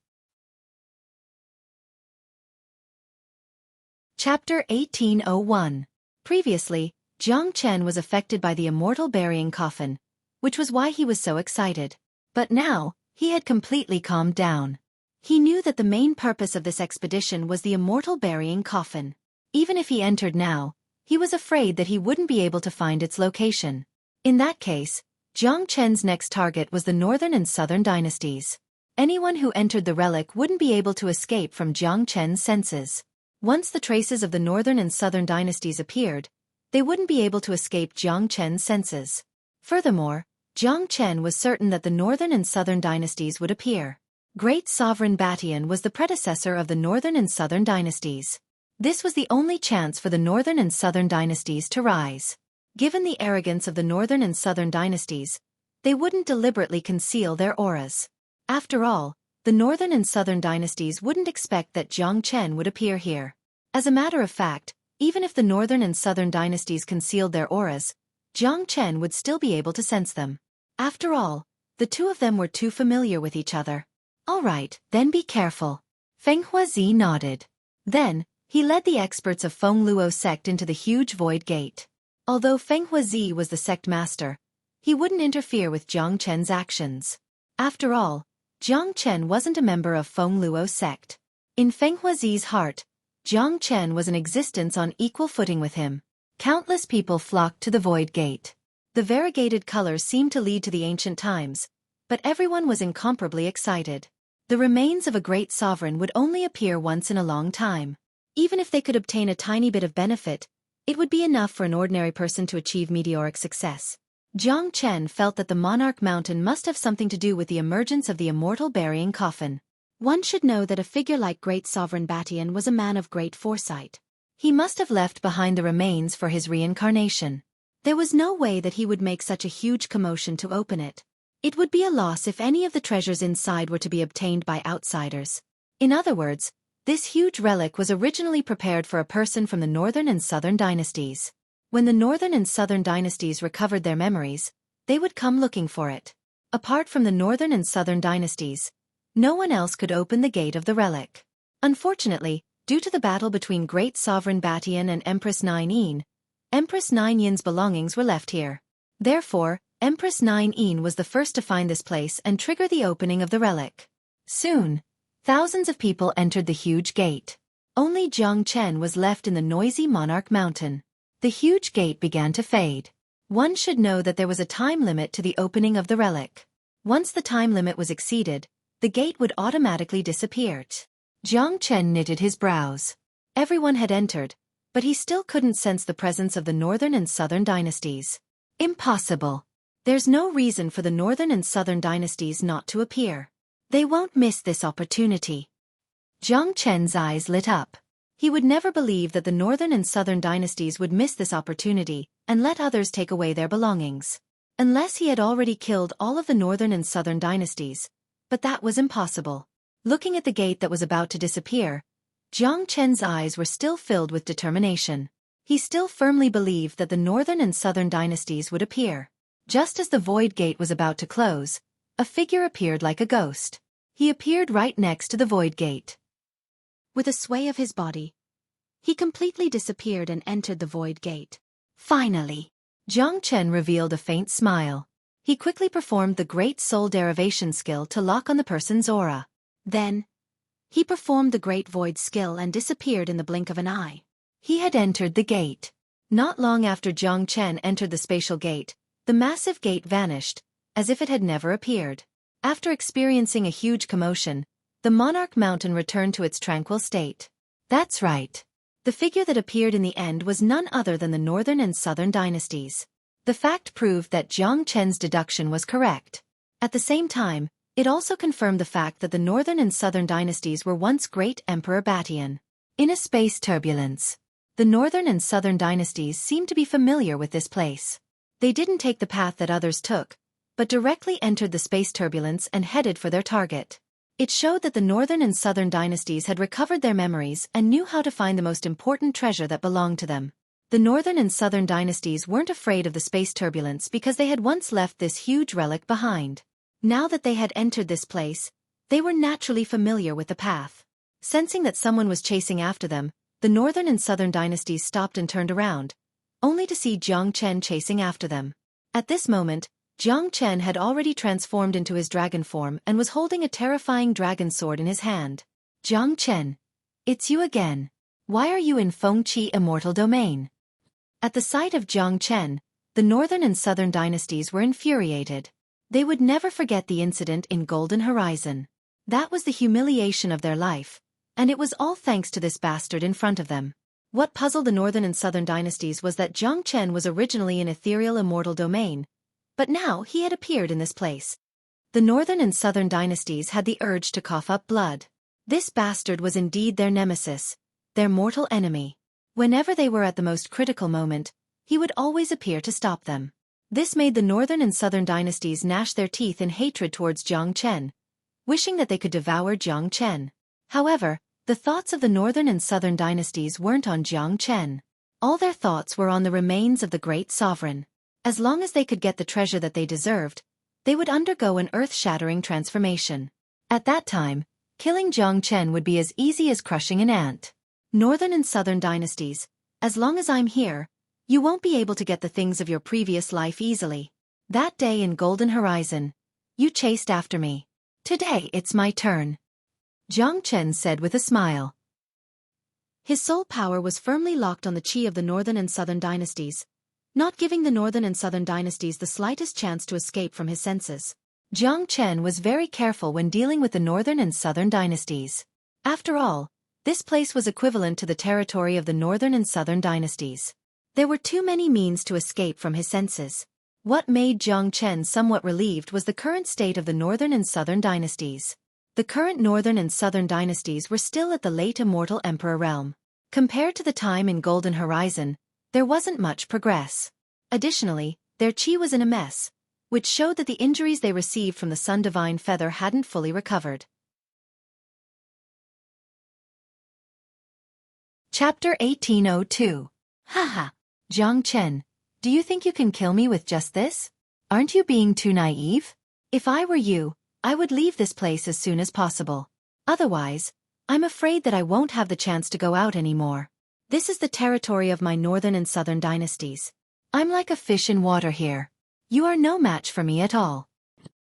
Chapter 1801. Previously, Jiang Chen was affected by the immortal burying coffin, which was why he was so excited. But now, he had completely calmed down. He knew that the main purpose of this expedition was the immortal burying coffin. Even if he entered now, he was afraid that he wouldn't be able to find its location. In that case, Jiang Chen's next target was the northern and southern dynasties. Anyone who entered the relic wouldn't be able to escape from Jiang Chen's senses. Once the traces of the northern and southern dynasties appeared, they wouldn't be able to escape Jiang Chen's senses. Furthermore, Jiang Chen was certain that the northern and southern dynasties would appear. Great Sovereign Batian was the predecessor of the northern and southern dynasties. This was the only chance for the northern and southern dynasties to rise. Given the arrogance of the northern and southern dynasties, they wouldn't deliberately conceal their auras. After all, the northern and southern dynasties wouldn't expect that Jiang Chen would appear here. As a matter of fact, even if the northern and southern dynasties concealed their auras, Jiang Chen would still be able to sense them. After all, the two of them were too familiar with each other. "All right, then be careful." Feng Huazi nodded. Then, he led the experts of Feng Luo sect into the huge void gate. Although Feng Huazi was the sect master, he wouldn't interfere with Jiang Chen's actions. After all, Jiang Chen wasn't a member of Feng Luo sect. In Feng Huazi's heart, Jiang Chen was an existence on equal footing with him. Countless people flocked to the void gate. The variegated colors seemed to lead to the ancient times, but everyone was incomparably excited. The remains of a great sovereign would only appear once in a long time. Even if they could obtain a tiny bit of benefit, it would be enough for an ordinary person to achieve meteoric success. Jiang Chen felt that the Monarch Mountain must have something to do with the emergence of the immortal burying coffin. One should know that a figure like Great Sovereign Batian was a man of great foresight. He must have left behind the remains for his reincarnation. There was no way that he would make such a huge commotion to open it. It would be a loss if any of the treasures inside were to be obtained by outsiders. In other words, this huge relic was originally prepared for a person from the northern and southern dynasties. When the northern and southern dynasties recovered their memories, they would come looking for it. Apart from the northern and southern dynasties, no one else could open the gate of the relic. Unfortunately, due to the battle between Great Sovereign Batian and Empress Nine Yin, Empress Nine Yin's belongings were left here. Therefore, Empress Nine Yin was the first to find this place and trigger the opening of the relic. Soon, thousands of people entered the huge gate. Only Jiang Chen was left in the noisy Monarch Mountain. The huge gate began to fade. One should know that there was a time limit to the opening of the relic. Once the time limit was exceeded, the gate would automatically disappear. Jiang Chen knitted his brows. Everyone had entered, but he still couldn't sense the presence of the northern and southern dynasties. Impossible. There's no reason for the northern and southern dynasties not to appear. They won't miss this opportunity. Jiang Chen's eyes lit up. He would never believe that the northern and southern dynasties would miss this opportunity and let others take away their belongings. Unless he had already killed all of the northern and southern dynasties. But that was impossible. Looking at the gate that was about to disappear, Jiang Chen's eyes were still filled with determination. He still firmly believed that the northern and southern dynasties would appear. Just as the void gate was about to close, a figure appeared like a ghost. He appeared right next to the void gate. With a sway of his body, he completely disappeared and entered the void gate. Finally, Jiang Chen revealed a faint smile. He quickly performed the great soul derivation skill to lock on the person's aura. Then, he performed the great void skill and disappeared in the blink of an eye. He had entered the gate. Not long after Jiang Chen entered the spatial gate, the massive gate vanished, as if it had never appeared. After experiencing a huge commotion, the Monarch Mountain returned to its tranquil state. That's right. The figure that appeared in the end was none other than the northern and southern dynasties. The fact proved that Jiang Chen's deduction was correct. At the same time, it also confirmed the fact that the northern and southern dynasties were once great Emperor Batian. In a space turbulence, the northern and southern dynasties seemed to be familiar with this place. They didn't take the path that others took, but directly entered the space turbulence and headed for their target. It showed that the northern and southern dynasties had recovered their memories and knew how to find the most important treasure that belonged to them. The northern and southern dynasties weren't afraid of the space turbulence because they had once left this huge relic behind. Now that they had entered this place, they were naturally familiar with the path. Sensing that someone was chasing after them, the northern and southern dynasties stopped and turned around, only to see Jiang Chen chasing after them. At this moment, Jiang Chen had already transformed into his dragon form and was holding a terrifying dragon sword in his hand. Jiang Chen, it's you again. Why are you in Fengqi Immortal Domain? At the sight of Jiang Chen, the northern and southern dynasties were infuriated. They would never forget the incident in Golden Horizon. That was the humiliation of their life, and it was all thanks to this bastard in front of them. What puzzled the northern and southern dynasties was that Jiang Chen was originally in ethereal immortal domain, but now he had appeared in this place. The northern and southern dynasties had the urge to cough up blood. This bastard was indeed their nemesis, their mortal enemy. Whenever they were at the most critical moment, he would always appear to stop them. This made the northern and southern dynasties gnash their teeth in hatred towards Jiang Chen, wishing that they could devour Jiang Chen. However, the thoughts of the northern and southern dynasties weren't on Jiang Chen. All their thoughts were on the remains of the great sovereign. As long as they could get the treasure that they deserved, they would undergo an earth-shattering transformation. At that time, killing Jiang Chen would be as easy as crushing an ant. Northern and southern dynasties, as long as I'm here, you won't be able to get the things of your previous life easily. That day in Golden Horizon, you chased after me. Today it's my turn. Jiang Chen said with a smile. His soul power was firmly locked on the chi of the northern and southern dynasties, not giving the northern and southern dynasties the slightest chance to escape from his senses. Jiang Chen was very careful when dealing with the northern and southern dynasties. After all, this place was equivalent to the territory of the northern and southern dynasties. There were too many means to escape from his senses. What made Jiang Chen somewhat relieved was the current state of the northern and southern dynasties. The current northern and southern dynasties were still at the late immortal emperor realm. Compared to the time in Golden Horizon, there wasn't much progress. Additionally, their chi was in a mess, which showed that the injuries they received from the Sun Divine Feather hadn't fully recovered. Chapter 1802. Haha. Jiang Chen, do you think you can kill me with just this? Aren't you being too naive? If I were you, I would leave this place as soon as possible. Otherwise, I'm afraid that I won't have the chance to go out anymore. This is the territory of my northern and southern dynasties. I'm like a fish in water here. You are no match for me at all.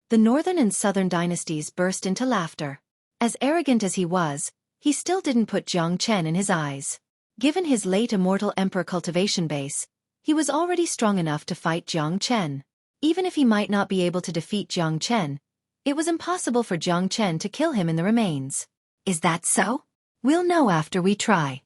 The northern and southern dynasties burst into laughter. As arrogant as he was, he still didn't put Jiang Chen in his eyes. Given his late immortal emperor cultivation base, he was already strong enough to fight Jiang Chen. Even if he might not be able to defeat Jiang Chen, it was impossible for Jiang Chen to kill him in the remains. Is that so? We'll know after we try.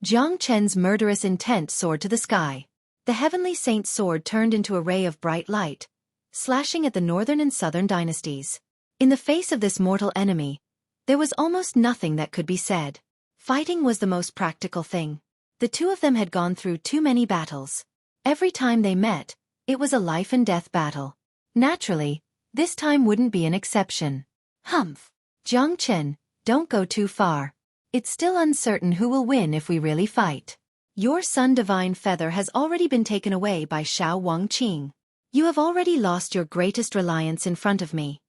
Jiang Chen's murderous intent soared to the sky. The heavenly saint's sword turned into a ray of bright light, slashing at the northern and southern dynasties. In the face of this mortal enemy, there was almost nothing that could be said. Fighting was the most practical thing. The two of them had gone through too many battles. Every time they met, it was a life-and-death battle. Naturally, this time wouldn't be an exception. Humph. Jiang Chen, don't go too far. It's still uncertain who will win if we really fight. Your Sun Divine Feather has already been taken away by Xiao Wangqing. You have already lost your greatest reliance in front of me.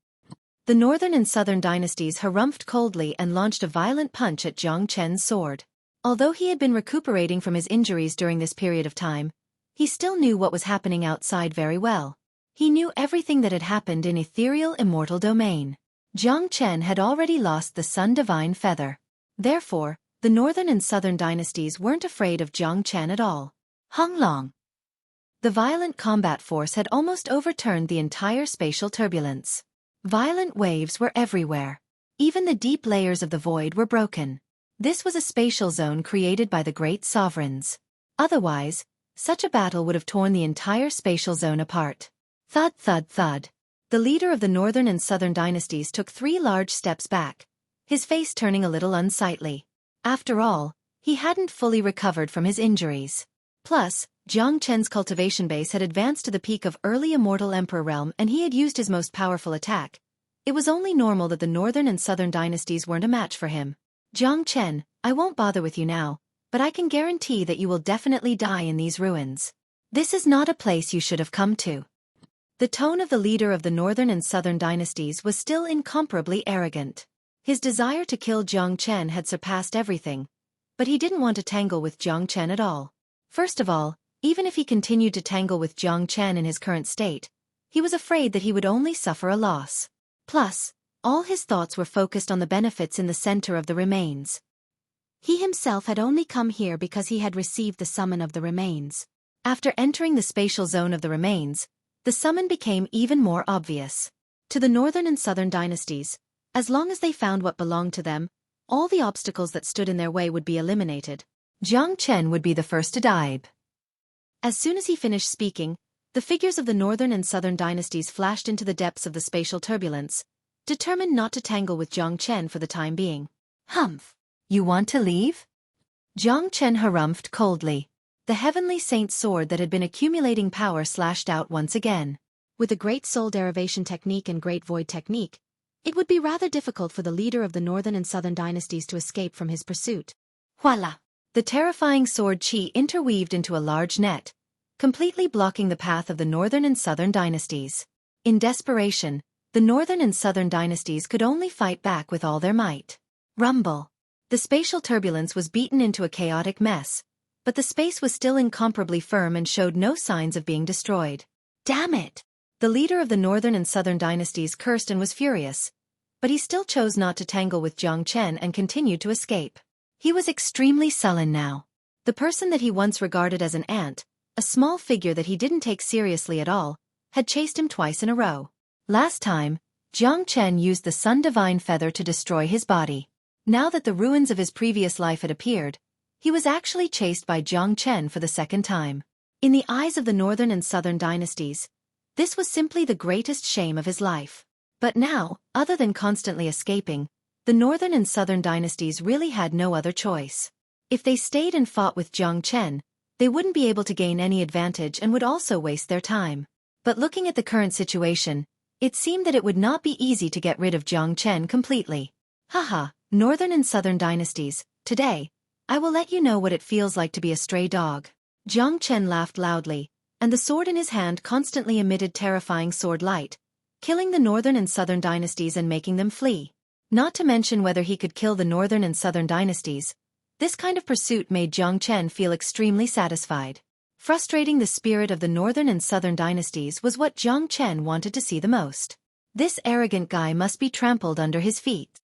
The northern and southern dynasties harumphed coldly and launched a violent punch at Jiang Chen's sword. Although he had been recuperating from his injuries during this period of time, he still knew what was happening outside very well. He knew everything that had happened in ethereal immortal domain. Jiang Chen had already lost the Sun Divine Feather. Therefore, the northern and southern dynasties weren't afraid of Jiang Chen at all. Hong Long. The violent combat force had almost overturned the entire spatial turbulence. Violent waves were everywhere. Even the deep layers of the void were broken. This was a spatial zone created by the great sovereigns. Otherwise, such a battle would have torn the entire spatial zone apart. Thud, thud, thud. The leader of the northern and southern dynasties took 3 large steps back, his face turning a little unsightly. After all, he hadn't fully recovered from his injuries. Plus, Jiang Chen's cultivation base had advanced to the peak of early immortal emperor realm and he had used his most powerful attack. It was only normal that the northern and southern dynasties weren't a match for him. Jiang Chen, I won't bother with you now, but I can guarantee that you will definitely die in these ruins. This is not a place you should have come to. The tone of the leader of the northern and southern dynasties was still incomparably arrogant. His desire to kill Jiang Chen had surpassed everything, but he didn't want to tangle with Jiang Chen at all. First of all, even if he continued to tangle with Jiang Chen in his current state, he was afraid that he would only suffer a loss. Plus, all his thoughts were focused on the benefits in the center of the remains. He himself had only come here because he had received the summon of the remains. After entering the spatial zone of the remains, the summon became even more obvious. To the northern and southern dynasties, as long as they found what belonged to them, all the obstacles that stood in their way would be eliminated. Jiang Chen would be the first to die. As soon as he finished speaking, the figures of the northern and southern dynasties flashed into the depths of the spatial turbulence, determined not to tangle with Jiang Chen for the time being. Humph! You want to leave? Jiang Chen harumphed coldly. The heavenly saint's sword that had been accumulating power slashed out once again. With the great soul derivation technique and great void technique, it would be rather difficult for the leader of the northern and southern dynasties to escape from his pursuit. Voila! The terrifying sword chi interweaved into a large net, completely blocking the path of the northern and southern dynasties. In desperation, the northern and southern dynasties could only fight back with all their might. Rumble. The spatial turbulence was beaten into a chaotic mess, but the space was still incomparably firm and showed no signs of being destroyed. Damn it! The leader of the northern and southern dynasties cursed and was furious, but he still chose not to tangle with Jiang Chen and continued to escape. He was extremely sullen now. The person that he once regarded as an ant, a small figure that he didn't take seriously at all, had chased him twice in a row. Last time, Jiang Chen used the Sun Divine Feather to destroy his body. Now that the ruins of his previous life had appeared, he was actually chased by Jiang Chen for the second time. In the eyes of the northern and southern dynasties, this was simply the greatest shame of his life. But now, other than constantly escaping, the northern and southern dynasties really had no other choice. If they stayed and fought with Jiang Chen, they wouldn't be able to gain any advantage and would also waste their time. But looking at the current situation, it seemed that it would not be easy to get rid of Jiang Chen completely. Haha, northern and southern dynasties, today, I will let you know what it feels like to be a stray dog. Jiang Chen laughed loudly, and the sword in his hand constantly emitted terrifying sword light, killing the northern and southern dynasties and making them flee. Not to mention whether he could kill the northern and southern dynasties, this kind of pursuit made Jiang Chen feel extremely satisfied. Frustrating the spirit of the northern and southern dynasties was what Jiang Chen wanted to see the most. This arrogant guy must be trampled under his feet.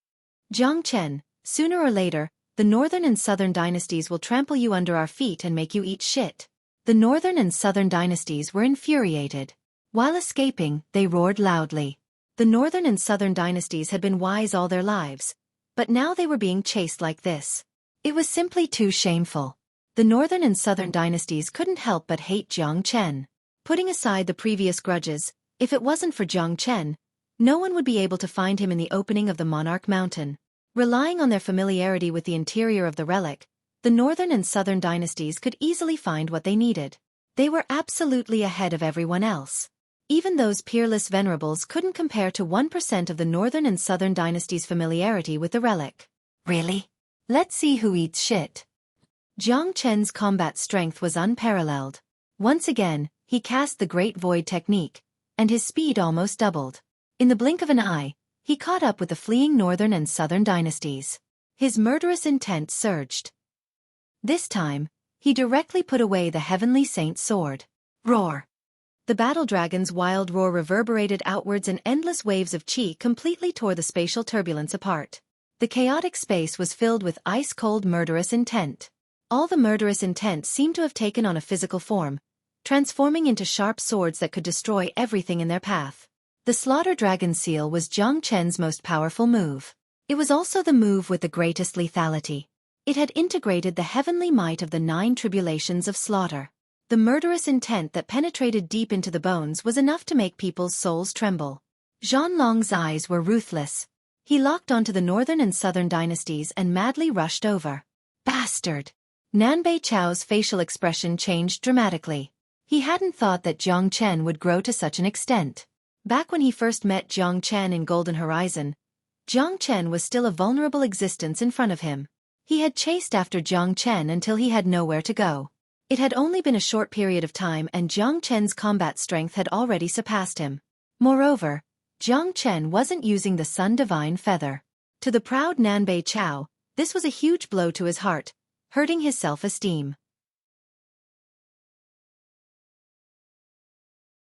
Jiang Chen, sooner or later, the northern and southern dynasties will trample you under our feet and make you eat shit. The northern and southern dynasties were infuriated. While escaping, they roared loudly. The northern and southern dynasties had been wise all their lives, but now they were being chased like this. It was simply too shameful. The northern and southern dynasties couldn't help but hate Jiang Chen. Putting aside the previous grudges, If it wasn't for Jiang Chen, no one would be able to find him in the opening of the Monarch Mountain. Relying on their familiarity with the interior of the relic, the northern and southern dynasties could easily find what they needed. They were absolutely ahead of everyone else. Even those peerless venerables couldn't compare to 1% of the northern and southern dynasties' familiarity with the relic. Really? Let's see who eats shit. Jiang Chen's combat strength was unparalleled. Once again, he cast the Great Void technique, and his speed almost doubled. In the blink of an eye, he caught up with the fleeing northern and southern dynasties. His murderous intent surged. This time, he directly put away the Heavenly Saint's sword. Roar! The battle dragon's wild roar reverberated outwards, and endless waves of qi completely tore the spatial turbulence apart. The chaotic space was filled with ice-cold murderous intent. All the murderous intent seemed to have taken on a physical form, transforming into sharp swords that could destroy everything in their path. The Slaughter Dragon Seal was Jiang Chen's most powerful move. It was also the move with the greatest lethality. It had integrated the heavenly might of the 9 tribulations of slaughter. The murderous intent that penetrated deep into the bones was enough to make people's souls tremble. Zhanlong's eyes were ruthless. He locked onto the northern and southern dynasties and madly rushed over. Bastard! Nanbei Chao's facial expression changed dramatically. He hadn't thought that Jiang Chen would grow to such an extent. Back when he first met Jiang Chen in Golden Horizon, Jiang Chen was still a vulnerable existence in front of him. He had chased after Jiang Chen until he had nowhere to go. It had only been a short period of time, and Jiang Chen's combat strength had already surpassed him. Moreover, Jiang Chen wasn't using the Sun Divine Feather. To the proud Nanbei Chao, this was a huge blow to his heart, hurting his self-esteem.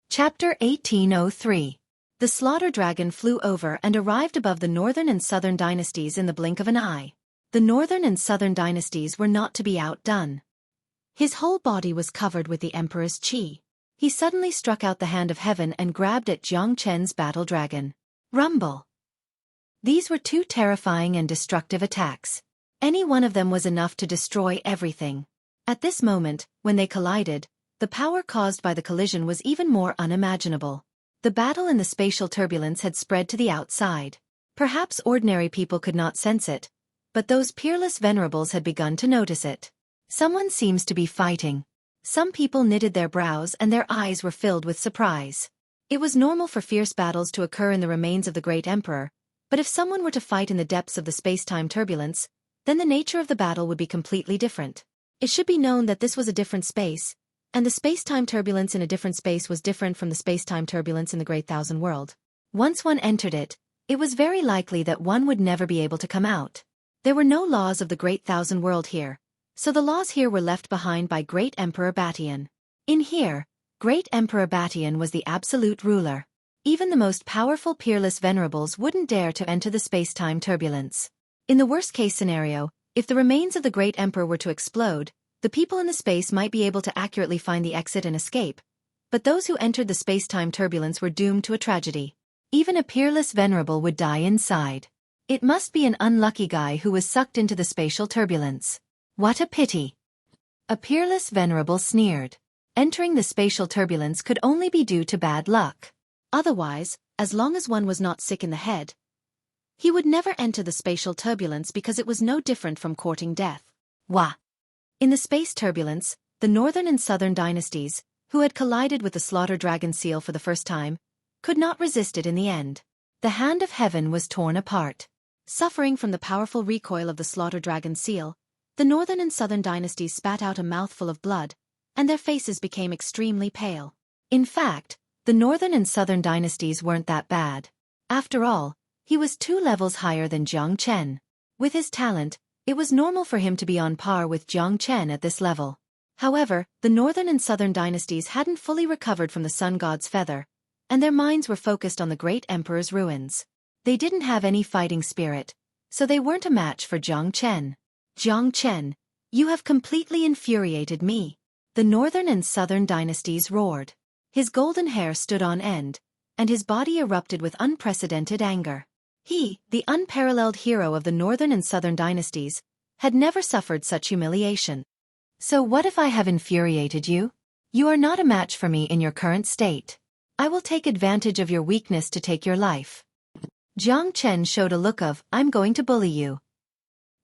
Chapter 1803. The Slaughter Dragon flew over and arrived above the northern and southern dynasties in the blink of an eye. The northern and southern dynasties were not to be outdone. His whole body was covered with the Emperor's qi. He suddenly struck out the hand of heaven and grabbed at Jiang Chen's battle dragon. Rumble! These were 2 terrifying and destructive attacks. Any one of them was enough to destroy everything. At this moment, when they collided, the power caused by the collision was even more unimaginable. The battle in the spatial turbulence had spread to the outside. Perhaps ordinary people could not sense it, but those peerless venerables had begun to notice it. Someone seems to be fighting. Some people knitted their brows and their eyes were filled with surprise. It was normal for fierce battles to occur in the remains of the great emperor, but if someone were to fight in the depths of the space-time turbulence, then the nature of the battle would be completely different. It should be known that this was a different space, and the space-time turbulence in a different space was different from the space-time turbulence in the Great Thousand World. Once one entered it, it was very likely that one would never be able to come out. There were no laws of the Great Thousand World here, so the laws here were left behind by Great Emperor Batian. In here, Great Emperor Batian was the absolute ruler. Even the most powerful peerless venerables wouldn't dare to enter the space-time turbulence. In the worst-case scenario, if the remains of the Great Emperor were to explode, the people in the space might be able to accurately find the exit and escape, but those who entered the space-time turbulence were doomed to a tragedy. Even a peerless venerable would die inside. It must be an unlucky guy who was sucked into the spatial turbulence. What a pity! A peerless venerable sneered. Entering the spatial turbulence could only be due to bad luck. Otherwise, as long as one was not sick in the head, he would never enter the spatial turbulence because it was no different from courting death. Wah! In the space turbulence, the northern and southern dynasties, who had collided with the Slaughter Dragon Seal for the first time, could not resist it in the end. The hand of heaven was torn apart. Suffering from the powerful recoil of the Slaughter Dragon Seal, the northern and southern dynasties spat out a mouthful of blood, and their faces became extremely pale. In fact, the northern and southern dynasties weren't that bad. After all, he was 2 levels higher than Jiang Chen. With his talent, it was normal for him to be on par with Jiang Chen at this level. However, the northern and southern dynasties hadn't fully recovered from the sun god's feather, and their minds were focused on the great emperor's ruins. They didn't have any fighting spirit, so they weren't a match for Jiang Chen. Jiang Chen, you have completely infuriated me. The northern and southern dynasties roared. His golden hair stood on end, and his body erupted with unprecedented anger. He, the unparalleled hero of the northern and southern dynasties, had never suffered such humiliation. So what if I have infuriated you? You are not a match for me in your current state. I will take advantage of your weakness to take your life. Jiang Chen showed a look of, I'm going to bully you.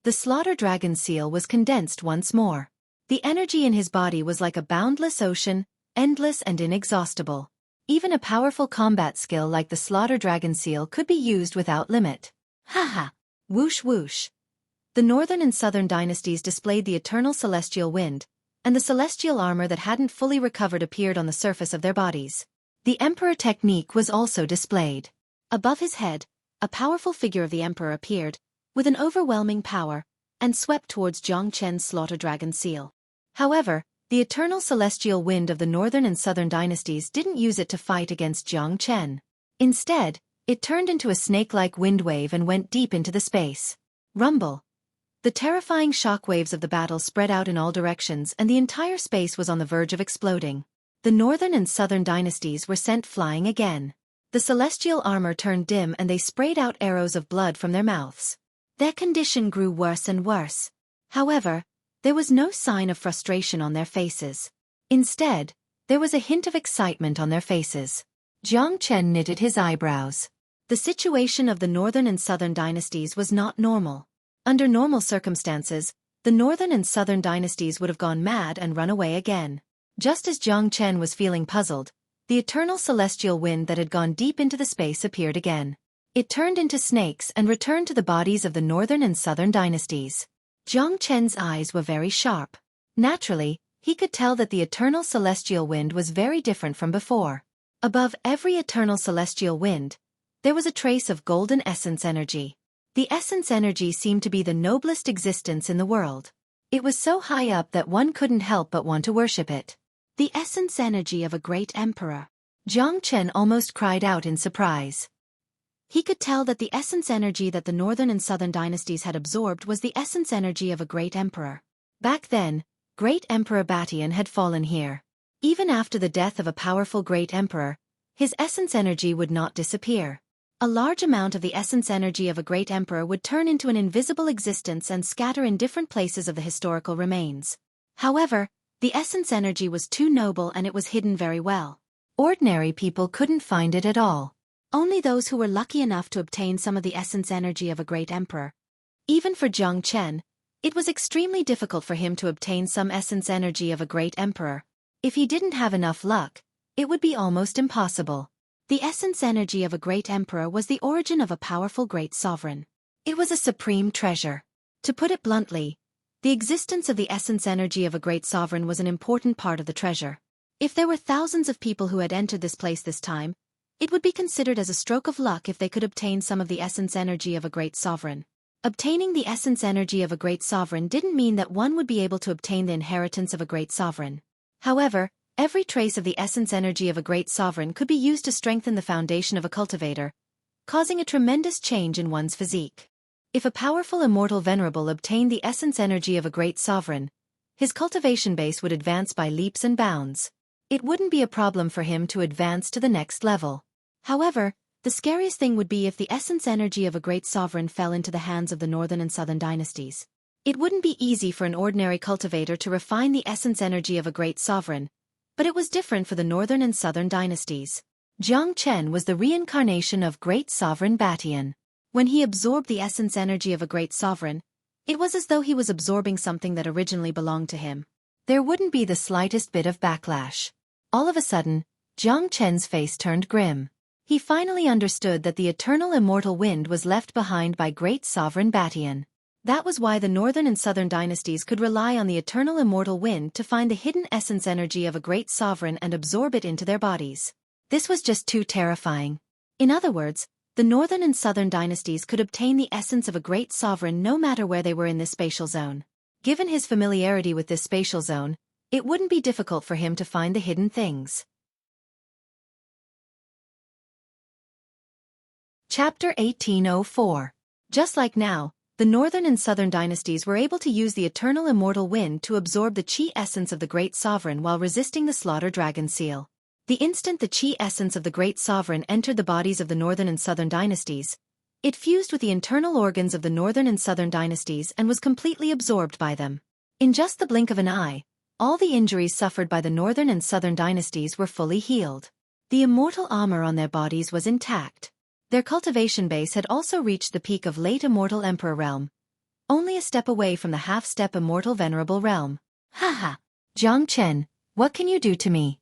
The slaughter dragon seal was condensed once more. The energy in his body was like a boundless ocean, endless and inexhaustible. Even a powerful combat skill like the slaughter dragon seal could be used without limit. Haha! Whoosh whoosh! The northern and southern dynasties displayed the eternal celestial wind, and the celestial armor that hadn't fully recovered appeared on the surface of their bodies. The emperor technique was also displayed. Above his head, a powerful figure of the emperor appeared, with an overwhelming power, and swept towards Jiang Chen's slaughter dragon seal. However, the eternal celestial wind of the northern and southern dynasties didn't use it to fight against Jiang Chen. Instead, it turned into a snake-like wind wave and went deep into the space. Rumble! The terrifying shock waves of the battle spread out in all directions and the entire space was on the verge of exploding. The northern and southern dynasties were sent flying again. The celestial armor turned dim and they sprayed out arrows of blood from their mouths. Their condition grew worse and worse. However, there was no sign of frustration on their faces. Instead, there was a hint of excitement on their faces. Jiang Chen knitted his eyebrows. The situation of the northern and southern dynasties was not normal. Under normal circumstances, the northern and southern dynasties would have gone mad and run away again. Just as Jiang Chen was feeling puzzled, the eternal celestial wind that had gone deep into the space appeared again. It turned into snakes and returned to the bodies of the northern and southern dynasties. Jiang Chen's eyes were very sharp. Naturally, he could tell that the eternal celestial wind was very different from before. Above every eternal celestial wind, there was a trace of golden essence energy. The essence energy seemed to be the noblest existence in the world. It was so high up that one couldn't help but want to worship it. The essence energy of a great emperor. Jiang Chen almost cried out in surprise. He could tell that the essence energy that the northern and southern dynasties had absorbed was the essence energy of a great emperor. Back then, Great Emperor Batian had fallen here. Even after the death of a powerful great emperor, his essence energy would not disappear. A large amount of the essence energy of a great emperor would turn into an invisible existence and scatter in different places of the historical remains. However, the essence energy was too noble and it was hidden very well. Ordinary people couldn't find it at all. Only those who were lucky enough to obtain some of the essence energy of a great emperor. Even for Jiang Chen, it was extremely difficult for him to obtain some essence energy of a great emperor. If he didn't have enough luck, it would be almost impossible. The essence energy of a great emperor was the origin of a powerful great sovereign. It was a supreme treasure. To put it bluntly, the existence of the essence energy of a great sovereign was an important part of the treasure. If there were thousands of people who had entered this place this time, it would be considered as a stroke of luck if they could obtain some of the essence energy of a great sovereign. Obtaining the essence energy of a great sovereign didn't mean that one would be able to obtain the inheritance of a great sovereign. However, every trace of the essence energy of a great sovereign could be used to strengthen the foundation of a cultivator, causing a tremendous change in one's physique. If a powerful immortal venerable obtained the essence energy of a great sovereign, his cultivation base would advance by leaps and bounds. It wouldn't be a problem for him to advance to the next level. However, the scariest thing would be if the essence energy of a great sovereign fell into the hands of the northern and southern dynasties. It wouldn't be easy for an ordinary cultivator to refine the essence energy of a great sovereign, but it was different for the northern and southern dynasties. Jiang Chen was the reincarnation of great sovereign Batian. When he absorbed the essence energy of a great sovereign, it was as though he was absorbing something that originally belonged to him. There wouldn't be the slightest bit of backlash. All of a sudden, Jiang Chen's face turned grim. He finally understood that the eternal immortal wind was left behind by great sovereign Batian. That was why the northern and southern dynasties could rely on the eternal immortal wind to find the hidden essence energy of a great sovereign and absorb it into their bodies. This was just too terrifying. In other words, the northern and southern dynasties could obtain the essence of a great sovereign no matter where they were in this spatial zone. Given his familiarity with this spatial zone, it wouldn't be difficult for him to find the hidden things. Chapter 1804. Just like now, the northern and southern dynasties were able to use the eternal immortal wind to absorb the chi essence of the great sovereign while resisting the slaughter dragon seal. The instant the chi essence of the great sovereign entered the bodies of the northern and southern dynasties, it fused with the internal organs of the northern and southern dynasties and was completely absorbed by them. In just the blink of an eye, all the injuries suffered by the northern and southern dynasties were fully healed. The immortal armor on their bodies was intact. Their cultivation base had also reached the peak of late immortal emperor realm, only a step away from the half-step immortal venerable realm. Haha! Jiang Chen, what can you do to me?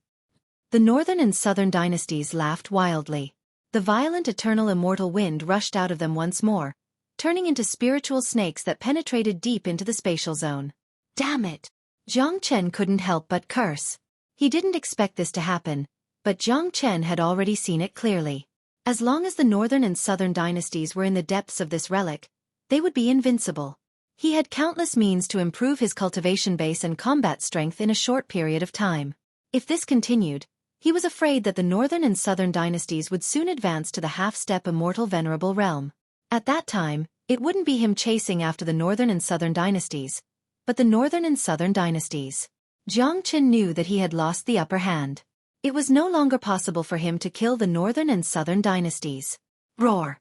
The northern and southern dynasties laughed wildly. The violent eternal immortal wind rushed out of them once more, turning into spiritual snakes that penetrated deep into the spatial zone. Damn it! Jiang Chen couldn't help but curse. He didn't expect this to happen, but Jiang Chen had already seen it clearly. As long as the northern and southern dynasties were in the depths of this relic, they would be invincible. He had countless means to improve his cultivation base and combat strength in a short period of time. If this continued, he was afraid that the northern and southern dynasties would soon advance to the half-step immortal venerable realm. At that time, it wouldn't be him chasing after the northern and southern dynasties, but the northern and southern dynasties. Jiang Chen knew that he had lost the upper hand. It was no longer possible for him to kill the northern and southern dynasties. Roar!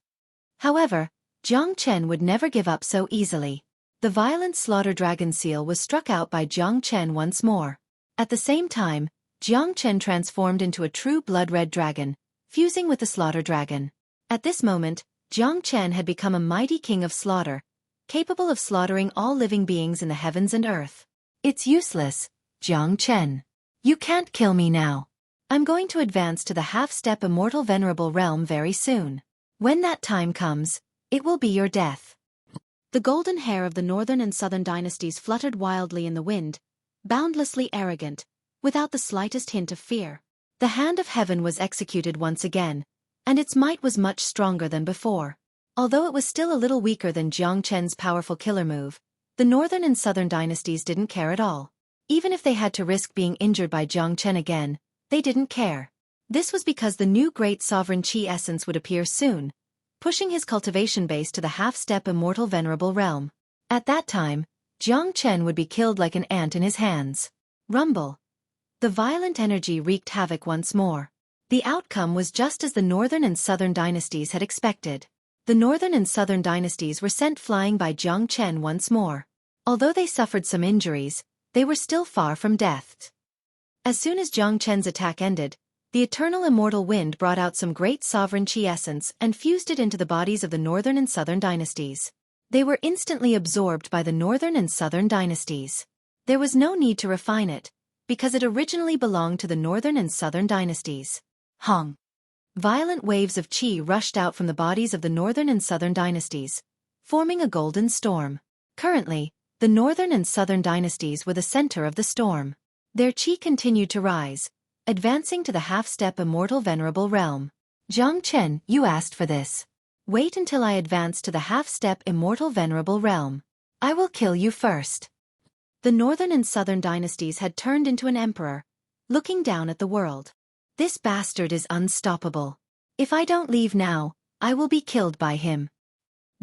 However, Jiang Chen would never give up so easily. The violent slaughter dragon seal was struck out by Jiang Chen once more. At the same time, Jiang Chen transformed into a true blood-red dragon, fusing with the slaughter dragon. At this moment, Jiang Chen had become a mighty king of slaughter, capable of slaughtering all living beings in the heavens and earth. It's useless, Jiang Chen. You can't kill me now. I'm going to advance to the half-step immortal venerable realm very soon. When that time comes, it will be your death. The golden hair of the northern and southern dynasties fluttered wildly in the wind, boundlessly arrogant, without the slightest hint of fear. The hand of heaven was executed once again, and its might was much stronger than before. Although it was still a little weaker than Jiang Chen's powerful killer move, the northern and southern dynasties didn't care at all. Even if they had to risk being injured by Jiang Chen again, they didn't care. This was because the new great sovereign Qi essence would appear soon, pushing his cultivation base to the half-step immortal venerable realm. At that time, Jiang Chen would be killed like an ant in his hands. Rumble. The violent energy wreaked havoc once more. The outcome was just as the northern and southern dynasties had expected. The northern and southern dynasties were sent flying by Jiang Chen once more. Although they suffered some injuries, they were still far from death. As soon as Jiang Chen's attack ended, the eternal immortal wind brought out some great sovereign Qi essence and fused it into the bodies of the northern and southern dynasties. They were instantly absorbed by the northern and southern dynasties. There was no need to refine it, because it originally belonged to the northern and southern dynasties. Hong. Violent waves of Qi rushed out from the bodies of the northern and southern dynasties, forming a golden storm. Currently, the northern and southern dynasties were the center of the storm. Their Qi continued to rise, advancing to the half-step immortal venerable realm. Jiang Chen, you asked for this. Wait until I advance to the half-step immortal venerable realm. I will kill you first. The northern and southern dynasties had turned into an emperor, looking down at the world. This bastard is unstoppable. If I don't leave now, I will be killed by him.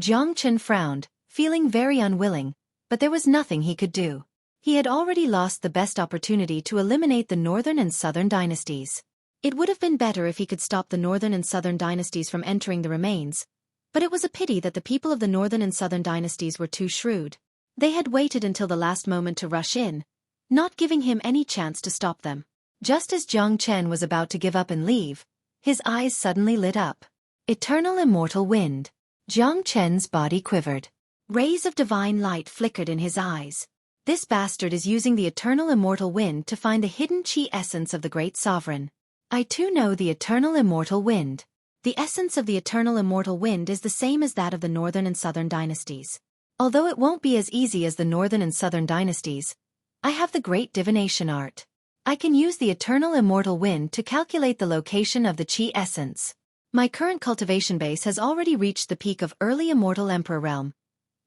Jiang Chen frowned, feeling very unwilling, but there was nothing he could do. He had already lost the best opportunity to eliminate the northern and southern dynasties. It would have been better if he could stop the northern and southern dynasties from entering the remains, but it was a pity that the people of the northern and southern dynasties were too shrewd. They had waited until the last moment to rush in, not giving him any chance to stop them. Just as Jiang Chen was about to give up and leave, his eyes suddenly lit up. Eternal immortal wind. Jiang Chen's body quivered. Rays of divine light flickered in his eyes. This bastard is using the eternal immortal wind to find the hidden Qi essence of the great sovereign. I too know the eternal immortal wind. The essence of the eternal immortal wind is the same as that of the northern and southern dynasties. Although it won't be as easy as the northern and southern dynasties, I have the great divination art. I can use the eternal immortal wind to calculate the location of the Qi essence. My current cultivation base has already reached the peak of early immortal emperor realm,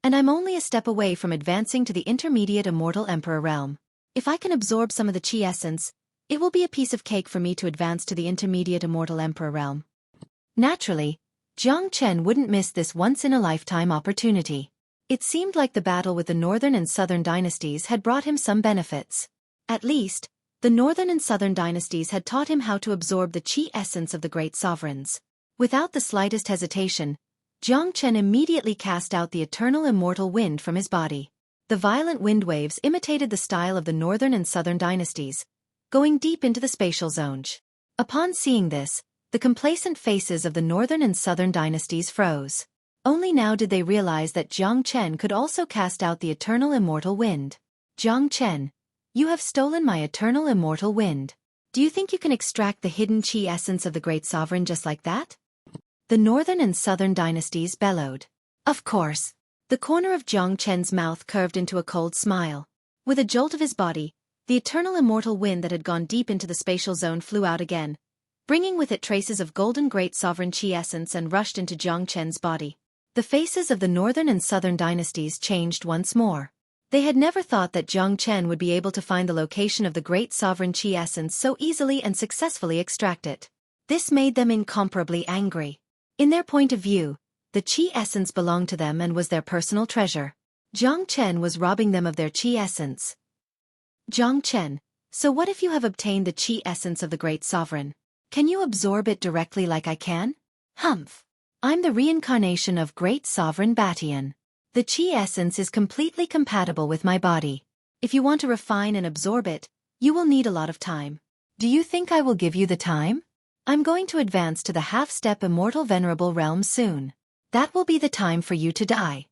and I'm only a step away from advancing to the intermediate immortal emperor realm. If I can absorb some of the Qi essence, it will be a piece of cake for me to advance to the intermediate immortal emperor realm. Naturally, Jiang Chen wouldn't miss this once-in-a-lifetime opportunity. It seemed like the battle with the northern and southern dynasties had brought him some benefits. At least, the northern and southern dynasties had taught him how to absorb the Qi essence of the great sovereigns. Without the slightest hesitation, Jiang Chen immediately cast out the eternal immortal wind from his body. The violent wind waves imitated the style of the northern and southern dynasties, going deep into the spatial zone. Upon seeing this, the complacent faces of the northern and southern dynasties froze. Only now did they realize that Jiang Chen could also cast out the eternal immortal wind. Jiang Chen, you have stolen my eternal immortal wind. Do you think you can extract the hidden qi essence of the great sovereign just like that? The northern and southern dynasties bellowed. Of course. The corner of Jiang Chen's mouth curved into a cold smile. With a jolt of his body, the eternal immortal wind that had gone deep into the spatial zone flew out again, bringing with it traces of golden great sovereign qi essence and rushed into Jiang Chen's body. The faces of the northern and southern dynasties changed once more. They had never thought that Jiang Chen would be able to find the location of the great sovereign qi essence so easily and successfully extract it. This made them incomparably angry. In their point of view, the qi essence belonged to them and was their personal treasure. Jiang Chen was robbing them of their qi essence. Jiang Chen, so what if you have obtained the qi essence of the great sovereign? Can you absorb it directly like I can? Humph. I'm the reincarnation of great sovereign Batian. The qi essence is completely compatible with my body. If you want to refine and absorb it, you will need a lot of time. Do you think I will give you the time? I'm going to advance to the half-step immortal venerable realm soon. That will be the time for you to die.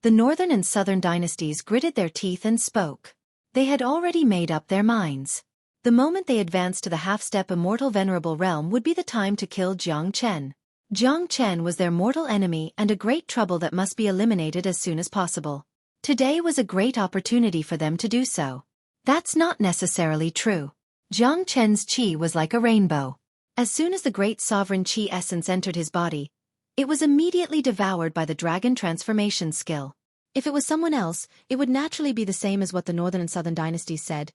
The northern and southern dynasties gritted their teeth and spoke. They had already made up their minds. The moment they advanced to the half-step immortal venerable realm would be the time to kill Jiang Chen. Jiang Chen was their mortal enemy and a great trouble that must be eliminated as soon as possible. Today was a great opportunity for them to do so. That's not necessarily true. Jiang Chen's qi was like a rainbow. As soon as the great sovereign qi essence entered his body, it was immediately devoured by the dragon transformation skill. If it was someone else, it would naturally be the same as what the northern and southern dynasties said.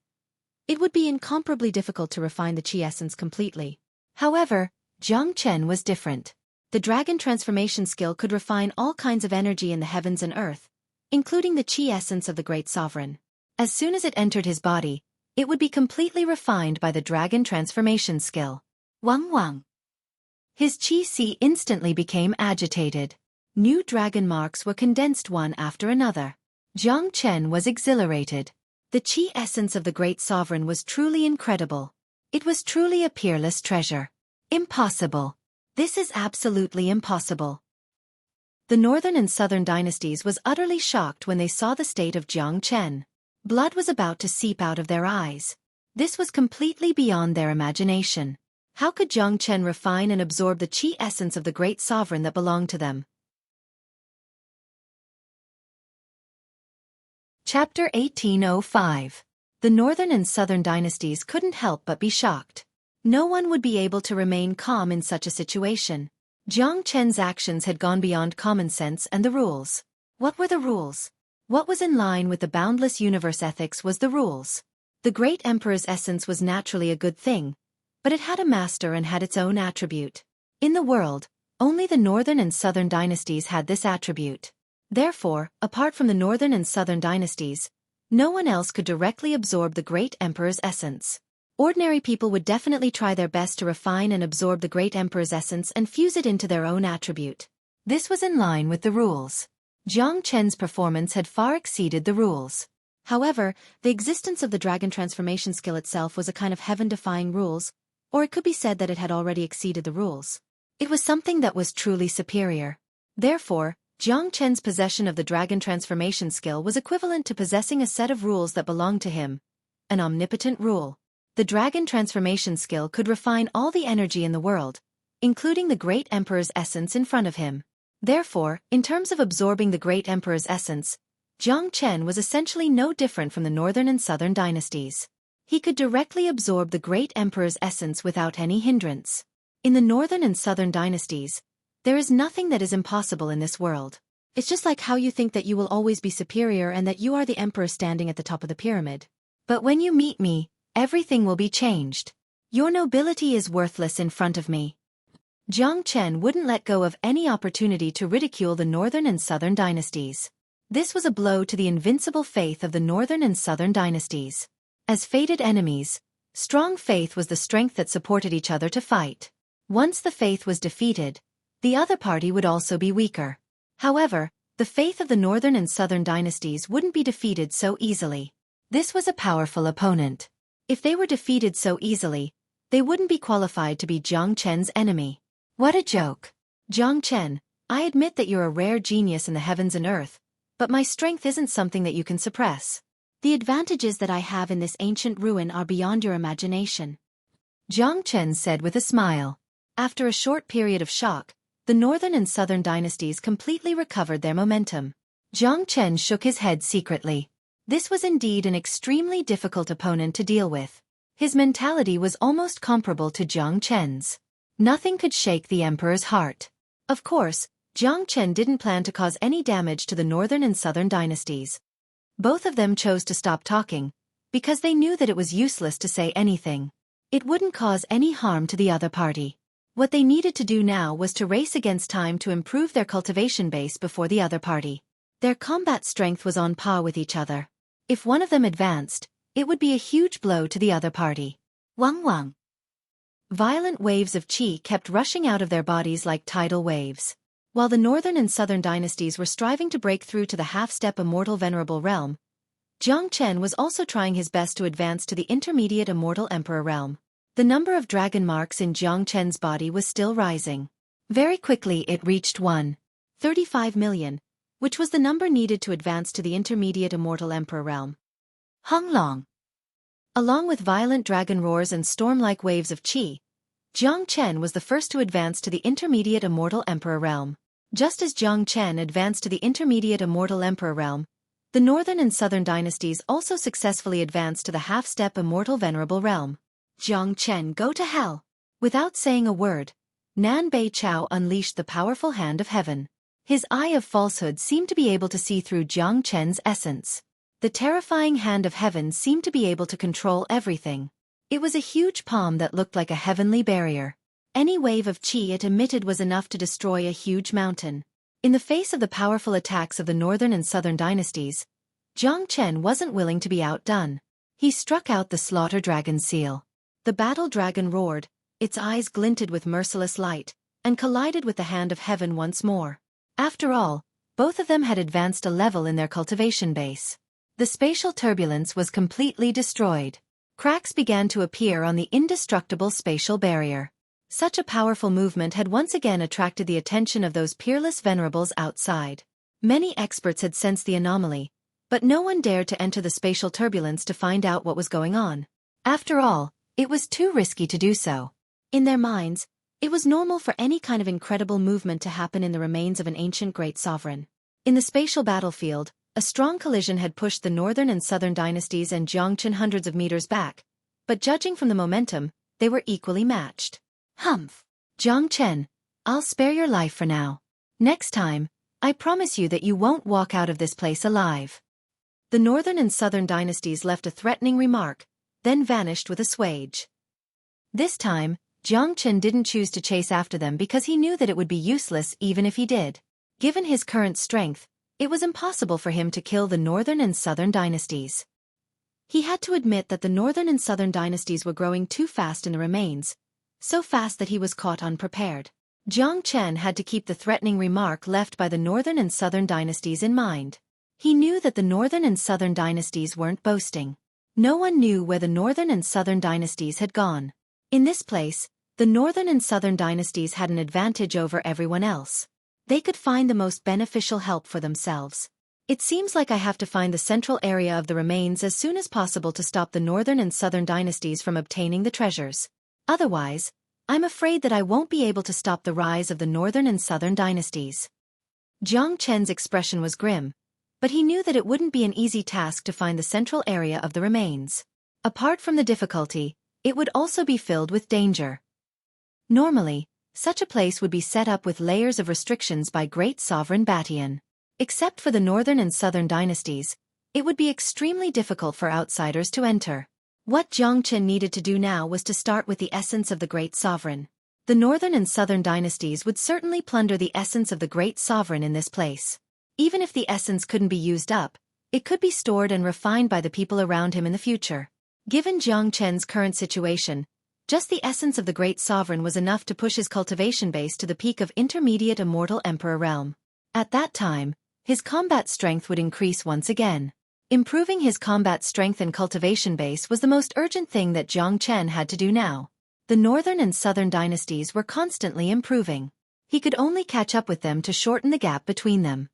It would be incomparably difficult to refine the qi essence completely. However, Jiang Chen was different. The dragon transformation skill could refine all kinds of energy in the heavens and earth, including the qi essence of the great sovereign. As soon as it entered his body, it would be completely refined by the dragon transformation skill. Wang Wang. His qi instantly became agitated. New dragon marks were condensed one after another. Jiang Chen was exhilarated. The qi essence of the great sovereign was truly incredible. It was truly a peerless treasure. Impossible. This is absolutely impossible. The northern and southern dynasties was utterly shocked when they saw the state of Jiang Chen. Blood was about to seep out of their eyes. This was completely beyond their imagination. How could Jiang Chen refine and absorb the qi essence of the great sovereign that belonged to them? Chapter 1805. The northern and southern dynasties couldn't help but be shocked. No one would be able to remain calm in such a situation. Jiang Chen's actions had gone beyond common sense and the rules. What were the rules? What was in line with the boundless universe ethics was the rules. The great emperor's essence was naturally a good thing, but it had a master and had its own attribute. In the world, only the northern and southern dynasties had this attribute. Therefore, apart from the northern and southern dynasties, no one else could directly absorb the great emperor's essence. Ordinary people would definitely try their best to refine and absorb the great emperor's essence and fuse it into their own attribute. This was in line with the rules. Jiang Chen's performance had far exceeded the rules. However, the existence of the dragon transformation skill itself was a kind of heaven-defying rules, or it could be said that it had already exceeded the rules. It was something that was truly superior. Therefore, Jiang Chen's possession of the dragon transformation skill was equivalent to possessing a set of rules that belonged to him, an omnipotent rule. The dragon transformation skill could refine all the energy in the world, including the great emperor's essence in front of him. Therefore, in terms of absorbing the great emperor's essence, Jiang Chen was essentially no different from the northern and southern dynasties. He could directly absorb the great emperor's essence without any hindrance. In the northern and southern dynasties, there is nothing that is impossible in this world. It's just like how you think that you will always be superior and that you are the emperor standing at the top of the pyramid. But when you meet me, everything will be changed. Your nobility is worthless in front of me. Jiang Chen wouldn't let go of any opportunity to ridicule the northern and southern dynasties. This was a blow to the invincible faith of the northern and southern dynasties. As fated enemies, strong faith was the strength that supported each other to fight. Once the faith was defeated, the other party would also be weaker. However, the faith of the northern and southern dynasties wouldn't be defeated so easily. This was a powerful opponent. If they were defeated so easily, They wouldn't be qualified to be Jiang Chen's enemy. What a joke. Jiang Chen, I admit that you're a rare genius in the heavens and earth, but my strength isn't something that you can suppress. The advantages that I have in this ancient ruin are beyond your imagination. Jiang Chen said with a smile. After a short period of shock, the northern and southern dynasties completely recovered their momentum. Jiang Chen shook his head secretly. This was indeed an extremely difficult opponent to deal with. His mentality was almost comparable to Jiang Chen's. Nothing could shake the emperor's heart. Of course, Jiang Chen didn't plan to cause any damage to the northern and southern dynasties. Both of them chose to stop talking, because they knew that it was useless to say anything. It wouldn't cause any harm to the other party. What they needed to do now was to race against time to improve their cultivation base before the other party. Their combat strength was on par with each other. If one of them advanced, it would be a huge blow to the other party. Wang Wang. Violent waves of qi kept rushing out of their bodies like tidal waves. While the northern and southern dynasties were striving to break through to the half-step immortal venerable realm, Jiang Chen was also trying his best to advance to the intermediate immortal emperor realm. The number of dragon marks in Jiang Chen's body was still rising. Very quickly it reached 1.35 million, which was the number needed to advance to the intermediate immortal emperor realm. Hung Long. Along with violent dragon roars and storm-like waves of qi, Jiang Chen was the first to advance to the intermediate immortal emperor realm. Just as Jiang Chen advanced to the intermediate immortal emperor realm, the northern and southern dynasties also successfully advanced to the half-step immortal venerable realm. Jiang Chen, go to hell! Without saying a word, Nan Bei Chao unleashed the powerful hand of heaven. His eye of falsehood seemed to be able to see through Jiang Chen's essence. The terrifying hand of heaven seemed to be able to control everything. It was a huge palm that looked like a heavenly barrier. Any wave of qi it emitted was enough to destroy a huge mountain. In the face of the powerful attacks of the northern and southern dynasties, Jiang Chen wasn't willing to be outdone. He struck out the slaughter dragon seal. The battle dragon roared, its eyes glinted with merciless light, and collided with the hand of heaven once more. After all, both of them had advanced a level in their cultivation base. The spatial turbulence was completely destroyed. Cracks began to appear on the indestructible spatial barrier. Such a powerful movement had once again attracted the attention of those peerless venerables outside. Many experts had sensed the anomaly, but no one dared to enter the spatial turbulence to find out what was going on. After all, it was too risky to do so. In their minds, it was normal for any kind of incredible movement to happen in the remains of an ancient great sovereign. In the spatial battlefield, a strong collision had pushed the northern and southern dynasties and Jiang Chen hundreds of meters back, but judging from the momentum, they were equally matched. Humph! Jiang Chen, I'll spare your life for now. Next time, I promise you that you won't walk out of this place alive. The northern and southern dynasties left a threatening remark, then vanished with a swage. This time, Jiang Chen didn't choose to chase after them because he knew that it would be useless even if he did. Given his current strength, it was impossible for him to kill the northern and southern dynasties. He had to admit that the northern and southern dynasties were growing too fast in the remains, so fast that he was caught unprepared. Jiang Chen had to keep the threatening remark left by the northern and southern dynasties in mind. He knew that the northern and southern dynasties weren't boasting. No one knew where the northern and southern dynasties had gone. In this place, the northern and southern dynasties had an advantage over everyone else. They could find the most beneficial help for themselves. It seems like I have to find the central area of the remains as soon as possible to stop the northern and southern dynasties from obtaining the treasures. Otherwise, I'm afraid that I won't be able to stop the rise of the northern and southern dynasties. Jiang Chen's expression was grim, but he knew that it wouldn't be an easy task to find the central area of the remains. Apart from the difficulty, it would also be filled with danger. Normally, such a place would be set up with layers of restrictions by great sovereign Batian. Except for the northern and southern dynasties, it would be extremely difficult for outsiders to enter. What Jiang Chen needed to do now was to start with the essence of the great sovereign. The northern and southern dynasties would certainly plunder the essence of the great sovereign in this place. Even if the essence couldn't be used up, it could be stored and refined by the people around him in the future. Given Jiang Chen's current situation, just the essence of the great sovereign was enough to push his cultivation base to the peak of intermediate immortal emperor realm. At that time, his combat strength would increase once again. Improving his combat strength and cultivation base was the most urgent thing that Jiang Chen had to do now. The northern and southern dynasties were constantly improving. He could only catch up with them to shorten the gap between them.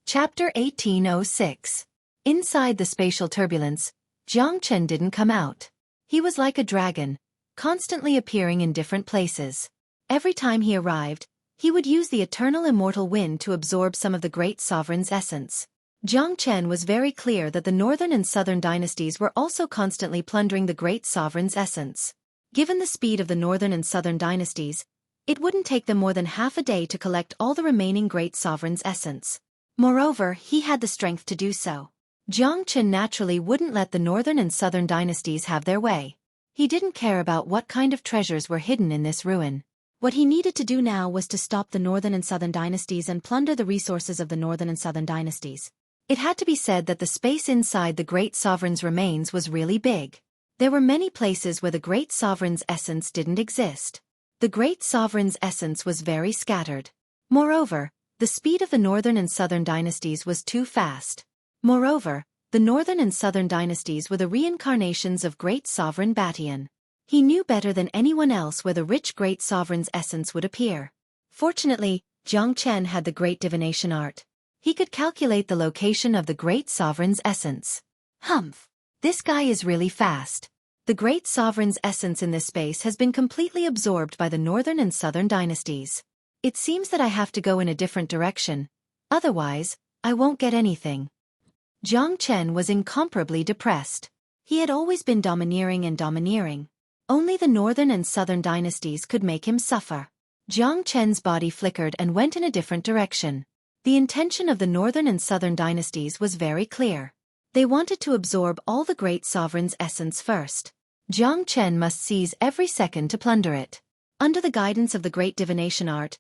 Chapter 1806. Inside the spatial turbulence, Jiang Chen didn't come out. He was like a dragon, constantly appearing in different places. Every time he arrived, he would use the eternal immortal wind to absorb some of the great sovereign's essence. Jiang Chen was very clear that the northern and southern dynasties were also constantly plundering the great sovereign's essence. Given the speed of the northern and southern dynasties, it wouldn't take them more than half a day to collect all the remaining great sovereign's essence. Moreover, he had the strength to do so. Jiang Chen naturally wouldn't let the northern and southern dynasties have their way. He didn't care about what kind of treasures were hidden in this ruin. What he needed to do now was to stop the northern and southern dynasties and plunder the resources of the northern and southern dynasties. It had to be said that the space inside the great sovereign's remains was really big. There were many places where the great sovereign's essence didn't exist. The great sovereign's essence was very scattered. Moreover, the speed of the northern and southern dynasties was too fast. Moreover, the northern and southern dynasties were the reincarnations of great sovereign Batian. He knew better than anyone else where the rich great sovereign's essence would appear. Fortunately, Jiang Chen had the great divination art. He could calculate the location of the great sovereign's essence. Humph! This guy is really fast. The great sovereign's essence in this space has been completely absorbed by the northern and southern dynasties. It seems that I have to go in a different direction. Otherwise, I won't get anything. Jiang Chen was incomparably depressed. He had always been domineering and domineering. Only the northern and southern dynasties could make him suffer. Jiang Chen's body flickered and went in a different direction. The intention of the northern and southern dynasties was very clear. They wanted to absorb all the great sovereign's essence first. Jiang Chen must seize every second to plunder it. Under the guidance of the great divination art,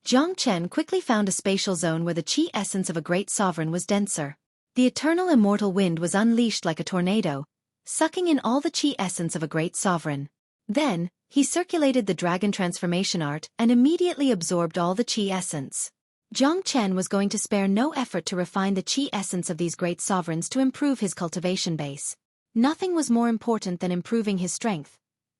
Jiang Chen quickly found a spatial zone where the qi essence of a great sovereign was denser. The eternal immortal wind was unleashed like a tornado, sucking in all the qi essence of a great sovereign. Then, he circulated the dragon transformation art and immediately absorbed all the qi essence. Jiang Chen was going to spare no effort to refine the qi essence of these great sovereigns to improve his cultivation base. Nothing was more important than improving his strength,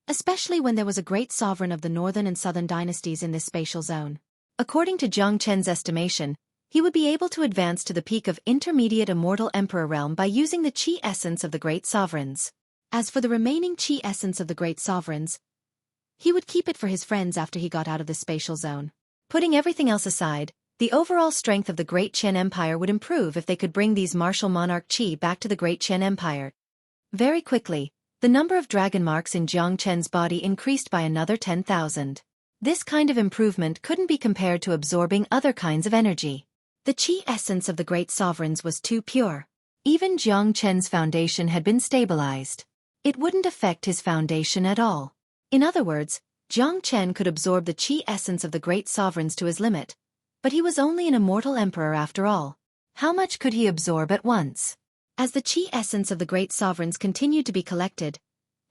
especially when there was a great sovereign of the northern and southern dynasties in this spatial zone. According to Jiang Chen's estimation, he would be able to advance to the peak of intermediate immortal emperor realm by using the qi essence of the great sovereigns. As for the remaining qi essence of the great sovereigns, he would keep it for his friends after he got out of the spatial zone. Putting everything else aside, the overall strength of the Great Qian Empire would improve if they could bring these martial monarch qi back to the Great Qian Empire. Very quickly, the number of dragon marks in Jiang Chen's body increased by another 10,000. This kind of improvement couldn't be compared to absorbing other kinds of energy. The qi essence of the great sovereigns was too pure. Even Jiang Chen's foundation had been stabilized. It wouldn't affect his foundation at all. In other words, Jiang Chen could absorb the qi essence of the great sovereigns to his limit. But he was only an immortal emperor after all. How much could he absorb at once? As the qi essence of the great sovereigns continued to be collected,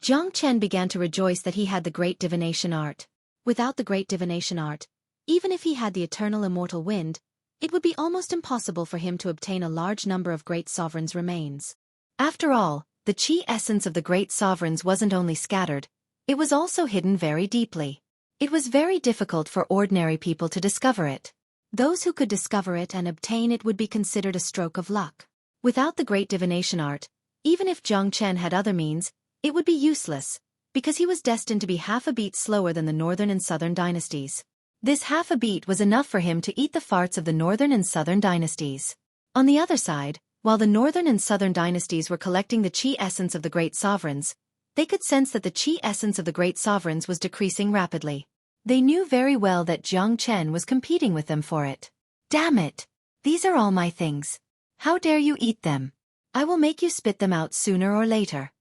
Jiang Chen began to rejoice that he had the great divination art. Without the great divination art, even if he had the eternal immortal wind, it would be almost impossible for him to obtain a large number of great sovereigns' remains. After all, the qi essence of the great sovereigns wasn't only scattered, it was also hidden very deeply. It was very difficult for ordinary people to discover it. Those who could discover it and obtain it would be considered a stroke of luck. Without the great divination art, even if Jiang Chen had other means, it would be useless, because he was destined to be half a beat slower than the northern and southern dynasties. This half a beat was enough for him to eat the farts of the northern and southern dynasties. On the other side, while the northern and southern dynasties were collecting the qi essence of the great sovereigns, they could sense that the qi essence of the great sovereigns was decreasing rapidly. They knew very well that Jiang Chen was competing with them for it. Damn it! These are all my things. How dare you eat them? I will make you spit them out sooner or later.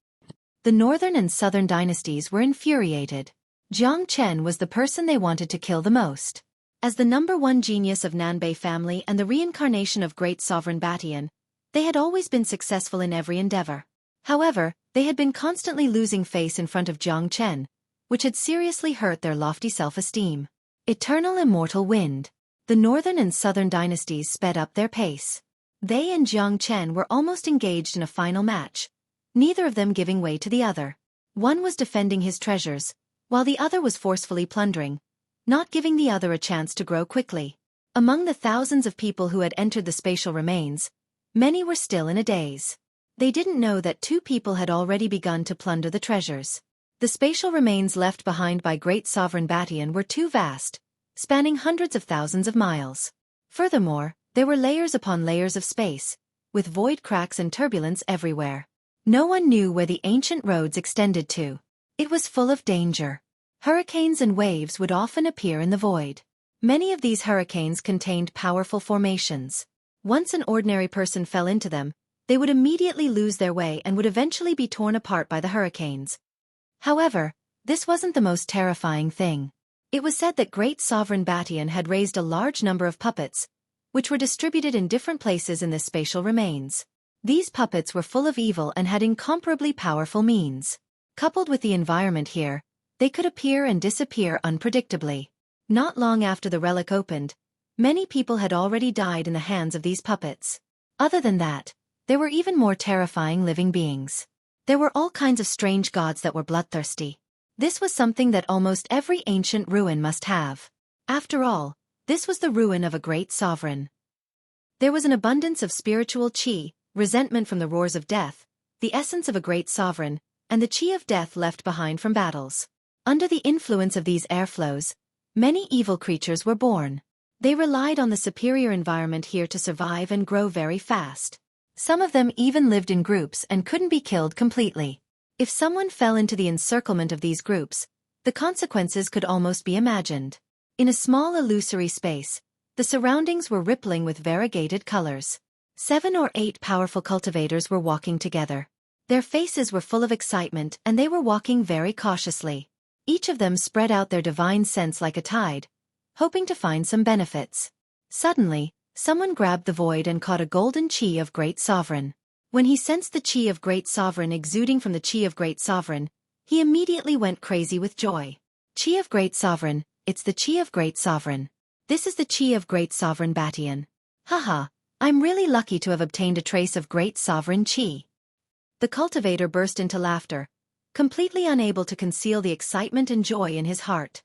The northern and southern dynasties were infuriated. Jiang Chen was the person they wanted to kill the most. As the #1 genius of Nanbei family and the reincarnation of great sovereign Batian, they had always been successful in every endeavor. However, they had been constantly losing face in front of Jiang Chen, which had seriously hurt their lofty self-esteem. Eternal immortal wind. The northern and southern dynasties sped up their pace. They and Jiang Chen were almost engaged in a final match. neither of them giving way to the other. One was defending his treasures, while the other was forcefully plundering, not giving the other a chance to grow quickly. Among the thousands of people who had entered the spatial remains, many were still in a daze. They didn't know that two people had already begun to plunder the treasures. The spatial remains left behind by Great Sovereign Batian were too vast, spanning hundreds of thousands of miles. Furthermore, there were layers upon layers of space, with void cracks and turbulence everywhere. No one knew where the ancient roads extended to. It was full of danger. Hurricanes and waves would often appear in the void. Many of these hurricanes contained powerful formations. Once an ordinary person fell into them, they would immediately lose their way and would eventually be torn apart by the hurricanes. However, this wasn't the most terrifying thing. It was said that Great Sovereign Batian had raised a large number of puppets, which were distributed in different places in this spatial remains. These puppets were full of evil and had incomparably powerful means. Coupled with the environment here, they could appear and disappear unpredictably. Not long after the relic opened, many people had already died in the hands of these puppets. Other than that, there were even more terrifying living beings. There were all kinds of strange gods that were bloodthirsty. This was something that almost every ancient ruin must have. After all, this was the ruin of a great sovereign. There was an abundance of spiritual qi, resentment from the roars of death, the essence of a great sovereign, and the qi of death left behind from battles. Under the influence of these airflows, many evil creatures were born. They relied on the superior environment here to survive and grow very fast. Some of them even lived in groups and couldn't be killed completely. If someone fell into the encirclement of these groups, the consequences could almost be imagined. In a small illusory space, the surroundings were rippling with variegated colors. 7 or 8 powerful cultivators were walking together. Their faces were full of excitement and they were walking very cautiously. Each of them spread out their divine sense like a tide, hoping to find some benefits. Suddenly, someone grabbed the void and caught a golden qi of Great Sovereign. When he sensed the qi of Great Sovereign exuding from the qi of Great Sovereign, he immediately went crazy with joy. Qi of Great Sovereign, it's the qi of Great Sovereign. This is the qi of Great Sovereign Batian. Haha, I'm really lucky to have obtained a trace of Great Sovereign qi. The cultivator burst into laughter, completely unable to conceal the excitement and joy in his heart.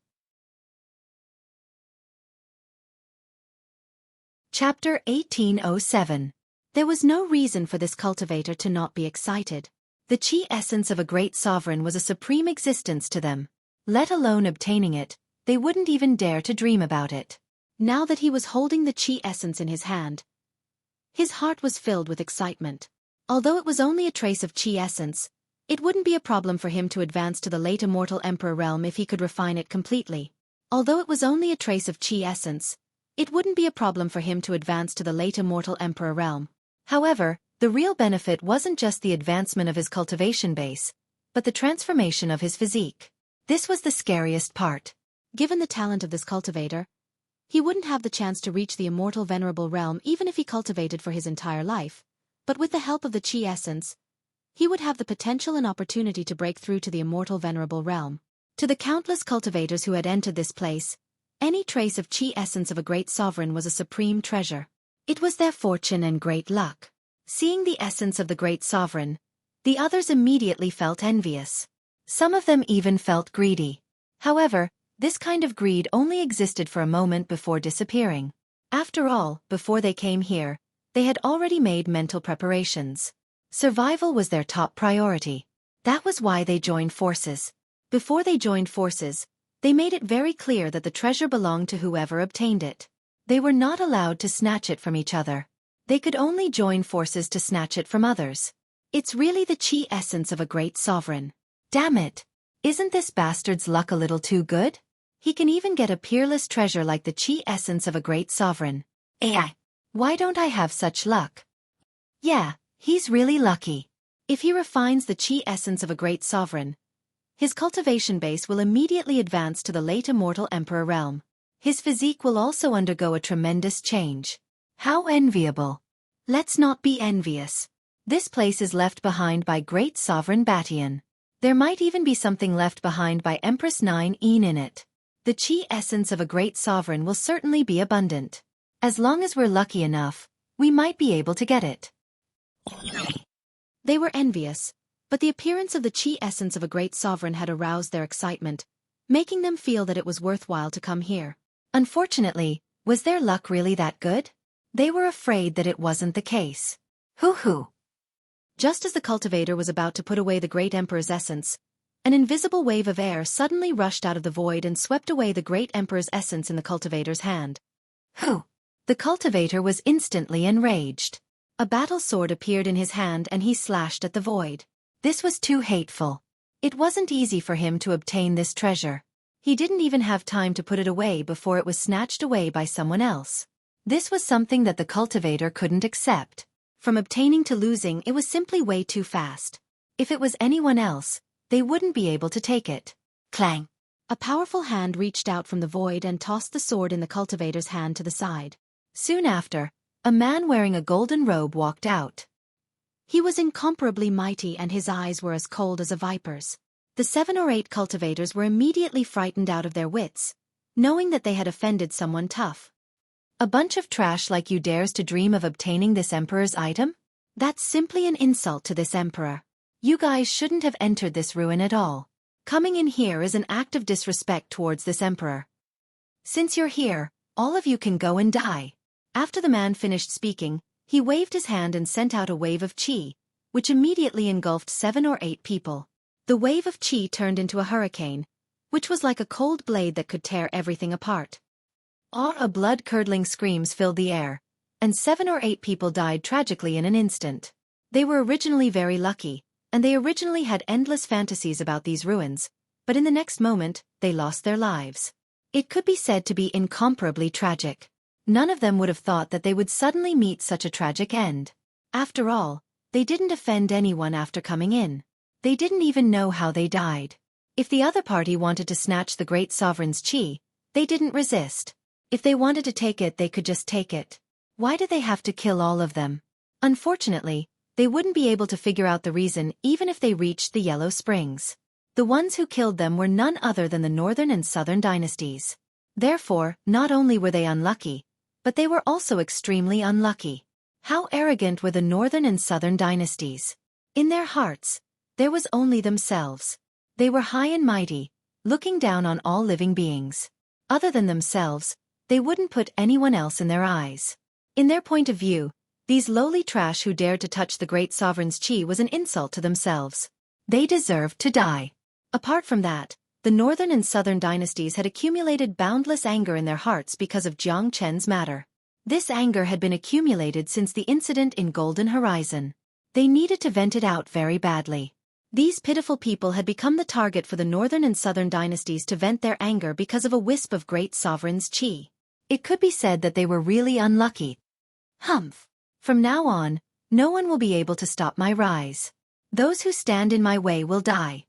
Chapter 1807. There was no reason for this cultivator to not be excited. The qi essence of a great sovereign was a supreme existence to them. Let alone obtaining it, they wouldn't even dare to dream about it. Now that he was holding the qi essence in his hand, his heart was filled with excitement. Although it was only a trace of qi essence, it wouldn't be a problem for him to advance to the late immortal emperor realm if he could refine it completely. Although it was only a trace of qi essence, it wouldn't be a problem for him to advance to the late immortal emperor realm. However, the real benefit wasn't just the advancement of his cultivation base, but the transformation of his physique. This was the scariest part. Given the talent of this cultivator, he wouldn't have the chance to reach the immortal venerable realm even if he cultivated for his entire life. But with the help of the qi essence, he would have the potential and opportunity to break through to the immortal venerable realm. To the countless cultivators who had entered this place, any trace of qi essence of a great sovereign was a supreme treasure. It was their fortune and great luck. Seeing the essence of the great sovereign, the others immediately felt envious. Some of them even felt greedy. However, this kind of greed only existed for a moment before disappearing. After all, before they came here, they had already made mental preparations. Survival was their top priority. That was why they joined forces. Before they joined forces, they made it very clear that the treasure belonged to whoever obtained it. They were not allowed to snatch it from each other. They could only join forces to snatch it from others. It's really the qi essence of a great sovereign. Damn it! Isn't this bastard's luck a little too good? He can even get a peerless treasure like the qi essence of a great sovereign. AI. Why don't I have such luck? Yeah, he's really lucky. If he refines the qi essence of a great sovereign, his cultivation base will immediately advance to the late immortal emperor realm. His physique will also undergo a tremendous change. How enviable. Let's not be envious. This place is left behind by Great Sovereign Batian. There might even be something left behind by Empress 9 in it. The qi essence of a great sovereign will certainly be abundant. As long as we're lucky enough, we might be able to get it. They were envious, But the appearance of the chi essence of a great sovereign had aroused their excitement, making them feel that it was worthwhile to come here. Unfortunately, was their luck really that good? They were afraid that it wasn't the case. Hoo-hoo! Just as the cultivator was about to put away the great emperor's essence, an invisible wave of air suddenly rushed out of the void and swept away the great emperor's essence in the cultivator's hand. Hoo! The cultivator was instantly enraged. A battle sword appeared in his hand and he slashed at the void. This was too hateful. It wasn't easy for him to obtain this treasure. He didn't even have time to put it away before it was snatched away by someone else. This was something that the cultivator couldn't accept. From obtaining to losing, it was simply way too fast. If it was anyone else, they wouldn't be able to take it. Clang! A powerful hand reached out from the void and tossed the sword in the cultivator's hand to the side. Soon after, a man wearing a golden robe walked out. He was incomparably mighty and his eyes were as cold as a viper's. The 7 or 8 cultivators were immediately frightened out of their wits, knowing that they had offended someone tough. A bunch of trash like you dares to dream of obtaining this emperor's item? That's simply an insult to this emperor. You guys shouldn't have entered this ruin at all. Coming in here is an act of disrespect towards this emperor. Since you're here, all of you can go and die. After the man finished speaking, he waved his hand and sent out a wave of chi, which immediately engulfed 7 or 8 people. The wave of chi turned into a hurricane, which was like a cold blade that could tear everything apart. A blood-curdling screams filled the air, and 7 or 8 people died tragically in an instant. They were originally very lucky, and they originally had endless fantasies about these ruins, but in the next moment, they lost their lives. It could be said to be incomparably tragic. None of them would have thought that they would suddenly meet such a tragic end. After all, they didn't offend anyone after coming in. They didn't even know how they died. If the other party wanted to snatch the great sovereign's chi, they didn't resist. If they wanted to take it, they could just take it. Why did they have to kill all of them? Unfortunately, they wouldn't be able to figure out the reason even if they reached the Yellow Springs. The ones who killed them were none other than the Northern and Southern dynasties. Therefore, not only were they unlucky, but they were also extremely unlucky. How arrogant were the Northern and Southern dynasties! In their hearts, there was only themselves. They were high and mighty, looking down on all living beings. Other than themselves, they wouldn't put anyone else in their eyes. In their point of view, these lowly trash who dared to touch the great sovereign's chi was an insult to themselves. They deserved to die. Apart from that, the Northern and Southern dynasties had accumulated boundless anger in their hearts because of Jiang Chen's matter. This anger had been accumulated since the incident in Golden Horizon. They needed to vent it out very badly. These pitiful people had become the target for the Northern and Southern dynasties to vent their anger because of a wisp of great sovereign's chi. It could be said that they were really unlucky. Humph! From now on, no one will be able to stop my rise. Those who stand in my way will die.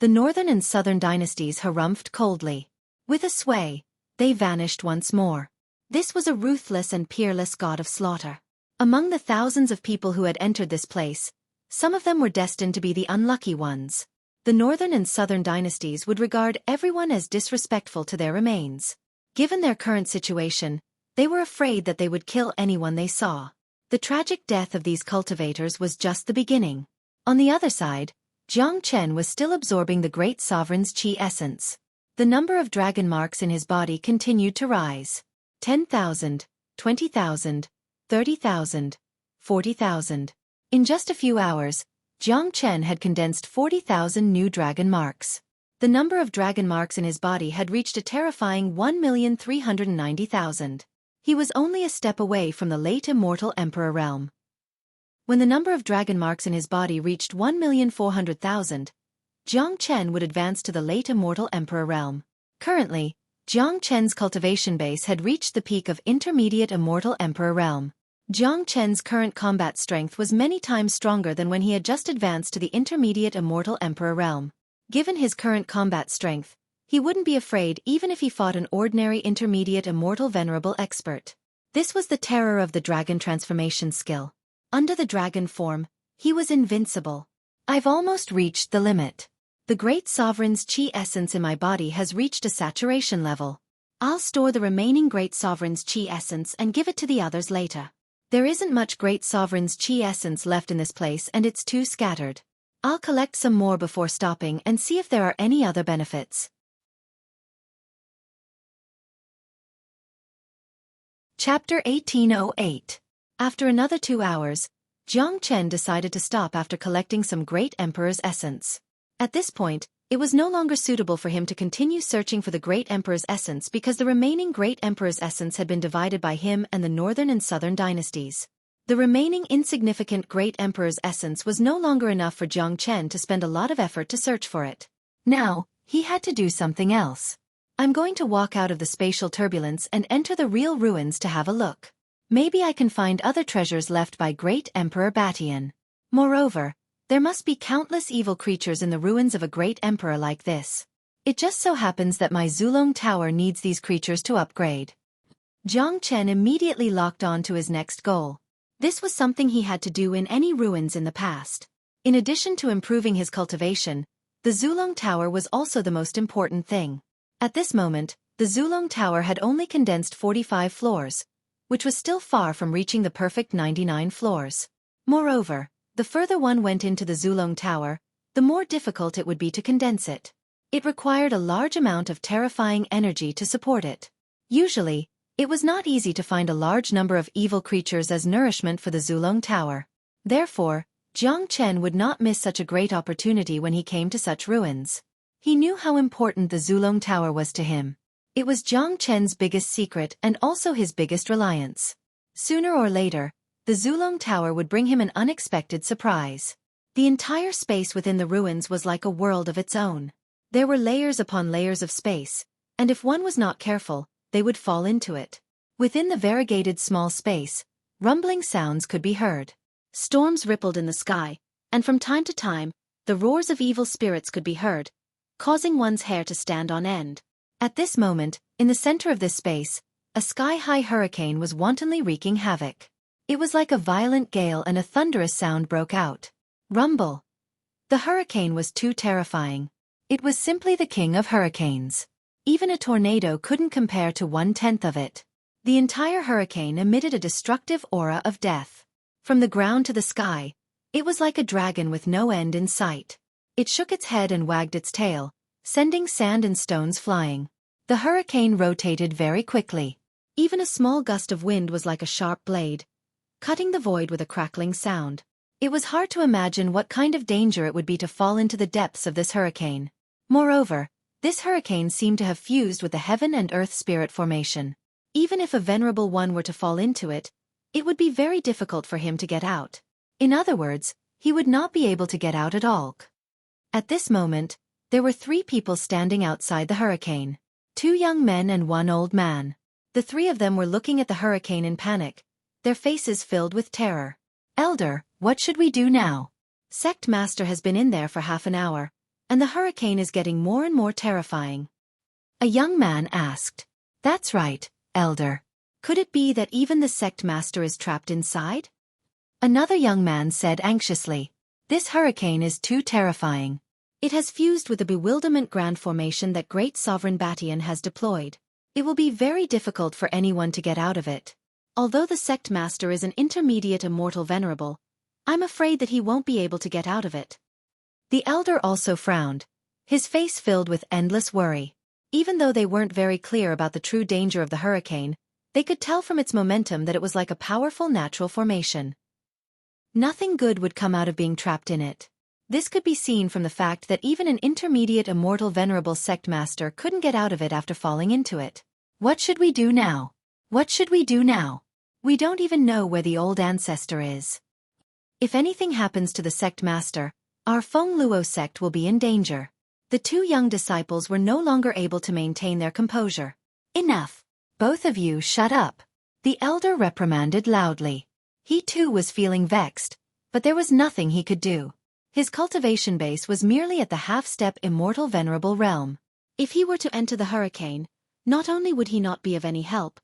The Northern and Southern dynasties harumphed coldly. With a sway, they vanished once more. This was a ruthless and peerless god of slaughter. Among the thousands of people who had entered this place, some of them were destined to be the unlucky ones. The Northern and Southern dynasties would regard everyone as disrespectful to their remains. Given their current situation, they were afraid that they would kill anyone they saw. The tragic death of these cultivators was just the beginning. On the other side, Jiang Chen was still absorbing the great sovereign's chi essence. The number of dragon marks in his body continued to rise. 10,000, 20,000, 30,000, 40,000. In just a few hours, Jiang Chen had condensed 40,000 new dragon marks. The number of dragon marks in his body had reached a terrifying 1,390,000. He was only a step away from the late immortal Emperor realm. When the number of dragon marks in his body reached 1,400,000, Jiang Chen would advance to the late immortal Emperor realm. Currently, Jiang Chen's cultivation base had reached the peak of intermediate immortal Emperor realm. Jiang Chen's current combat strength was many times stronger than when he had just advanced to the intermediate immortal Emperor realm. Given his current combat strength, he wouldn't be afraid even if he fought an ordinary intermediate immortal venerable expert. This was the terror of the dragon transformation skill. Under the dragon form, he was invincible. I've almost reached the limit. The great sovereign's chi essence in my body has reached a saturation level. I'll store the remaining great sovereign's chi essence and give it to the others later. There isn't much great sovereign's chi essence left in this place and it's too scattered. I'll collect some more before stopping and see if there are any other benefits. Chapter 1808. After another 2 hours, Jiang Chen decided to stop after collecting some Great Emperor's essence. At this point, it was no longer suitable for him to continue searching for the Great Emperor's essence because the remaining Great Emperor's essence had been divided by him and the northern and southern dynasties. The remaining insignificant Great Emperor's essence was no longer enough for Jiang Chen to spend a lot of effort to search for it. Now, he had to do something else. I'm going to walk out of the spatial turbulence and enter the real ruins to have a look. Maybe I can find other treasures left by Great Emperor Batian. Moreover, there must be countless evil creatures in the ruins of a great emperor like this. It just so happens that my Zulong Tower needs these creatures to upgrade. Jiang Chen immediately locked on to his next goal. This was something he had to do in any ruins in the past. In addition to improving his cultivation, the Zulong Tower was also the most important thing. At this moment, the Zulong Tower had only condensed 45 floors, which was still far from reaching the perfect 99 floors. Moreover, the further one went into the Zulong Tower, the more difficult it would be to condense it. It required a large amount of terrifying energy to support it. Usually, it was not easy to find a large number of evil creatures as nourishment for the Zulong Tower. Therefore, Jiang Chen would not miss such a great opportunity when he came to such ruins. He knew how important the Zulong Tower was to him. It was Jiang Chen's biggest secret and also his biggest reliance. Sooner or later, the Zulong Tower would bring him an unexpected surprise. The entire space within the ruins was like a world of its own. There were layers upon layers of space, and if one was not careful, they would fall into it. Within the variegated small space, rumbling sounds could be heard. Storms rippled in the sky, and from time to time, the roars of evil spirits could be heard, causing one's hair to stand on end. At this moment, in the center of this space, a sky-high hurricane was wantonly wreaking havoc. It was like a violent gale and a thunderous sound broke out. Rumble. The hurricane was too terrifying. It was simply the king of hurricanes. Even a tornado couldn't compare to 1/10 of it. The entire hurricane emitted a destructive aura of death. From the ground to the sky, it was like a dragon with no end in sight. It shook its head and wagged its tail, sending sand and stones flying. The hurricane rotated very quickly. Even a small gust of wind was like a sharp blade, cutting the void with a crackling sound. It was hard to imagine what kind of danger it would be to fall into the depths of this hurricane. Moreover, this hurricane seemed to have fused with the heaven and earth spirit formation. Even if a venerable one were to fall into it, it would be very difficult for him to get out. In other words, he would not be able to get out at all. At this moment, there were 3 people standing outside the hurricane. 2 young men and 1 old man. The 3 of them were looking at the hurricane in panic, their faces filled with terror. "Elder, what should we do now? Sect Master has been in there for half an hour, and the hurricane is getting more and more terrifying." A young man asked. "That's right, Elder. Could it be that even the Sect Master is trapped inside?" Another young man said anxiously. "This hurricane is too terrifying. It has fused with the bewilderment grand formation that Great Sovereign Batian has deployed. It will be very difficult for anyone to get out of it. Although the Sect Master is an intermediate immortal venerable, I'm afraid that he won't be able to get out of it." The elder also frowned, his face filled with endless worry. Even though they weren't very clear about the true danger of the hurricane, they could tell from its momentum that it was like a powerful natural formation. Nothing good would come out of being trapped in it. This could be seen from the fact that even an intermediate immortal venerable sect master couldn't get out of it after falling into it. What should we do now? What should we do now? We don't even know where the old ancestor is. If anything happens to the sect master, our Feng Luo sect will be in danger. The 2 young disciples were no longer able to maintain their composure. "Enough! Both of you shut up!" The elder reprimanded loudly. He too was feeling vexed, but there was nothing he could do. His cultivation base was merely at the half-step immortal venerable realm. If he were to enter the hurricane, not only would he not be of any help,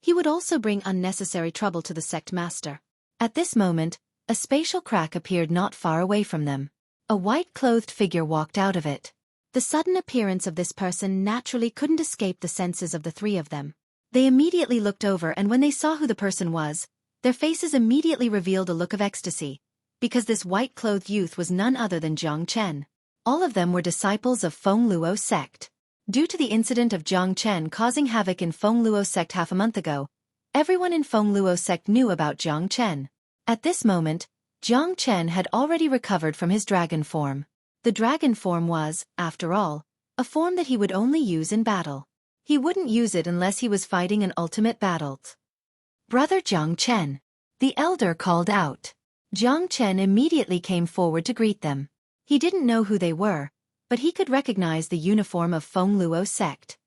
he would also bring unnecessary trouble to the sect master. At this moment, a spatial crack appeared not far away from them. A white-clothed figure walked out of it. The sudden appearance of this person naturally couldn't escape the senses of the 3 of them. They immediately looked over, and when they saw who the person was, their faces immediately revealed a look of ecstasy, because this white-clothed youth was none other than Jiang Chen. All of them were disciples of Feng Luo sect. Due to the incident of Jiang Chen causing havoc in Feng Luo sect half a month ago, everyone in Feng Luo sect knew about Jiang Chen. At this moment, Jiang Chen had already recovered from his dragon form. The dragon form was, after all, a form that he would only use in battle. He wouldn't use it unless he was fighting an ultimate battle. "Brother Jiang Chen," the elder called out. Jiang Chen immediately came forward to greet them. He didn't know who they were, but he could recognize the uniform of Feng Luo sect.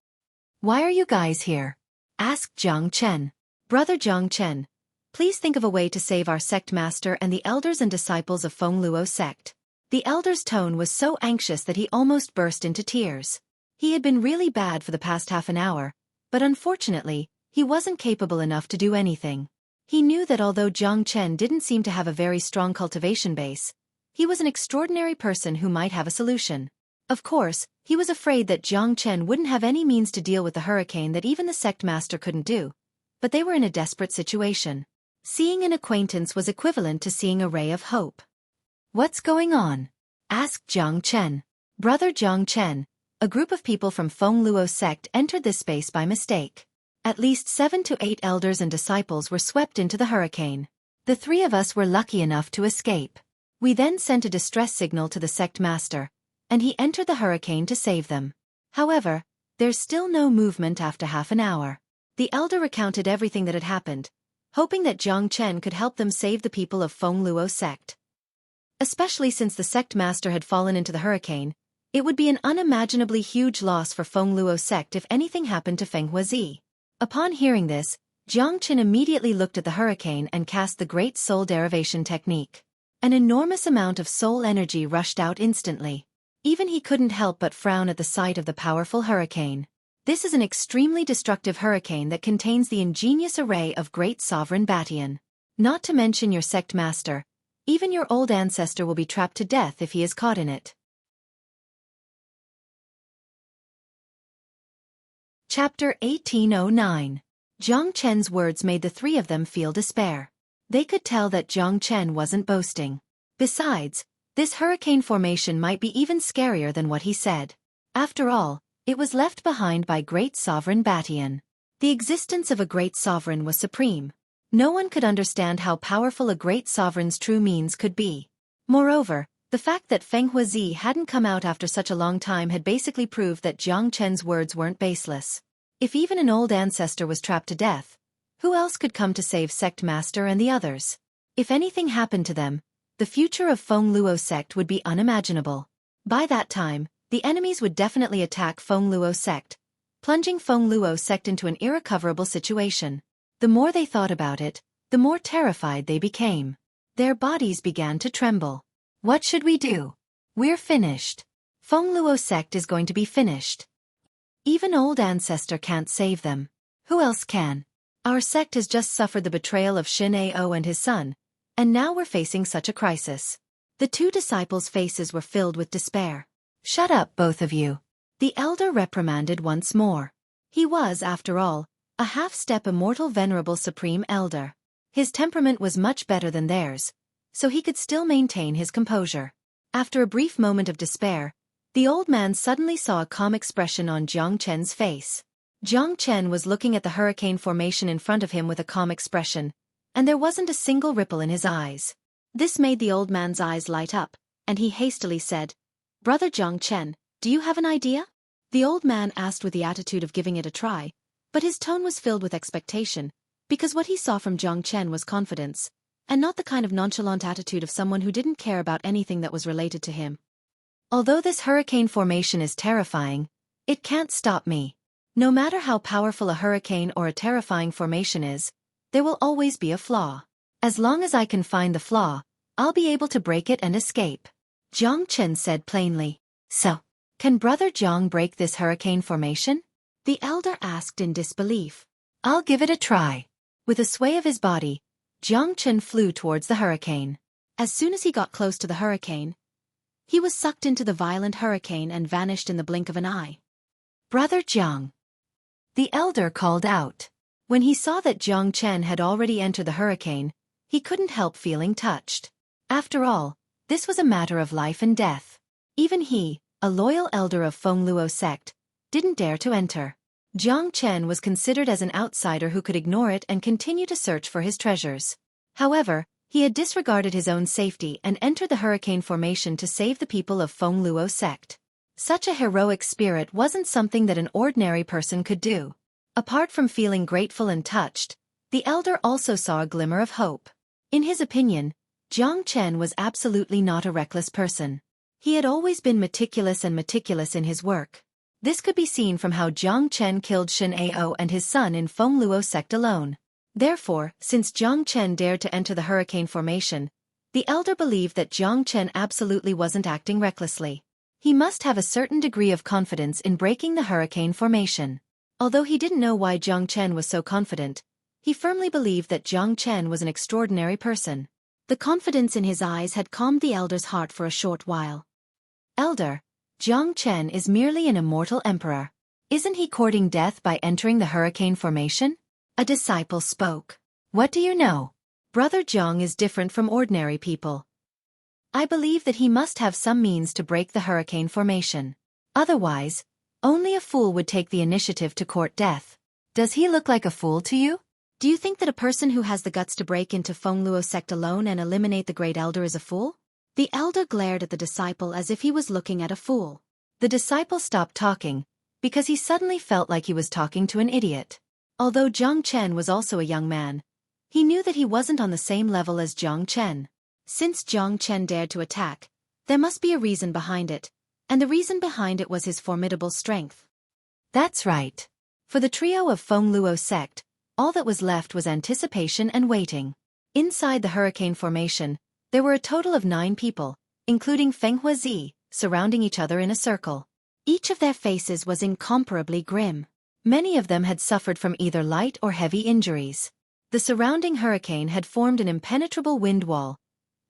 "Why are you guys here?" asked Jiang Chen. "Brother Jiang Chen, please think of a way to save our sect master and the elders and disciples of Feng Luo sect." The elder's tone was so anxious that he almost burst into tears. He had been really bad for the past half an hour, but unfortunately, he wasn't capable enough to do anything. He knew that although Jiang Chen didn't seem to have a very strong cultivation base, he was an extraordinary person who might have a solution. Of course, he was afraid that Jiang Chen wouldn't have any means to deal with the hurricane that even the sect master couldn't do, but they were in a desperate situation. Seeing an acquaintance was equivalent to seeing a ray of hope. "What's going on?" asked Jiang Chen. "Brother Jiang Chen, a group of people from Feng Luo sect entered this space by mistake. At least 7 to 8 elders and disciples were swept into the hurricane. The 3 of us were lucky enough to escape. We then sent a distress signal to the sect master, and he entered the hurricane to save them. However, there's still no movement after half an hour." The elder recounted everything that had happened, hoping that Jiang Chen could help them save the people of Feng Luo sect. Especially since the sect master had fallen into the hurricane, it would be an unimaginably huge loss for Feng Luo sect if anything happened to Feng Huazi. Upon hearing this, Jiang Chen immediately looked at the hurricane and cast the Great Soul Derivation technique. An enormous amount of soul energy rushed out instantly. Even he couldn't help but frown at the sight of the powerful hurricane. This is an extremely destructive hurricane that contains the ingenious array of Great Sovereign Batian. Not to mention your sect master, even your old ancestor will be trapped to death if he is caught in it. Chapter 1809. Jiang Chen's words made the 3 of them feel despair. They could tell that Jiang Chen wasn't boasting. Besides, this hurricane formation might be even scarier than what he said. After all, it was left behind by Great Sovereign Batian. The existence of a great sovereign was supreme. No one could understand how powerful a great sovereign's true means could be. Moreover, the fact that Feng Huazi hadn't come out after such a long time had basically proved that Jiang Chen's words weren't baseless. If even an old ancestor was trapped to death, who else could come to save sect master and the others? If anything happened to them, the future of Feng Luo sect would be unimaginable. By that time, the enemies would definitely attack Feng Luo sect, plunging Feng Luo sect into an irrecoverable situation. The more they thought about it, the more terrified they became. Their bodies began to tremble. "What should we do? We're finished. Feng Luo sect is going to be finished. Even old ancestor can't save them. Who else can? Our sect has just suffered the betrayal of Xueqi and his son, and now we're facing such a crisis." The 2 disciples' faces were filled with despair. "Shut up, both of you," the elder reprimanded once more. He was, after all, a half-step immortal venerable supreme elder. His temperament was much better than theirs, so he could still maintain his composure. After a brief moment of despair, the old man suddenly saw a calm expression on Jiang Chen's face. Jiang Chen was looking at the hurricane formation in front of him with a calm expression, and there wasn't a single ripple in his eyes. This made the old man's eyes light up, and he hastily said, "Brother Jiang Chen, do you have an idea?" The old man asked with the attitude of giving it a try, but his tone was filled with expectation, because what he saw from Jiang Chen was confidence, and not the kind of nonchalant attitude of someone who didn't care about anything that was related to him. "Although this hurricane formation is terrifying, it can't stop me. No matter how powerful a hurricane or a terrifying formation is, there will always be a flaw. As long as I can find the flaw, I'll be able to break it and escape," Jiang Chen said plainly. "So, can Brother Jiang break this hurricane formation?" the elder asked in disbelief. "I'll give it a try." With a sway of his body, Jiang Chen flew towards the hurricane. As soon as he got close to the hurricane, he was sucked into the violent hurricane and vanished in the blink of an eye. "Brother Jiang," the elder called out. When he saw that Jiang Chen had already entered the hurricane, he couldn't help feeling touched. After all, this was a matter of life and death. Even he, a loyal elder of Fengluo sect, didn't dare to enter. Jiang Chen was considered as an outsider who could ignore it and continue to search for his treasures. However, he had disregarded his own safety and entered the hurricane formation to save the people of Fengluo sect. Such a heroic spirit wasn't something that an ordinary person could do. Apart from feeling grateful and touched, the elder also saw a glimmer of hope. In his opinion, Jiang Chen was absolutely not a reckless person. He had always been meticulous in his work. This could be seen from how Jiang Chen killed Xueqi and his son in Fengluo sect alone. Therefore, since Jiang Chen dared to enter the hurricane formation, the elder believed that Jiang Chen absolutely wasn't acting recklessly. He must have a certain degree of confidence in breaking the hurricane formation. Although he didn't know why Jiang Chen was so confident, he firmly believed that Jiang Chen was an extraordinary person. The confidence in his eyes had calmed the elder's heart for a short while. Elder, Jiang Chen is merely an immortal emperor. Isn't he courting death by entering the hurricane formation? A disciple spoke. What do you know? Brother Jiang is different from ordinary people. I believe that he must have some means to break the hurricane formation. Otherwise, only a fool would take the initiative to court death. Does he look like a fool to you? Do you think that a person who has the guts to break into Fengluo sect alone and eliminate the great elder is a fool? The elder glared at the disciple as if he was looking at a fool. The disciple stopped talking, because he suddenly felt like he was talking to an idiot. Although Jiang Chen was also a young man, he knew that he wasn't on the same level as Jiang Chen. Since Jiang Chen dared to attack, there must be a reason behind it, and the reason behind it was his formidable strength. That's right. For the trio of Fengluo sect, all that was left was anticipation and waiting. Inside the hurricane formation, there were a total of 9 people, including Xueqi, surrounding each other in a circle. Each of their faces was incomparably grim. Many of them had suffered from either light or heavy injuries. The surrounding hurricane had formed an impenetrable wind wall,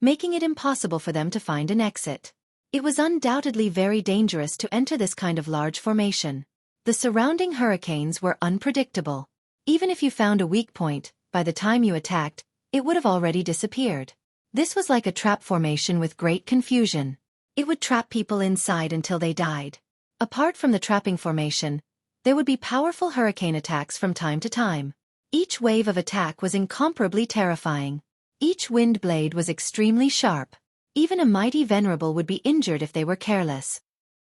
making it impossible for them to find an exit. It was undoubtedly very dangerous to enter this kind of large formation. The surrounding hurricanes were unpredictable. Even if you found a weak point, by the time you attacked, it would have already disappeared. This was like a trap formation with great confusion. It would trap people inside until they died. Apart from the trapping formation, there would be powerful hurricane attacks from time to time. Each wave of attack was incomparably terrifying. Each wind blade was extremely sharp. Even a mighty venerable would be injured if they were careless.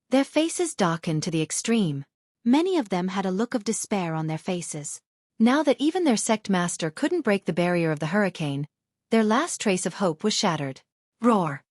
Their faces darkened to the extreme. Many of them had a look of despair on their faces. Now that even their sect master couldn't break the barrier of the hurricane, their last trace of hope was shattered. Roar!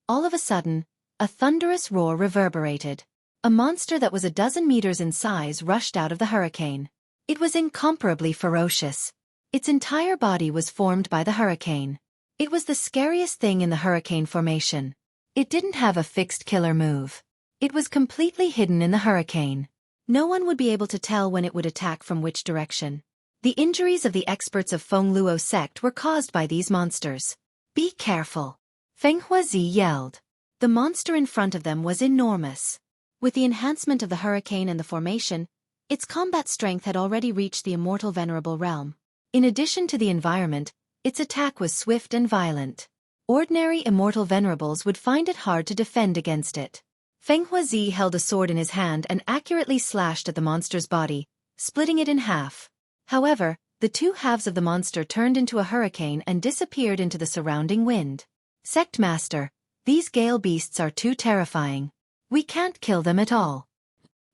All of a sudden, a thunderous roar reverberated. A monster that was 12 meters in size rushed out of the hurricane. It was incomparably ferocious. Its entire body was formed by the hurricane. It was the scariest thing in the hurricane formation. It didn't have a fixed killer move. It was completely hidden in the hurricane. No one would be able to tell when it would attack from which direction. The injuries of the experts of Fengluo sect were caused by these monsters. Be careful! Xueqi yelled. The monster in front of them was enormous. With the enhancement of the hurricane and the formation, its combat strength had already reached the immortal venerable realm. In addition to the environment, its attack was swift and violent. Ordinary immortal venerables would find it hard to defend against it. Xueqi held a sword in his hand and accurately slashed at the monster's body, splitting it in half. However, the 2 halves of the monster turned into a hurricane and disappeared into the surrounding wind. Sect Master, these gale beasts are too terrifying. We can't kill them at all.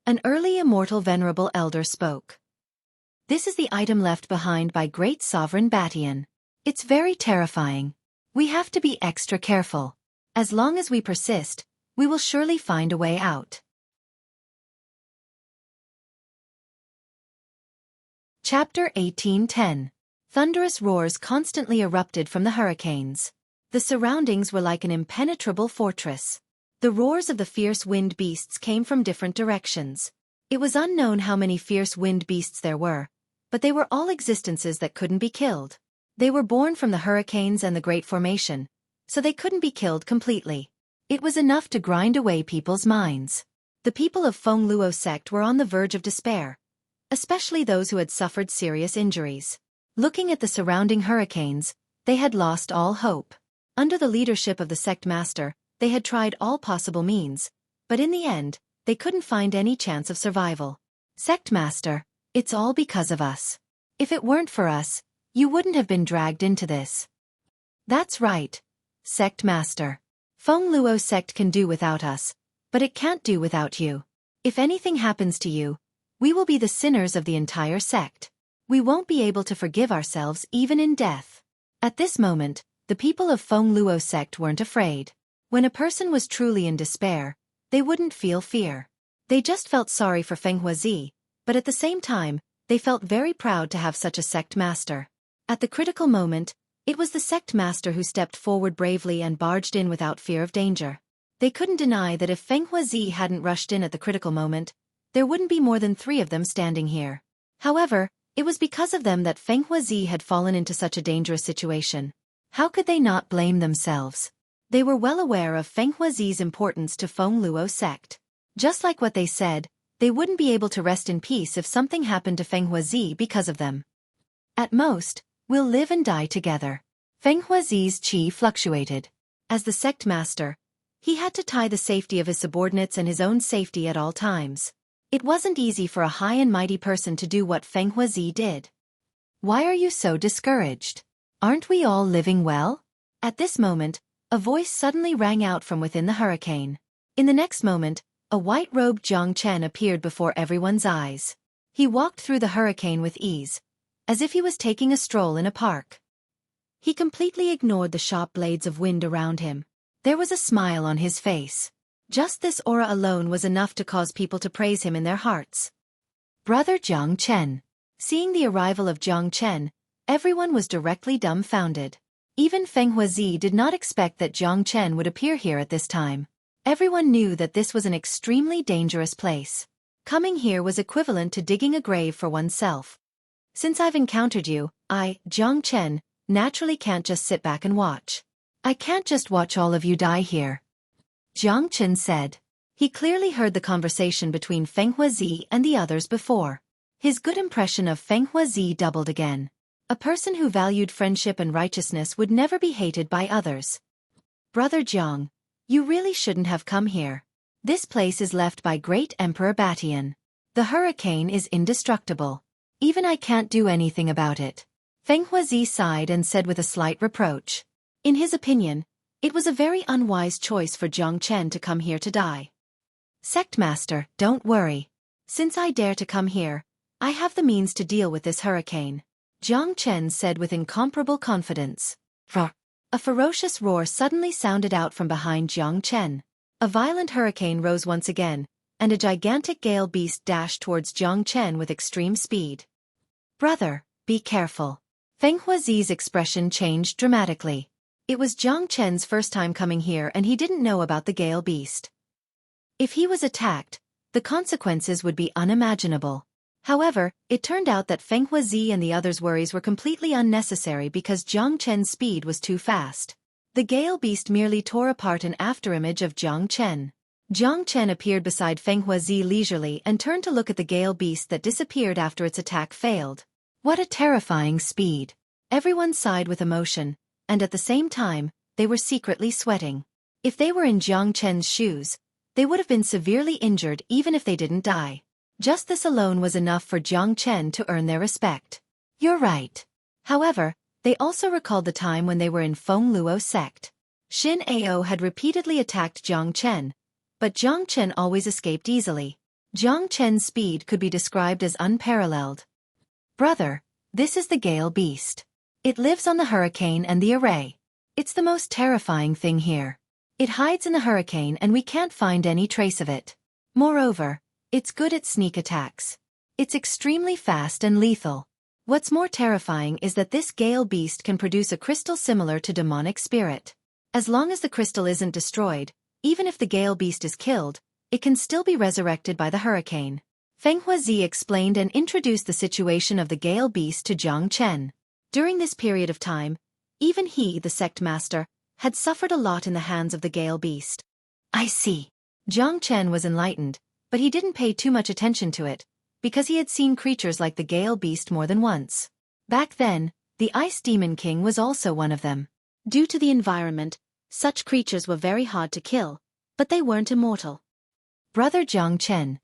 An early immortal venerable elder spoke. This is the item left behind by great sovereign Batian. It's very terrifying. We have to be extra careful. As long as we persist, we will surely find a way out. Chapter 18:10. Thunderous roars constantly erupted from the hurricanes. The surroundings were like an impenetrable fortress. The roars of the fierce wind beasts came from different directions. It was unknown how many fierce wind beasts there were, but they were all existences that couldn't be killed. They were born from the hurricanes and the Great Formation, so they couldn't be killed completely. It was enough to grind away people's minds. The people of Fengluo sect were on the verge of despair, especially those who had suffered serious injuries. Looking at the surrounding hurricanes, they had lost all hope. Under the leadership of the sect master, they had tried all possible means, but in the end, they couldn't find any chance of survival. Sect master, it's all because of us. If it weren't for us, you wouldn't have been dragged into this. That's right, sect master. Feng Luo sect can do without us, but it can't do without you. If anything happens to you, we will be the sinners of the entire sect. We won't be able to forgive ourselves even in death. At this moment, the people of Feng Luo sect weren't afraid. When a person was truly in despair, they wouldn't feel fear. They just felt sorry for Feng Huazi, but at the same time, they felt very proud to have such a sect master. At the critical moment, it was the sect master who stepped forward bravely and barged in without fear of danger. They couldn't deny that if Feng Huazi hadn't rushed in at the critical moment, there wouldn't be more than 3 of them standing here. However, it was because of them that Feng Huazi had fallen into such a dangerous situation. How could they not blame themselves? They were well aware of Feng Huazi's importance to Feng Luo sect. Just like what they said, they wouldn't be able to rest in peace if something happened to Feng Huazi because of them. At most, we'll live and die together. Feng Huazi's qi fluctuated. As the sect master, he had to tie the safety of his subordinates and his own safety at all times. It wasn't easy for a high and mighty person to do what Feng Huazi did. Why are you so discouraged? Aren't we all living well? At this moment, a voice suddenly rang out from within the hurricane. In the next moment, a white-robed Jiang Chen appeared before everyone's eyes. He walked through the hurricane with ease, as if he was taking a stroll in a park. He completely ignored the sharp blades of wind around him. There was a smile on his face. Just this aura alone was enough to cause people to praise him in their hearts. Brother Jiang Chen. Seeing the arrival of Jiang Chen, everyone was directly dumbfounded. Even Feng Huazi did not expect that Jiang Chen would appear here at this time. Everyone knew that this was an extremely dangerous place. Coming here was equivalent to digging a grave for oneself. Since I've encountered you, I, Jiang Chen, naturally can't just sit back and watch. I can't just watch all of you die here. Jiang Chen said. He clearly heard the conversation between Feng Huazi and the others before. His good impression of Feng Huazi doubled again. A person who valued friendship and righteousness would never be hated by others. Brother Jiang, you really shouldn't have come here. This place is left by Great Emperor Batian. The hurricane is indestructible. Even I can't do anything about it. Feng Huazi sighed and said with a slight reproach. In his opinion, it was a very unwise choice for Jiang Chen to come here to die. Sect Master, don't worry. Since I dare to come here, I have the means to deal with this hurricane. Jiang Chen said with incomparable confidence. Roar. A ferocious roar suddenly sounded out from behind Jiang Chen. A violent hurricane rose once again, and a gigantic gale beast dashed towards Jiang Chen with extreme speed. Brother, be careful. Feng Huazi's expression changed dramatically. It was Jiang Chen's first time coming here and he didn't know about the gale beast. If he was attacked, the consequences would be unimaginable. However, it turned out that Feng Huazi and the others' worries were completely unnecessary because Jiang Chen's speed was too fast. The gale beast merely tore apart an afterimage of Jiang Chen. Jiang Chen appeared beside Feng Huazi leisurely and turned to look at the gale beast that disappeared after its attack failed. What a terrifying speed! Everyone sighed with emotion, and at the same time, they were secretly sweating. If they were in Jiang Chen's shoes, they would have been severely injured even if they didn't die. Just this alone was enough for Jiang Chen to earn their respect. You're right. However, they also recalled the time when they were in Feng Luo sect. Xin Ao had repeatedly attacked Jiang Chen, but Jiang Chen always escaped easily. Jiang Chen's speed could be described as unparalleled. Brother, this is the gale beast. It lives on the hurricane and the array. It's the most terrifying thing here. It hides in the hurricane and we can't find any trace of it. Moreover, it's good at sneak attacks. It's extremely fast and lethal. What's more terrifying is that this gale beast can produce a crystal similar to demonic spirit. As long as the crystal isn't destroyed, even if the gale beast is killed, it can still be resurrected by the hurricane. Feng Huazi explained and introduced the situation of the gale beast to Jiang Chen. During this period of time, even he, the sect master, had suffered a lot in the hands of the gale beast. I see. Jiang Chen was enlightened, but he didn't pay too much attention to it, because he had seen creatures like the gale beast more than once. Back then, the Ice Demon King was also one of them. Due to the environment, such creatures were very hard to kill, but they weren't immortal. Brother Jiang Chen,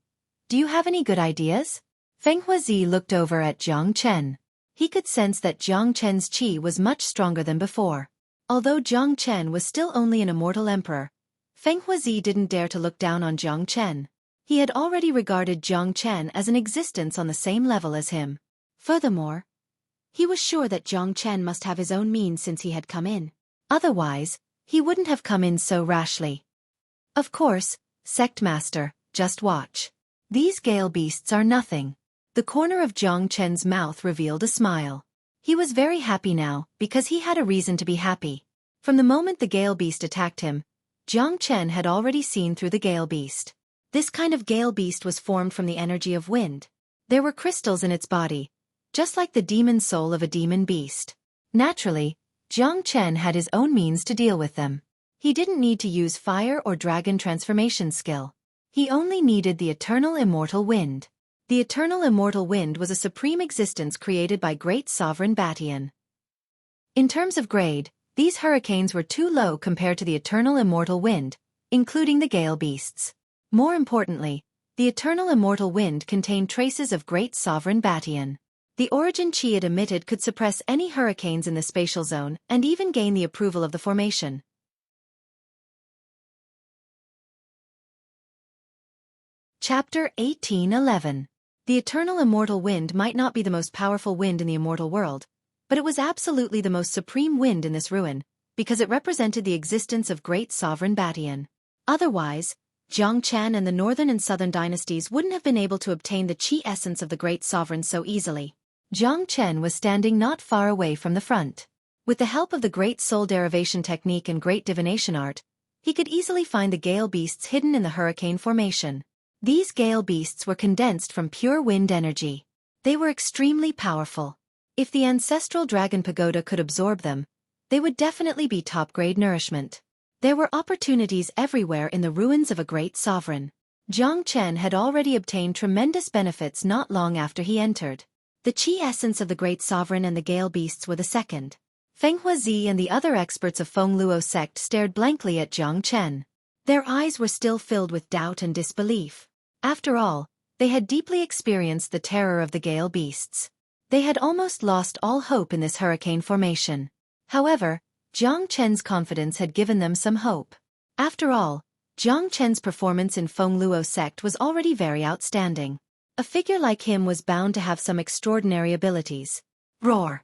do you have any good ideas? Feng Huazi looked over at Jiang Chen. He could sense that Jiang Chen's qi was much stronger than before. Although Jiang Chen was still only an immortal emperor, Feng Huazi didn't dare to look down on Jiang Chen. He had already regarded Jiang Chen as an existence on the same level as him. Furthermore, he was sure that Jiang Chen must have his own means since he had come in. Otherwise, he wouldn't have come in so rashly. Of course, Sect Master, just watch. These gale beasts are nothing. The corner of Jiang Chen's mouth revealed a smile. He was very happy now, because he had a reason to be happy. From the moment the gale beast attacked him, Jiang Chen had already seen through the gale beast. This kind of gale beast was formed from the energy of wind. There were crystals in its body, just like the demon soul of a demon beast. Naturally, Jiang Chen had his own means to deal with them. He didn't need to use fire or dragon transformation skill. He only needed the eternal immortal wind. The eternal immortal wind was a supreme existence created by great sovereign Batian. In terms of grade, these hurricanes were too low compared to the eternal immortal wind, including the gale beasts. More importantly, the eternal immortal wind contained traces of great sovereign Batian. The origin chi it emitted could suppress any hurricanes in the spatial zone and even gain the approval of the formation. Chapter 1811. The eternal immortal wind might not be the most powerful wind in the immortal world, but it was absolutely the most supreme wind in this ruin, because it represented the existence of great sovereign Batian. Otherwise, Jiang Chen and the northern and southern dynasties wouldn't have been able to obtain the chi essence of the great sovereign so easily. Jiang Chen was standing not far away from the front. With the help of the great soul derivation technique and great divination art, he could easily find the gale beasts hidden in the hurricane formation. These gale beasts were condensed from pure wind energy. They were extremely powerful. If the ancestral dragon pagoda could absorb them, they would definitely be top-grade nourishment. There were opportunities everywhere in the ruins of a great sovereign. Jiang Chen had already obtained tremendous benefits not long after he entered. The chi essence of the great sovereign and the gale beasts were the second. Feng Huazi and the other experts of Feng Luo sect stared blankly at Jiang Chen. Their eyes were still filled with doubt and disbelief. After all, they had deeply experienced the terror of the gale beasts. They had almost lost all hope in this hurricane formation. However, Jiang Chen's confidence had given them some hope. After all, Jiang Chen's performance in Feng Luo sect was already very outstanding. A figure like him was bound to have some extraordinary abilities. Roar!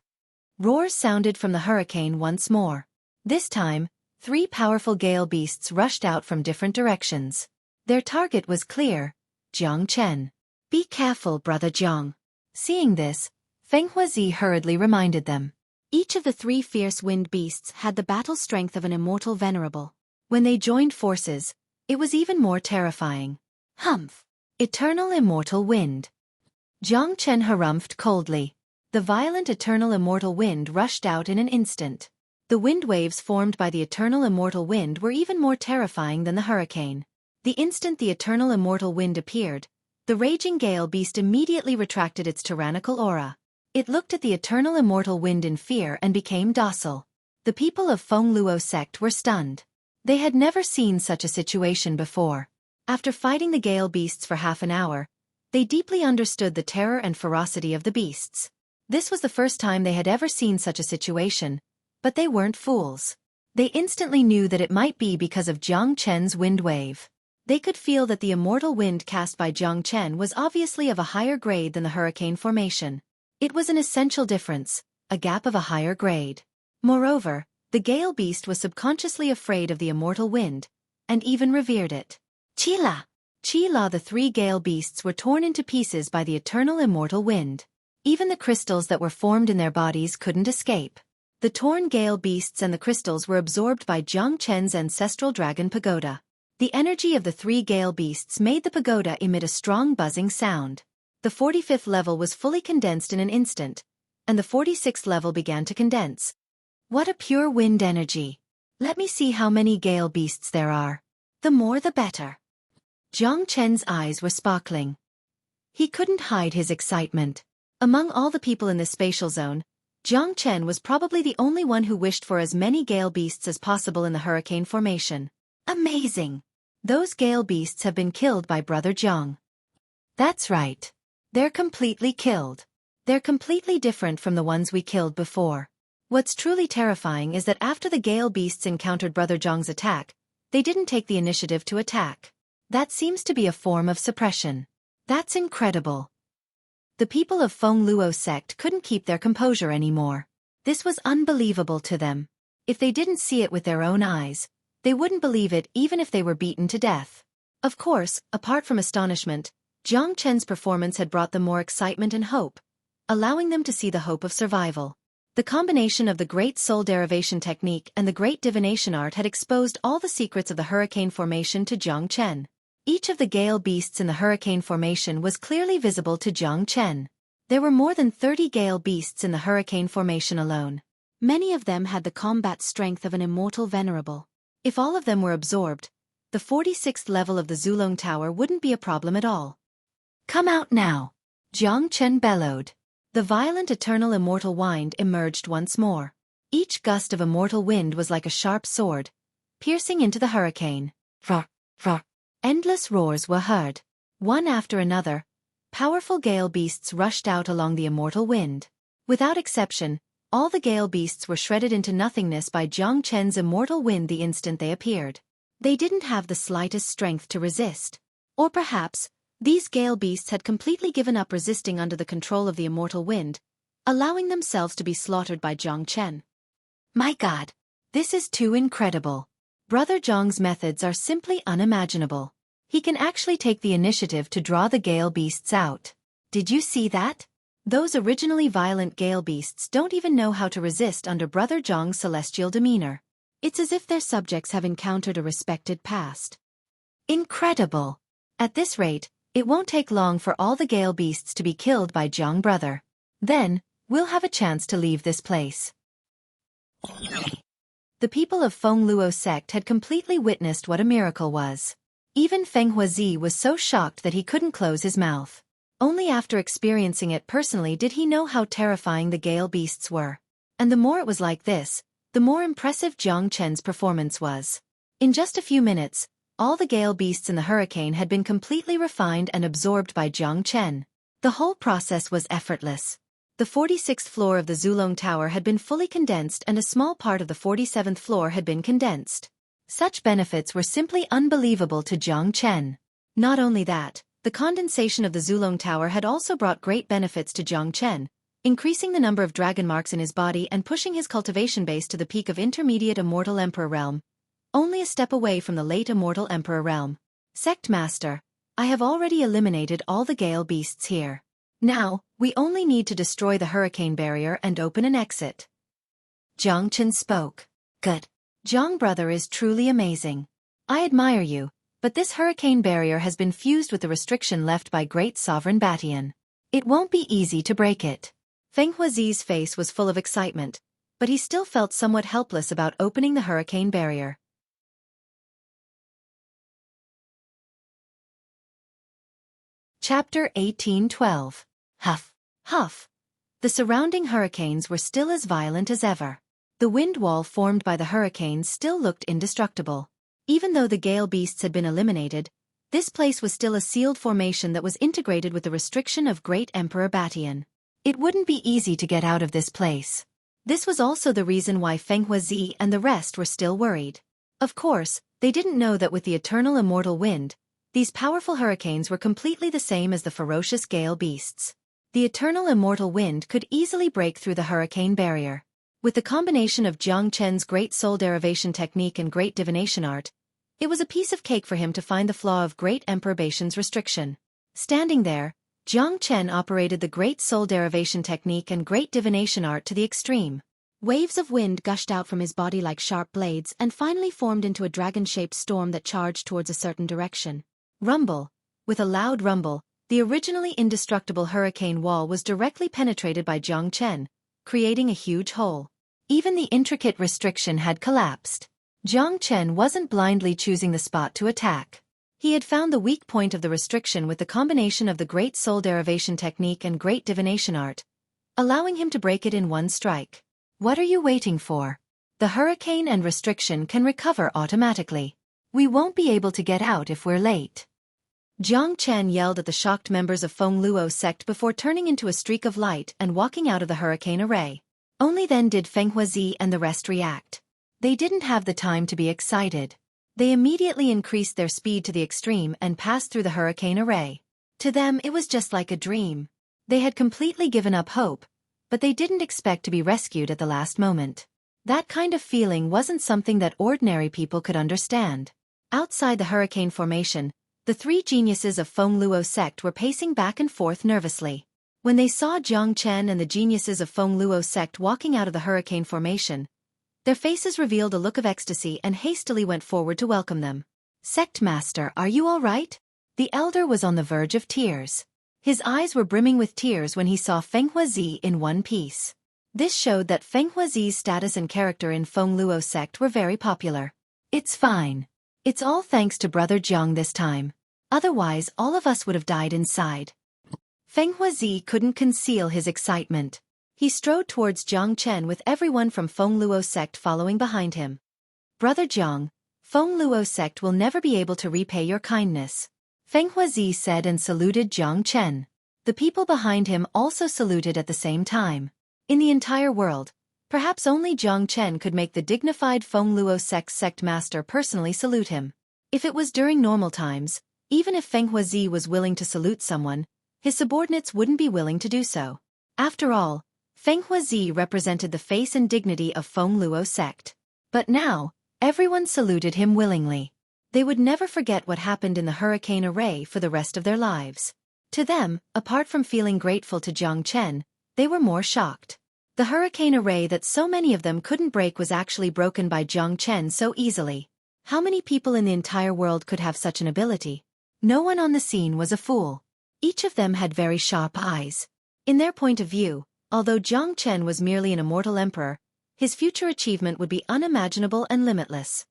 Roars sounded from the hurricane once more. This time, 3 powerful gale beasts rushed out from different directions. Their target was clear: Jiang Chen. Be careful, brother Jiang. Seeing this, Feng Huazi hurriedly reminded them. Each of the 3 fierce wind beasts had the battle strength of an immortal venerable. When they joined forces, it was even more terrifying. Humph! Eternal immortal wind. Jiang Chen harumphed coldly. The violent eternal immortal wind rushed out in an instant. The wind waves formed by the eternal immortal wind were even more terrifying than the hurricane. The instant the eternal immortal wind appeared, the raging gale beast immediately retracted its tyrannical aura. It looked at the eternal immortal wind in fear and became docile. The people of Feng Luo sect were stunned. They had never seen such a situation before. After fighting the gale beasts for half an hour, they deeply understood the terror and ferocity of the beasts. This was the first time they had ever seen such a situation, but they weren't fools. They instantly knew that it might be because of Jiang Chen's wind wave. They could feel that the immortal wind cast by Jiang Chen was obviously of a higher grade than the hurricane formation. It was an essential difference, a gap of a higher grade. Moreover, the gale beast was subconsciously afraid of the immortal wind, and even revered it. Chila! Chila! The 3 gale beasts were torn into pieces by the eternal immortal wind. Even the crystals that were formed in their bodies couldn't escape. The torn gale beasts and the crystals were absorbed by Jiang Chen's ancestral dragon pagoda. The energy of the 3 gale beasts made the pagoda emit a strong buzzing sound. The 45th level was fully condensed in an instant, and the 46th level began to condense. What a pure wind energy! Let me see how many gale beasts there are. The more the better. Jiang Chen's eyes were sparkling. He couldn't hide his excitement. Among all the people in the spatial zone, Jiang Chen was probably the only one who wished for as many gale beasts as possible in the hurricane formation. Amazing! Those gale beasts have been killed by Brother Jiang. That's right. They're completely killed. They're completely different from the ones we killed before. What's truly terrifying is that after the gale beasts encountered Brother Jiang's attack, they didn't take the initiative to attack. That seems to be a form of suppression. That's incredible. The people of Feng Luo sect couldn't keep their composure anymore. This was unbelievable to them. If they didn't see it with their own eyes, they wouldn't believe it even if they were beaten to death. Of course, apart from astonishment, Jiang Chen's performance had brought them more excitement and hope, allowing them to see the hope of survival. The combination of the Great Soul Derivation Technique and the Great Divination Art had exposed all the secrets of the hurricane formation to Jiang Chen. Each of the gale beasts in the hurricane formation was clearly visible to Jiang Chen. There were more than 30 gale beasts in the hurricane formation alone. Many of them had the combat strength of an immortal venerable. If all of them were absorbed, the 46th level of the Zulong Tower wouldn't be a problem at all. Come out now! Jiang Chen bellowed. The violent eternal immortal wind emerged once more. Each gust of immortal wind was like a sharp sword, piercing into the hurricane. Roar, roar. Endless roars were heard. One after another, powerful gale beasts rushed out along the immortal wind. Without exception, all the gale beasts were shredded into nothingness by Jiang Chen's immortal wind the instant they appeared. They didn't have the slightest strength to resist. Or perhaps, these gale beasts had completely given up resisting under the control of the immortal wind, allowing themselves to be slaughtered by Jiang Chen. My God! This is too incredible. Brother Jiang's methods are simply unimaginable. He can actually take the initiative to draw the gale beasts out. Did you see that? Those originally violent gale beasts don't even know how to resist under Brother Jiang's celestial demeanor. It's as if their subjects have encountered a respected past. Incredible! At this rate, it won't take long for all the gale beasts to be killed by Jiang Brother. Then, we'll have a chance to leave this place. The people of Feng Luo sect had completely witnessed what a miracle was. Even Feng Huazi was so shocked that he couldn't close his mouth. Only after experiencing it personally did he know how terrifying the gale beasts were. And the more it was like this, the more impressive Jiang Chen's performance was. In just a few minutes, all the gale beasts in the hurricane had been completely refined and absorbed by Jiang Chen. The whole process was effortless. The 46th floor of the Zulong Tower had been fully condensed and a small part of the 47th floor had been condensed. Such benefits were simply unbelievable to Jiang Chen. Not only that, the condensation of the Zulong Tower had also brought great benefits to Jiang Chen, increasing the number of dragon marks in his body and pushing his cultivation base to the peak of intermediate immortal emperor realm, only a step away from the late immortal emperor realm. Sect Master, I have already eliminated all the gale beasts here. Now, we only need to destroy the hurricane barrier and open an exit. Jiang Chen spoke. Good. Jiang Brother is truly amazing. I admire you, but this hurricane barrier has been fused with the restriction left by Great Sovereign Batian. It won't be easy to break it. Feng Huazi's face was full of excitement, but he still felt somewhat helpless about opening the hurricane barrier. Chapter 1812. Huff, huff. The surrounding hurricanes were still as violent as ever. The wind wall formed by the hurricanes still looked indestructible. Even though the gale beasts had been eliminated, this place was still a sealed formation that was integrated with the restriction of Great Emperor Batian. It wouldn't be easy to get out of this place. This was also the reason why Feng Huazi and the rest were still worried. Of course, they didn't know that with the eternal immortal wind, these powerful hurricanes were completely the same as the ferocious gale beasts. The eternal immortal wind could easily break through the hurricane barrier. With the combination of Jiang Chen's Great Soul Derivation Technique and Great Divination Art, it was a piece of cake for him to find the flaw of Great Emperor Batian's restriction. Standing there, Jiang Chen operated the Great Soul Derivation Technique and Great Divination Art to the extreme. Waves of wind gushed out from his body like sharp blades and finally formed into a dragon-shaped storm that charged towards a certain direction. Rumble. With a loud rumble, the originally indestructible hurricane wall was directly penetrated by Jiang Chen, creating a huge hole. Even the intricate restriction had collapsed. Jiang Chen wasn't blindly choosing the spot to attack. He had found the weak point of the restriction with the combination of the Great Soul Derivation Technique and Great Divination Art, allowing him to break it in one strike. What are you waiting for? The hurricane and restriction can recover automatically. We won't be able to get out if we're late. Jiang Chen yelled at the shocked members of Feng Luo sect before turning into a streak of light and walking out of the hurricane array. Only then did Feng Huazi and the rest react. They didn't have the time to be excited. They immediately increased their speed to the extreme and passed through the hurricane array. To them it was just like a dream. They had completely given up hope, but they didn't expect to be rescued at the last moment. That kind of feeling wasn't something that ordinary people could understand. Outside the hurricane formation, the three geniuses of Feng Luo sect were pacing back and forth nervously. When they saw Jiang Chen and the geniuses of Feng Luo sect walking out of the hurricane formation, their faces revealed a look of ecstasy and hastily went forward to welcome them. "Sect Master, are you all right?" The elder was on the verge of tears. His eyes were brimming with tears when he saw Feng Huazi in one piece. This showed that Feng Huazi's status and character in Feng Luo sect were very popular. "It's fine. It's all thanks to Brother Jiang this time. Otherwise all of us would have died inside." Feng Huazi couldn't conceal his excitement. He strode towards Jiang Chen with everyone from Feng Luo sect following behind him. "Brother Jiang, Feng Luo sect will never be able to repay your kindness," Feng Huazi said and saluted Jiang Chen. The people behind him also saluted at the same time. In the entire world, perhaps only Jiang Chen could make the dignified Feng Luo sect master personally salute him. If it was during normal times, even if Feng Huazi was willing to salute someone, his subordinates wouldn't be willing to do so. After all, Feng Huazi represented the face and dignity of Feng Luo sect. But now, everyone saluted him willingly. They would never forget what happened in the hurricane array for the rest of their lives. To them, apart from feeling grateful to Jiang Chen, they were more shocked. The hurricane array that so many of them couldn't break was actually broken by Jiang Chen so easily. How many people in the entire world could have such an ability? No one on the scene was a fool. Each of them had very sharp eyes. In their point of view, although Jiang Chen was merely an immortal emperor, his future achievement would be unimaginable and limitless.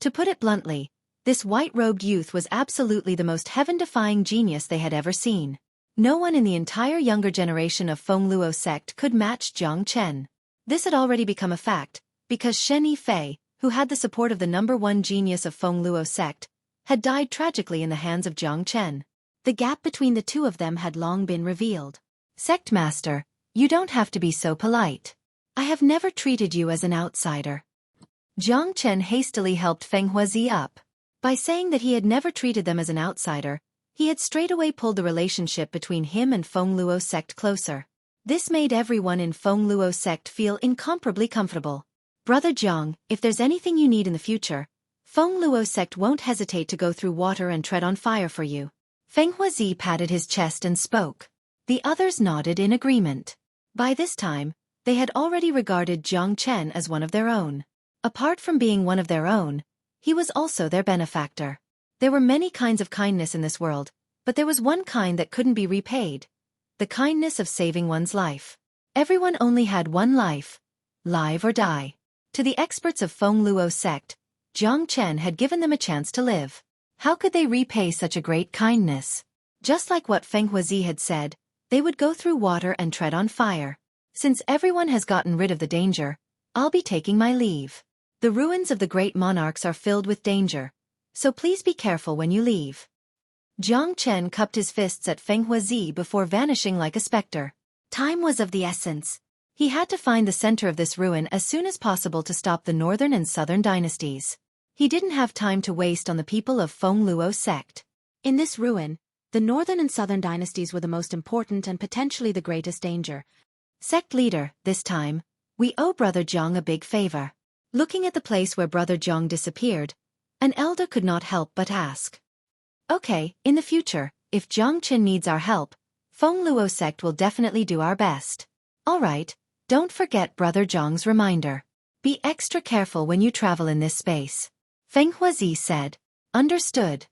To put it bluntly, this white-robed youth was absolutely the most heaven-defying genius they had ever seen. No one in the entire younger generation of Feng Luo sect could match Jiang Chen. This had already become a fact, because Shen Yifei, who had the support of the #1 genius of Feng Luo sect, had died tragically in the hands of Jiang Chen. The gap between the two of them had long been revealed. "Sect Master, you don't have to be so polite. I have never treated you as an outsider." Jiang Chen hastily helped Feng Huazi up. By saying that he had never treated them as an outsider, he had straightaway pulled the relationship between him and Feng Luo sect closer. This made everyone in Feng Luo sect feel incomparably comfortable. "Brother Jiang, if there's anything you need in the future, Feng Luo sect won't hesitate to go through water and tread on fire for you." Feng Huazi patted his chest and spoke. The others nodded in agreement. By this time, they had already regarded Jiang Chen as one of their own. Apart from being one of their own, he was also their benefactor. There were many kinds of kindness in this world, but there was one kind that couldn't be repaid: the kindness of saving one's life. Everyone only had one life, live or die. To the experts of Feng Luo sect, Jiang Chen had given them a chance to live. How could they repay such a great kindness? Just like what Feng Huazi had said, they would go through water and tread on fire. Since everyone has gotten rid of the danger, I'll be taking my leave. The ruins of the great monarchs are filled with danger, so please be careful when you leave. Jiang Chen cupped his fists at Feng Huazi before vanishing like a specter. Time was of the essence. He had to find the center of this ruin as soon as possible to stop the northern and southern dynasties. He didn't have time to waste on the people of Feng Luo sect. In this ruin, the northern and southern dynasties were the most important and potentially the greatest danger. "Sect leader, this time, we owe Brother Jiang a big favor." Looking at the place where Brother Jiang disappeared, an elder could not help but ask. "Okay, in the future, if Jiang Chen needs our help, Feng Luo sect will definitely do our best. Alright, don't forget Brother Jiang's reminder. Be extra careful when you travel in this space," Feng Huazi said. "Understood,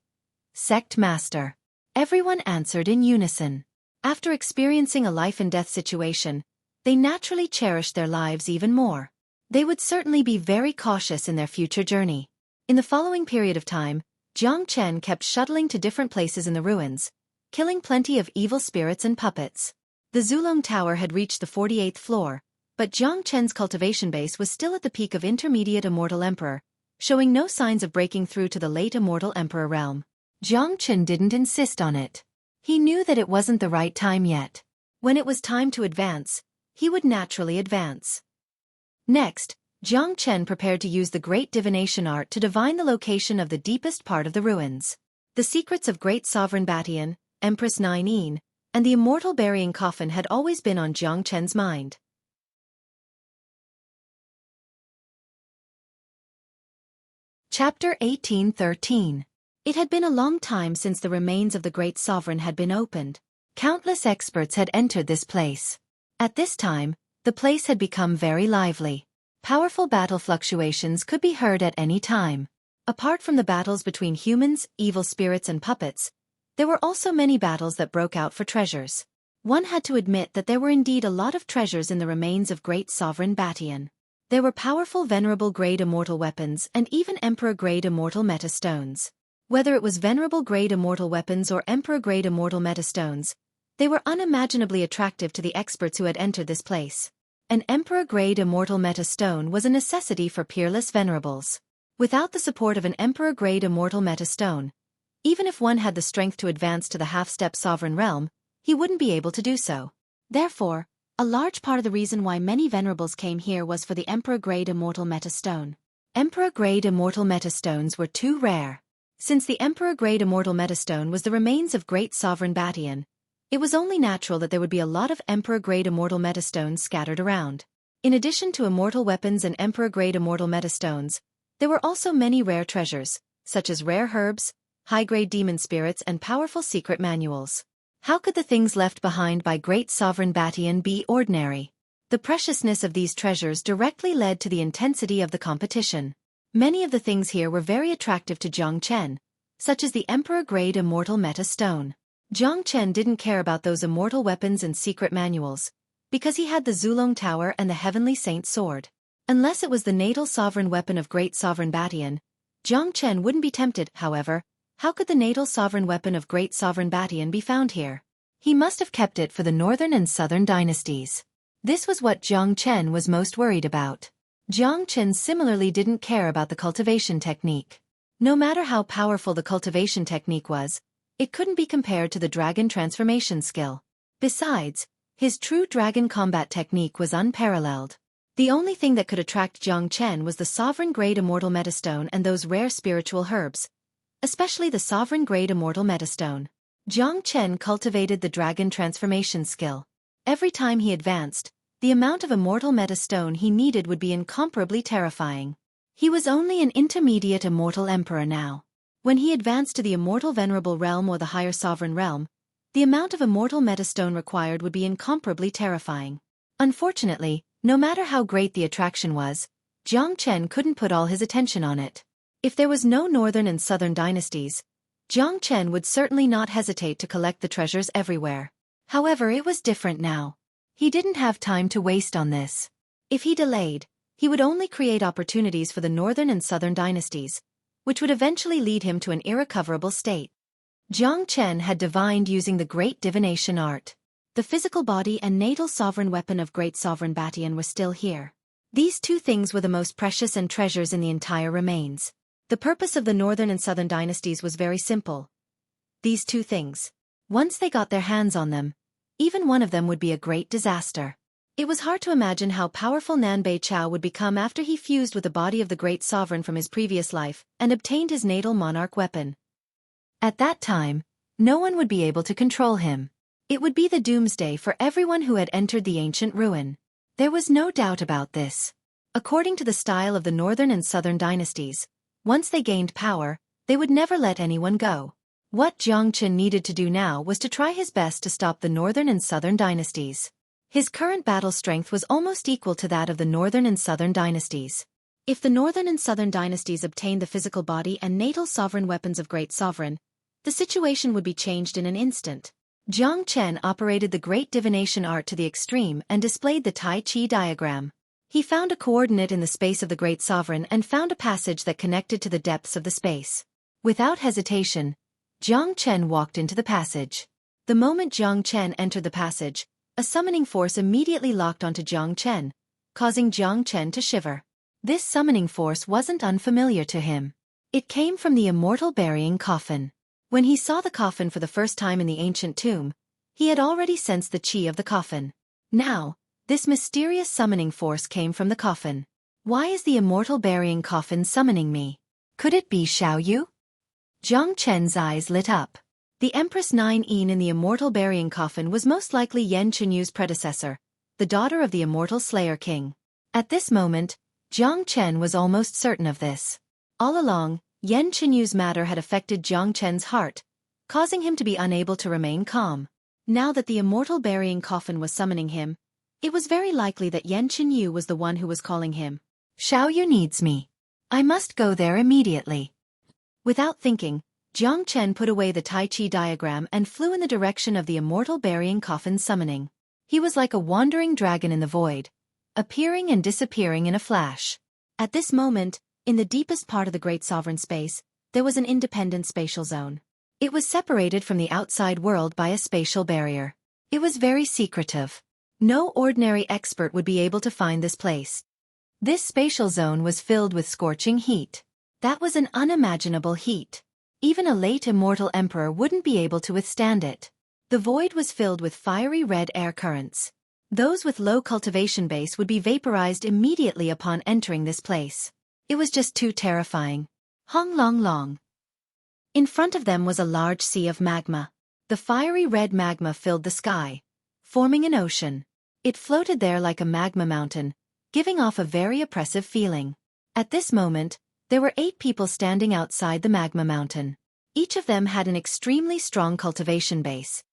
Sect Master." Everyone answered in unison. After experiencing a life-and-death situation, they naturally cherished their lives even more. They would certainly be very cautious in their future journey. In the following period of time, Jiang Chen kept shuttling to different places in the ruins, killing plenty of evil spirits and puppets. The Zulong Tower had reached the 48th floor, but Jiang Chen's cultivation base was still at the peak of intermediate immortal emperor, showing no signs of breaking through to the late immortal emperor realm. Jiang Chen didn't insist on it. He knew that it wasn't the right time yet. When it was time to advance, he would naturally advance. Next, Jiang Chen prepared to use the great divination art to divine the location of the deepest part of the ruins. The secrets of Great Sovereign Batian, Empress Nine, and the immortal burying coffin had always been on Jiang Chen's mind. Chapter 1813. It had been a long time since the remains of the great sovereign had been opened. Countless experts had entered this place. At this time, the place had become very lively. Powerful battle fluctuations could be heard at any time. Apart from the battles between humans, evil spirits and puppets, there were also many battles that broke out for treasures. One had to admit that there were indeed a lot of treasures in the remains of Great Sovereign Batian. There were powerful venerable-grade immortal weapons and even emperor-grade immortal meta-stones. Whether it was venerable-grade immortal weapons or emperor-grade immortal meta-stones, they were unimaginably attractive to the experts who had entered this place. An emperor-grade immortal meta-stone was a necessity for peerless venerables. Without the support of an emperor-grade immortal meta-stone, even if one had the strength to advance to the half-step sovereign realm, he wouldn't be able to do so. Therefore, a large part of the reason why many venerables came here was for the emperor-grade immortal meta-stone. Emperor-grade immortal meta-stones were too rare. Since the emperor-grade immortal meta-stone was the remains of Great Sovereign Batian, it was only natural that there would be a lot of emperor-grade immortal meta-stones scattered around. In addition to immortal weapons and emperor-grade immortal meta-stones, there were also many rare treasures, such as rare herbs, high-grade demon spirits and powerful secret manuals. How could the things left behind by Great Sovereign Batian be ordinary? The preciousness of these treasures directly led to the intensity of the competition. Many of the things here were very attractive to Jiang Chen, such as the emperor-grade immortal meta-stone. Jiang Chen didn't care about those immortal weapons and secret manuals, because he had the Zulong Tower and the Heavenly Saint Sword. Unless it was the natal sovereign weapon of Great Sovereign Batian, Jiang Chen wouldn't be tempted. However, how could the natal sovereign weapon of Great Sovereign Batian be found here? He must have kept it for the northern and southern dynasties. This was what Jiang Chen was most worried about. Jiang Chen similarly didn't care about the cultivation technique. No matter how powerful the cultivation technique was, it couldn't be compared to the dragon transformation skill. Besides, his true dragon combat technique was unparalleled. The only thing that could attract Jiang Chen was the sovereign-grade immortal metastone and those rare spiritual herbs, especially the sovereign-grade immortal metastone. Jiang Chen cultivated the dragon transformation skill. Every time he advanced, the amount of immortal metastone he needed would be incomparably terrifying. He was only an intermediate immortal emperor now. When he advanced to the immortal venerable realm or the higher sovereign realm, the amount of immortal metastone required would be incomparably terrifying. Unfortunately, no matter how great the attraction was, Jiang Chen couldn't put all his attention on it. If there was no northern and southern dynasties, Jiang Chen would certainly not hesitate to collect the treasures everywhere. However, it was different now. He didn't have time to waste on this. If he delayed, he would only create opportunities for the northern and southern dynasties, which would eventually lead him to an irrecoverable state. Jiang Chen had divined using the great divination art. The physical body and natal sovereign weapon of Great Sovereign Batian were still here. These two things were the most precious and treasures in the entire remains. The purpose of the northern and southern dynasties was very simple. These two things. Once they got their hands on them, even one of them would be a great disaster. It was hard to imagine how powerful Nanbei Chao would become after he fused with the body of the great sovereign from his previous life and obtained his natal monarch weapon. At that time, no one would be able to control him. It would be the doomsday for everyone who had entered the ancient ruin. There was no doubt about this. According to the style of the northern and southern dynasties, once they gained power, they would never let anyone go. What Jiang Chen needed to do now was to try his best to stop the northern and southern dynasties. His current battle strength was almost equal to that of the northern and southern dynasties. If the northern and southern dynasties obtained the physical body and natal sovereign weapons of Great Sovereign, the situation would be changed in an instant. Jiang Chen operated the great divination art to the extreme and displayed the Tai Chi diagram. He found a coordinate in the space of the Great Sovereign and found a passage that connected to the depths of the space. Without hesitation, Jiang Chen walked into the passage. The moment Jiang Chen entered the passage, a summoning force immediately locked onto Jiang Chen, causing Jiang Chen to shiver. This summoning force wasn't unfamiliar to him. It came from the immortal burying coffin. When he saw the coffin for the first time in the ancient tomb, he had already sensed the qi of the coffin. Now, this mysterious summoning force came from the coffin. Why is the immortal burying coffin summoning me? Could it be Xiaoyu? Jiang Chen's eyes lit up. The Empress 9 in the immortal burying coffin was most likely Yan Chunyu's predecessor, the daughter of the immortal Slayer King. At this moment, Jiang Chen was almost certain of this. All along, Yan Chunyu's matter had affected Jiang Chen's heart, causing him to be unable to remain calm. Now that the immortal burying coffin was summoning him, it was very likely that Yan Chunyu was the one who was calling him. Xiaoyu needs me. I must go there immediately. Without thinking, Jiang Chen put away the Tai Chi diagram and flew in the direction of the immortal burying coffin summoning. He was like a wandering dragon in the void, appearing and disappearing in a flash. At this moment, in the deepest part of the Great Sovereign Space, there was an independent spatial zone. It was separated from the outside world by a spatial barrier. It was very secretive. No ordinary expert would be able to find this place. This spatial zone was filled with scorching heat. That was an unimaginable heat. Even a late immortal emperor wouldn't be able to withstand it. The void was filled with fiery red air currents. Those with low cultivation base would be vaporized immediately upon entering this place. It was just too terrifying. Hong long long. In front of them was a large sea of magma. The fiery red magma filled the sky, forming an ocean. It floated there like a magma mountain, giving off a very oppressive feeling. At this moment, there were 8 people standing outside the magma mountain. Each of them had an extremely strong cultivation base.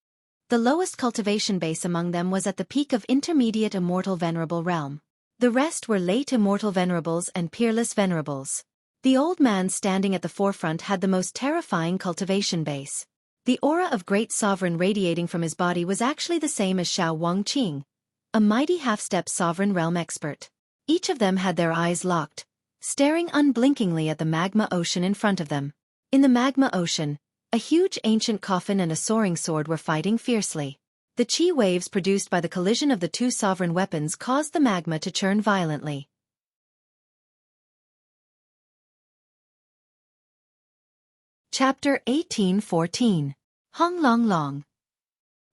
The lowest cultivation base among them was at the peak of intermediate immortal venerable realm. The rest were late immortal venerables and peerless venerables. The old man standing at the forefront had the most terrifying cultivation base. The aura of great sovereign radiating from his body was actually the same as Xiao Wangqing, a mighty half-step sovereign realm expert. Each of them had their eyes locked, staring unblinkingly at the magma ocean in front of them. In the magma ocean, a huge ancient coffin and a soaring sword were fighting fiercely. The chi waves produced by the collision of the 2 sovereign weapons caused the magma to churn violently. Chapter 1814. Hong Long Long.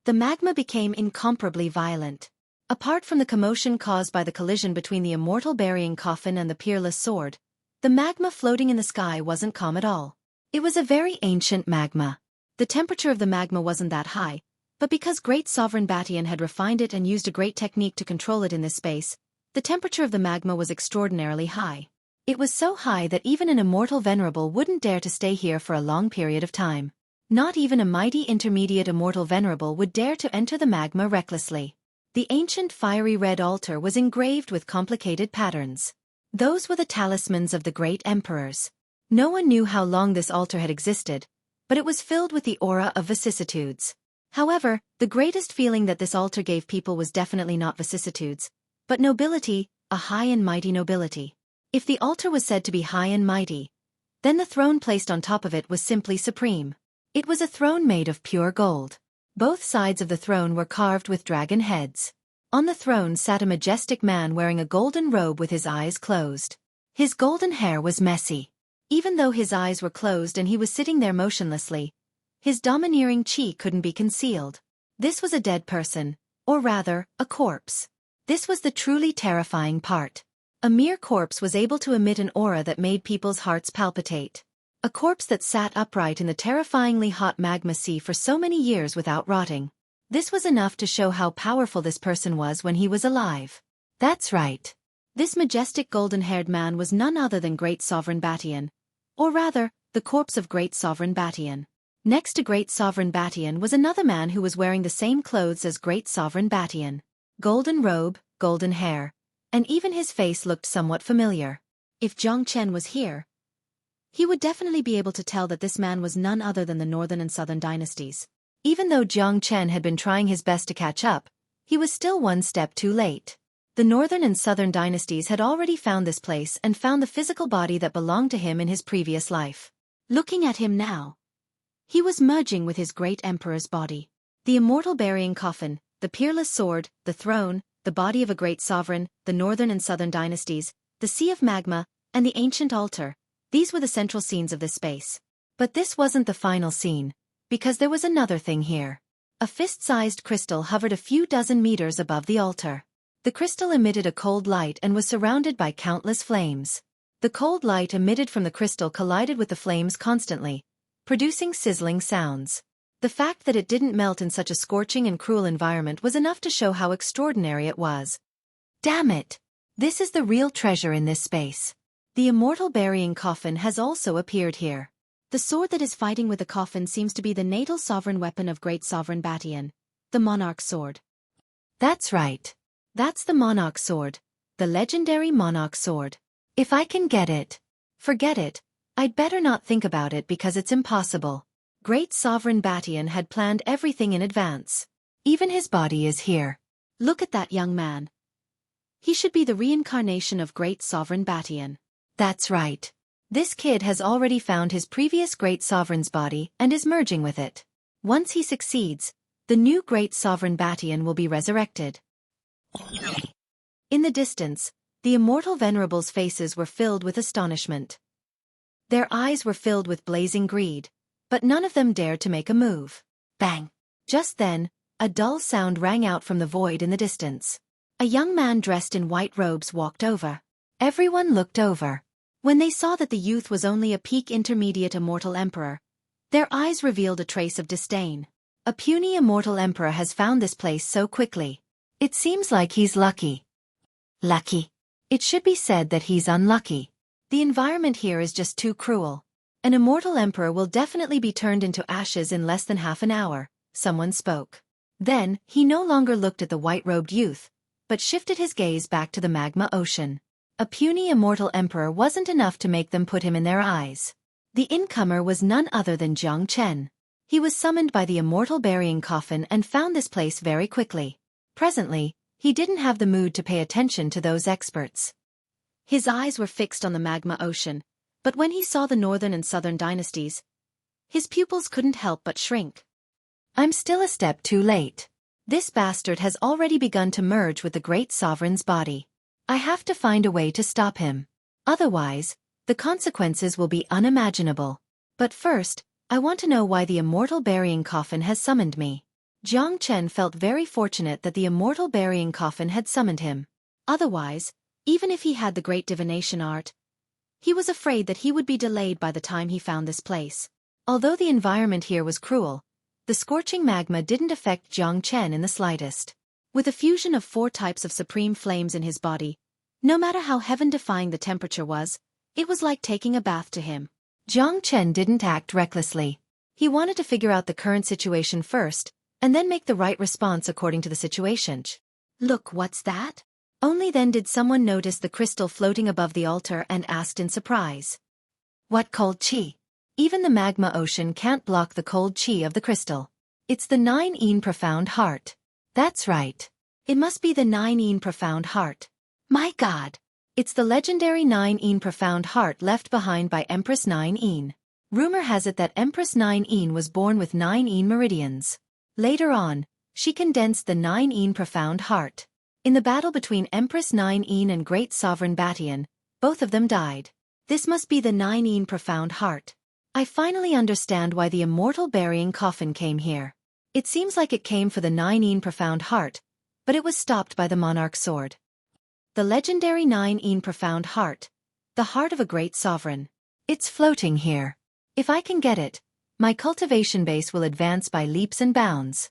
The magma became incomparably violent. Apart from the commotion caused by the collision between the immortal burying coffin and the peerless sword, the magma floating in the sky wasn't calm at all. It was a very ancient magma. The temperature of the magma wasn't that high, but because Great Sovereign Batian had refined it and used a great technique to control it in this space, the temperature of the magma was extraordinarily high. It was so high that even an immortal venerable wouldn't dare to stay here for a long period of time. Not even a mighty intermediate immortal venerable would dare to enter the magma recklessly. The ancient fiery red altar was engraved with complicated patterns. Those were the talismans of the great emperors. No one knew how long this altar had existed, but it was filled with the aura of vicissitudes. However, the greatest feeling that this altar gave people was definitely not vicissitudes, but nobility, a high and mighty nobility. If the altar was said to be high and mighty, then the throne placed on top of it was simply supreme. It was a throne made of pure gold. Both sides of the throne were carved with dragon heads. On the throne sat a majestic man wearing a golden robe with his eyes closed. His golden hair was messy. Even though his eyes were closed and he was sitting there motionlessly, his domineering chi couldn't be concealed. This was a dead person, or rather, a corpse. This was the truly terrifying part. A mere corpse was able to emit an aura that made people's hearts palpitate. A corpse that sat upright in the terrifyingly hot magma sea for so many years without rotting. This was enough to show how powerful this person was when he was alive. That's right. This majestic golden-haired man was none other than Great Sovereign Batian, or rather, the corpse of Great Sovereign Batian. Next to Great Sovereign Batian was another man who was wearing the same clothes as Great Sovereign Batian. Golden robe, golden hair, and even his face looked somewhat familiar. If Jiang Chen was here, he would definitely be able to tell that this man was none other than the Northern and Southern dynasties. Even though Jiang Chen had been trying his best to catch up, he was still one step too late. The Northern and Southern dynasties had already found this place and found the physical body that belonged to him in his previous life. Looking at him now, he was merging with his great emperor's body. The immortal burying coffin, the peerless sword, the throne, the body of a great sovereign, the northern and southern dynasties, the sea of magma, and the ancient altar. These were the central scenes of this space. But this wasn't the final scene, because there was another thing here. A fist-sized crystal hovered a few dozen meters above the altar. The crystal emitted a cold light and was surrounded by countless flames. The cold light emitted from the crystal collided with the flames constantly, producing sizzling sounds. The fact that it didn't melt in such a scorching and cruel environment was enough to show how extraordinary it was. Damn it! This is the real treasure in this space. The immortal burying coffin has also appeared here. The sword that is fighting with the coffin seems to be the natal sovereign weapon of great sovereign Batian, the monarch's sword. That's right. That's the monarch's sword, the legendary monarch's sword. If I can get it. Forget it. I'd better not think about it because it's impossible. Great sovereign Batian had planned everything in advance. Even his body is here. Look at that young man. He should be the reincarnation of great sovereign Batian. That's right. This kid has already found his previous great sovereign's body and is merging with it. Once he succeeds, the new great sovereign Batian will be resurrected. In the distance, the immortal venerables' faces were filled with astonishment. Their eyes were filled with blazing greed, but none of them dared to make a move. Bang! Just then, a dull sound rang out from the void in the distance. A young man dressed in white robes walked over. Everyone looked over. When they saw that the youth was only a peak intermediate immortal emperor, their eyes revealed a trace of disdain. A puny immortal emperor has found this place so quickly. It seems like he's lucky. Lucky. It should be said that he's unlucky. The environment here is just too cruel. An immortal emperor will definitely be turned into ashes in less than half an hour, someone spoke. Then, he no longer looked at the white-robed youth, but shifted his gaze back to the magma ocean. A puny immortal emperor wasn't enough to make them put him in their eyes. The incomer was none other than Jiang Chen. He was summoned by the immortal burying coffin and found this place very quickly. Presently, he didn't have the mood to pay attention to those experts. His eyes were fixed on the magma ocean, but when he saw the northern and southern dynasties, his pupils couldn't help but shrink. I'm still a step too late. This bastard has already begun to merge with the great sovereign's body. I have to find a way to stop him. Otherwise, the consequences will be unimaginable. But first, I want to know why the immortal burying coffin has summoned me. Jiang Chen felt very fortunate that the immortal burying coffin had summoned him. Otherwise, even if he had the great divination art, he was afraid that he would be delayed by the time he found this place. Although the environment here was cruel, the scorching magma didn't affect Jiang Chen in the slightest. With a fusion of 4 types of supreme flames in his body, no matter how heaven-defying the temperature was, it was like taking a bath to him. Jiang Chen didn't act recklessly. He wanted to figure out the current situation first, and then make the right response according to the situation. Look, what's that? Only then did someone notice the crystal floating above the altar and asked in surprise. What cold qi? Even the magma ocean can't block the cold qi of the crystal. It's the 9-yin profound heart. That's right. It must be the 9-yin profound heart. My God! It's the legendary 9-yin profound heart left behind by Empress 9-yin. Rumor has it that Empress 9-yin was born with 9-yin meridians. Later on, she condensed the 9-yin profound heart. In the battle between Empress 9-yin and Great Sovereign Batian, both of them died. This must be the 9-yin profound heart. I finally understand why the immortal burying coffin came here. It seems like it came for the 9-yin profound heart, but it was stopped by the monarch's sword. The legendary 9-yin profound heart, the heart of a great sovereign. It's floating here. If I can get it, my cultivation base will advance by leaps and bounds.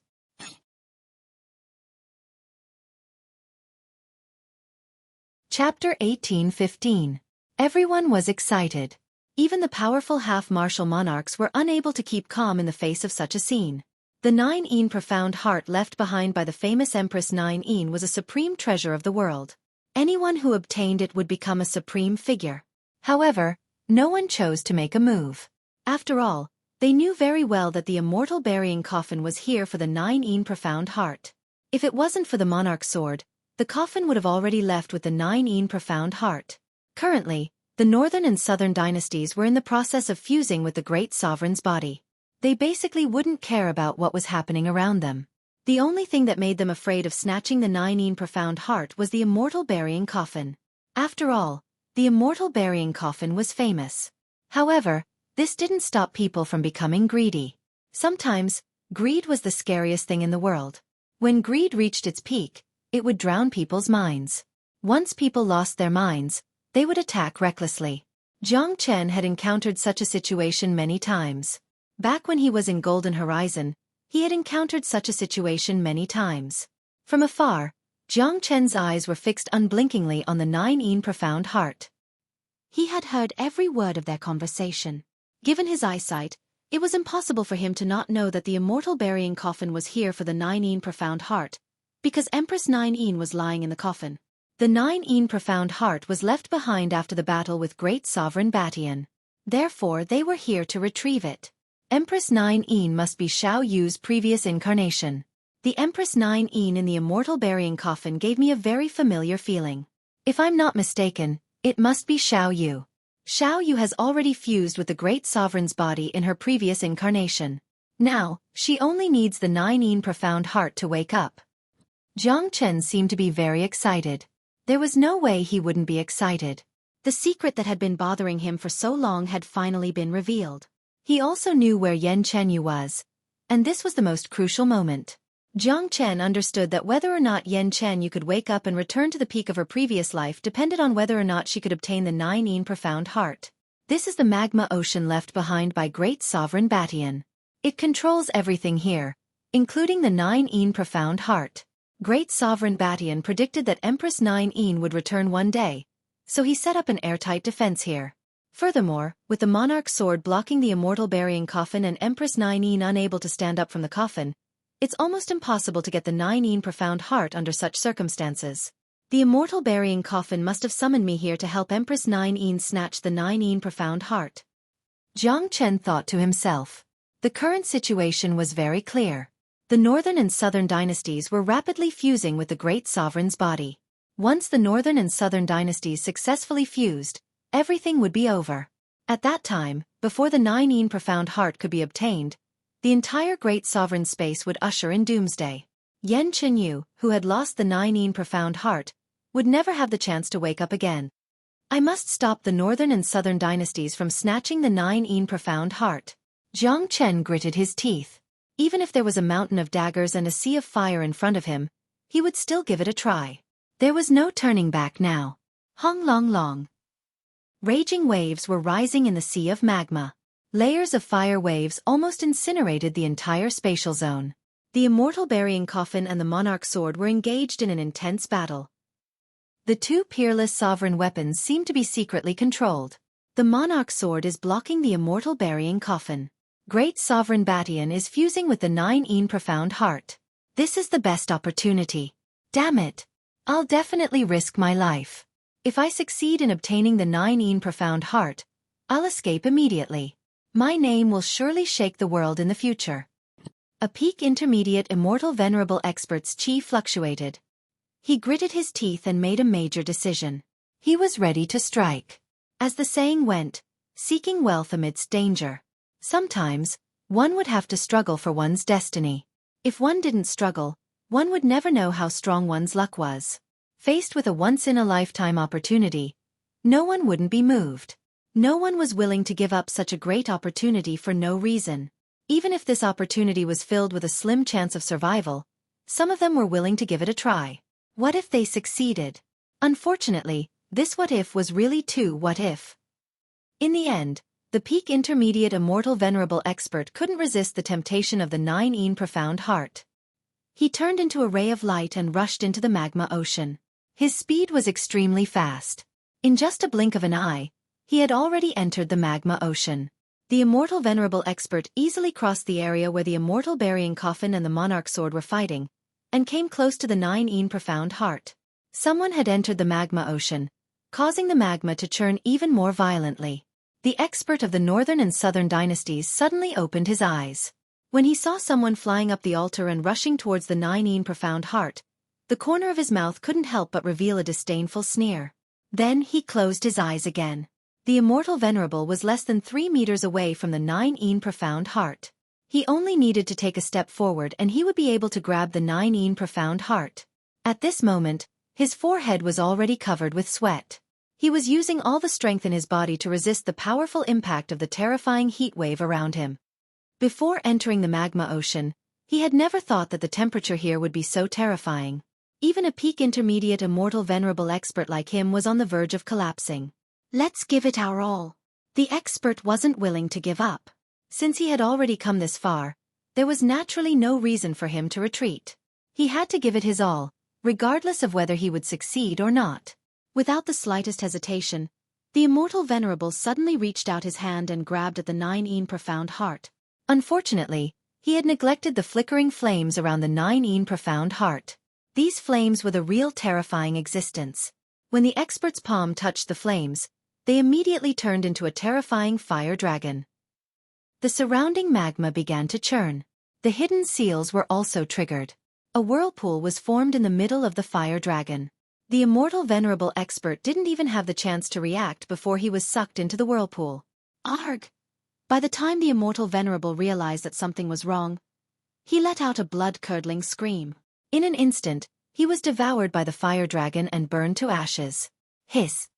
Chapter 18:15. Everyone was excited. Even the powerful half-martial monarchs were unable to keep calm in the face of such a scene. The 9-yin profound heart left behind by the famous Empress 9-yin was a supreme treasure of the world. Anyone who obtained it would become a supreme figure. However, no one chose to make a move. After all, they knew very well that the immortal burying coffin was here for the 9-yin profound heart. If it wasn't for the monarch's sword, the coffin would have already left with the 9-yin profound heart. Currently, the northern and southern dynasties were in the process of fusing with the great sovereign's body. They basically wouldn't care about what was happening around them. The only thing that made them afraid of snatching the nine profound heart was the immortal burying coffin. After all, the immortal burying coffin was famous. However, this didn't stop people from becoming greedy. Sometimes, greed was the scariest thing in the world. When greed reached its peak, it would drown people's minds. Once people lost their minds, they would attack recklessly. Jiang Chen had encountered such a situation many times. Back when he was in Golden Horizon, he had encountered such a situation many times. From afar, Jiang Chen's eyes were fixed unblinkingly on the nine profound heart. He had heard every word of their conversation. Given his eyesight, it was impossible for him to not know that the immortal burying coffin was here for the nine profound heart, because Empress Nine was lying in the coffin. The nine profound heart was left behind after the battle with Great Sovereign Batian. Therefore they were here to retrieve it. Empress Nine must be Xiao Yu's previous incarnation. The Empress Nine in the immortal burying coffin gave me a very familiar feeling. If I'm not mistaken, it must be Xiao Yu. Xiao Yu has already fused with the Great Sovereign's body in her previous incarnation. Now, she only needs the nine profound heart to wake up. Jiang Chen seemed to be very excited. There was no way he wouldn't be excited. The secret that had been bothering him for so long had finally been revealed. He also knew where Yan Chenyu was, and this was the most crucial moment. Jiang Chen understood that whether or not Yan Chenyu could wake up and return to the peak of her previous life depended on whether or not she could obtain the nine profound heart. This is the magma ocean left behind by Great Sovereign Batian. It controls everything here, including the nine profound heart. Great Sovereign Batian predicted that Empress Nine would return one day, so he set up an airtight defense here. Furthermore, with the monarch sword blocking the immortal burying coffin and Empress Nine unable to stand up from the coffin, it's almost impossible to get the nine profound heart under such circumstances. The immortal burying coffin must have summoned me here to help Empress Nine snatch the nine profound heart. Jiang Chen thought to himself. The current situation was very clear. The northern and southern dynasties were rapidly fusing with the Great Sovereign's body. Once the northern and southern dynasties successfully fused, everything would be over. At that time, before the nine profound heart could be obtained, the entire Great Sovereign space would usher in doomsday. Yan Chenyu, who had lost the nine profound heart, would never have the chance to wake up again. I must stop the northern and southern dynasties from snatching the nine profound heart. Jiang Chen gritted his teeth. Even if there was a mountain of daggers and a sea of fire in front of him, he would still give it a try. There was no turning back now. Hong long long. Raging waves were rising in the sea of magma. Layers of fire waves almost incinerated the entire spatial zone. The immortal burying coffin and the monarch sword were engaged in an intense battle. The two peerless sovereign weapons seemed to be secretly controlled. The monarch sword is blocking the immortal burying coffin. Great Sovereign Batian is fusing with the nine profound heart. This is the best opportunity. Damn it. I'll definitely risk my life. If I succeed in obtaining the nine profound heart, I'll escape immediately. My name will surely shake the world in the future. A peak intermediate immortal venerable expert's chi fluctuated. He gritted his teeth and made a major decision. He was ready to strike. As the saying went, seeking wealth amidst danger. Sometimes, one would have to struggle for one's destiny. If one didn't struggle, one would never know how strong one's luck was. Faced with a once-in-a-lifetime opportunity, no one wouldn't be moved. No one was willing to give up such a great opportunity for no reason. Even if this opportunity was filled with a slim chance of survival, some of them were willing to give it a try. What if they succeeded? Unfortunately, this what if was really too what if. In the end, the peak intermediate immortal venerable expert couldn't resist the temptation of the nine profound heart. He turned into a ray of light and rushed into the magma ocean. His speed was extremely fast. In just a blink of an eye, he had already entered the magma ocean. The immortal venerable expert easily crossed the area where the immortal burying coffin and the monarch sword were fighting, and came close to the nine profound heart. Someone had entered the magma ocean, causing the magma to churn even more violently. The expert of the northern and southern dynasties suddenly opened his eyes. When he saw someone flying up the altar and rushing towards the nine profound heart, the corner of his mouth couldn't help but reveal a disdainful sneer. Then he closed his eyes again. The immortal venerable was less than 3 meters away from the nine profound heart. He only needed to take a step forward and he would be able to grab the 9 profound heart. At this moment, his forehead was already covered with sweat. He was using all the strength in his body to resist the powerful impact of the terrifying heat wave around him. Before entering the magma ocean, he had never thought that the temperature here would be so terrifying. Even a peak intermediate immortal venerable expert like him was on the verge of collapsing. Let's give it our all. The expert wasn't willing to give up. Since he had already come this far, there was naturally no reason for him to retreat. He had to give it his all, regardless of whether he would succeed or not. Without the slightest hesitation, the immortal venerable suddenly reached out his hand and grabbed at the 9 profound heart. Unfortunately, he had neglected the flickering flames around the 9 profound heart. These flames were the real terrifying existence. When the expert's palm touched the flames, they immediately turned into a terrifying fire dragon. The surrounding magma began to churn. The hidden seals were also triggered. A whirlpool was formed in the middle of the fire dragon. The immortal venerable expert didn't even have the chance to react before he was sucked into the whirlpool. Arg! By the time the immortal venerable realized that something was wrong, he let out a blood-curdling scream. In an instant, he was devoured by the fire dragon and burned to ashes. Hiss!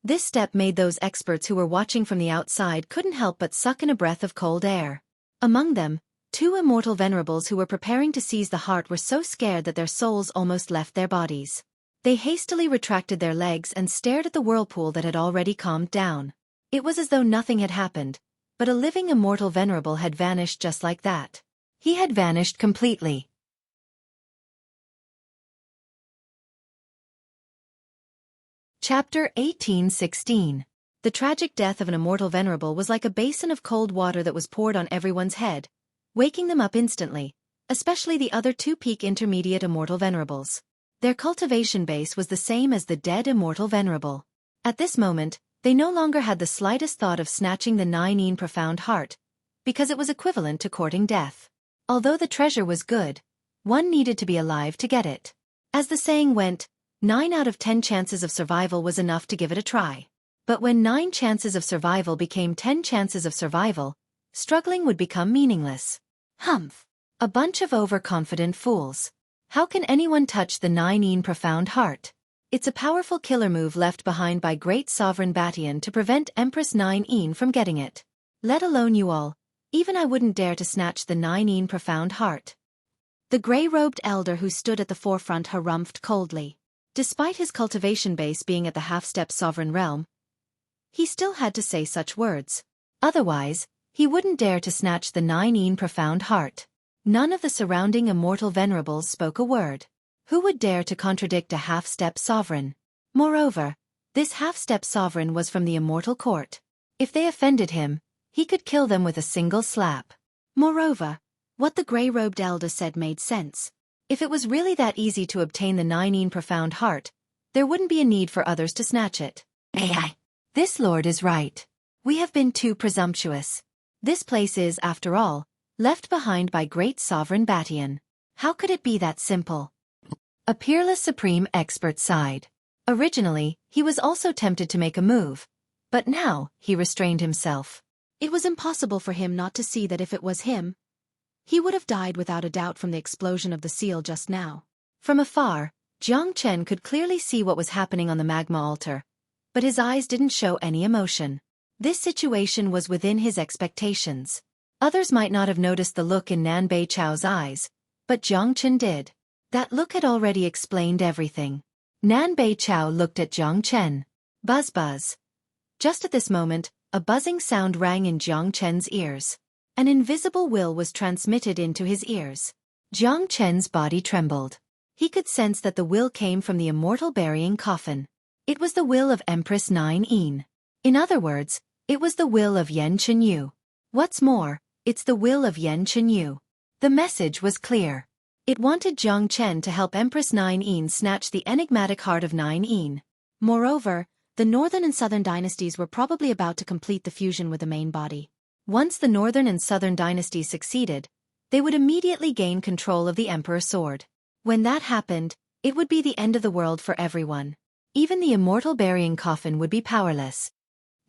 This step made those experts who were watching from the outside couldn't help but suck in a breath of cold air. Among them, 2 immortal venerables who were preparing to seize the heart were so scared that their souls almost left their bodies. They hastily retracted their legs and stared at the whirlpool that had already calmed down. It was as though nothing had happened, but a living immortal venerable had vanished just like that. He had vanished completely. Chapter 18:16. The tragic death of an immortal venerable was like a basin of cold water that was poured on everyone's head, waking them up instantly, especially the other 2 peak intermediate immortal venerables. Their cultivation base was the same as the dead immortal venerable. At this moment, they no longer had the slightest thought of snatching the 9 profound heart, because it was equivalent to courting death. Although the treasure was good, one needed to be alive to get it. As the saying went, 9 out of 10 chances of survival was enough to give it a try. But when 9 chances of survival became 10 chances of survival, struggling would become meaningless. Humph! A bunch of overconfident fools. How can anyone touch the 9 profound heart? It's a powerful killer move left behind by great sovereign Batian to prevent Empress 9 from getting it. Let alone you all, even I wouldn't dare to snatch the 9 profound heart. The grey-robed elder who stood at the forefront harumphed coldly. Despite his cultivation base being at the half-step sovereign realm, he still had to say such words. Otherwise, he wouldn't dare to snatch the 9 profound heart. None of the surrounding immortal venerables spoke a word. Who would dare to contradict a half-step sovereign? Moreover, this half-step sovereign was from the immortal court. If they offended him, he could kill them with a single slap. Moreover, what the grey-robed elder said made sense. If it was really that easy to obtain the 9 profound heart, there wouldn't be a need for others to snatch it. AI. This lord is right. We have been too presumptuous. This place is, after all, left behind by great sovereign Batian. How could it be that simple? A peerless supreme expert sighed. Originally, he was also tempted to make a move, but now, he restrained himself. It was impossible for him not to see that if it was him, he would have died without a doubt from the explosion of the seal just now. From afar, Jiang Chen could clearly see what was happening on the magma altar, but his eyes didn't show any emotion. This situation was within his expectations. Others might not have noticed the look in Nan Bei Chao's eyes, but Jiang Chen did. That look had already explained everything. Nan Bei Chao looked at Jiang Chen. Buzz buzz. Just at this moment, a buzzing sound rang in Jiang Chen's ears. An invisible will was transmitted into his ears. Jiang Chen's body trembled. He could sense that the will came from the immortal burying coffin. It was the will of Empress 9. In other words, it was the will of Yan Chenyu. What's more, it's the will of Yan Chenyu. The message was clear. It wanted Jiang Chen to help Empress 9 snatch the enigmatic heart of 9. Moreover, the northern and southern dynasties were probably about to complete the fusion with the main body. Once the northern and southern dynasties succeeded, they would immediately gain control of the Emperor's sword. When that happened, it would be the end of the world for everyone. Even the immortal burying coffin would be powerless.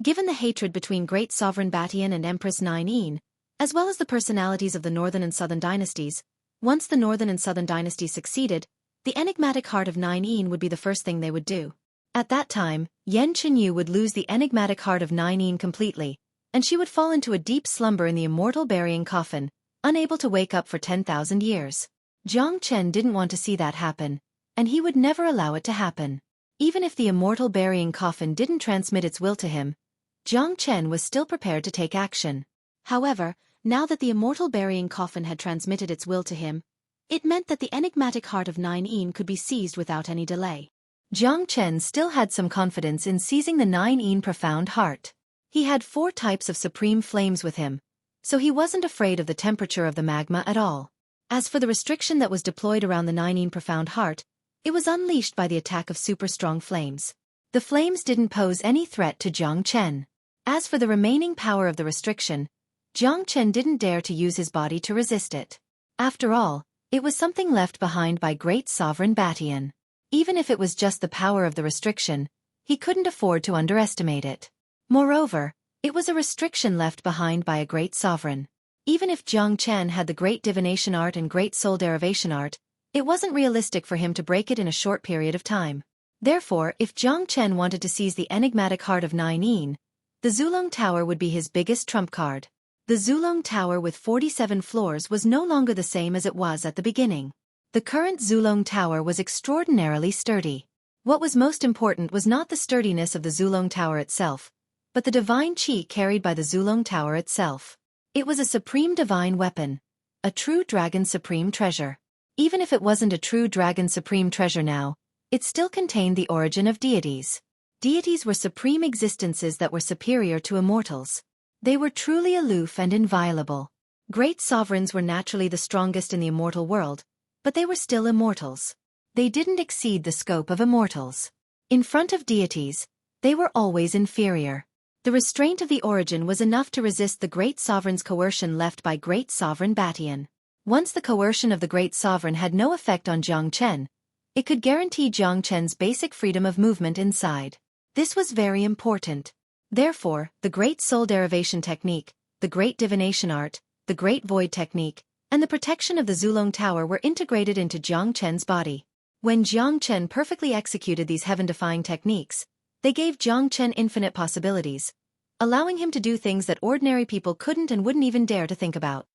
Given the hatred between great sovereign Batian and Empress 9, as well as the personalities of the Northern and Southern dynasties. Once the Northern and Southern dynasties succeeded, the enigmatic heart of Nine Yin would be the first thing they would do. At that time, Yen Qinyu would lose the enigmatic heart of Nine Yin completely, and she would fall into a deep slumber in the immortal burying coffin, unable to wake up for 10,000 years. Jiang Chen didn't want to see that happen, and he would never allow it to happen. Even if the immortal burying coffin didn't transmit its will to him, Jiang Chen was still prepared to take action. However, now that the immortal burying coffin had transmitted its will to him, it meant that the enigmatic heart of Nine Yin could be seized without any delay. Jiang Chen still had some confidence in seizing the Nine Yin profound heart. He had 4 types of supreme flames with him, so he wasn't afraid of the temperature of the magma at all. As for the restriction that was deployed around the Nine Yin profound heart, it was unleashed by the attack of super strong flames. The flames didn't pose any threat to Jiang Chen. As for the remaining power of the restriction, Jiang Chen didn't dare to use his body to resist it. After all, it was something left behind by great sovereign Batian. Even if it was just the power of the restriction, he couldn't afford to underestimate it. Moreover, it was a restriction left behind by a great sovereign. Even if Jiang Chen had the great divination art and great soul derivation art, it wasn't realistic for him to break it in a short period of time. Therefore, if Jiang Chen wanted to seize the enigmatic heart of Nine Yin, the Zulong Tower would be his biggest trump card. The Zulong Tower with 47 floors was no longer the same as it was at the beginning. The current Zulong Tower was extraordinarily sturdy. What was most important was not the sturdiness of the Zulong Tower itself, but the divine qi carried by the Zulong Tower itself. It was a supreme divine weapon, a true dragon supreme treasure. Even if it wasn't a true dragon supreme treasure now, it still contained the origin of deities. Deities were supreme existences that were superior to immortals. They were truly aloof and inviolable. Great sovereigns were naturally the strongest in the immortal world, but they were still immortals. They didn't exceed the scope of immortals. In front of deities, they were always inferior. The restraint of the origin was enough to resist the great sovereign's coercion left by great sovereign Batian. Once the coercion of the great sovereign had no effect on Jiang Chen, it could guarantee Jiang Chen's basic freedom of movement inside. This was very important. Therefore, the great soul derivation technique, the great divination art, the great void technique, and the protection of the Zulong Tower were integrated into Jiang Chen's body. When Jiang Chen perfectly executed these heaven-defying techniques, they gave Jiang Chen infinite possibilities, allowing him to do things that ordinary people couldn't and wouldn't even dare to think about.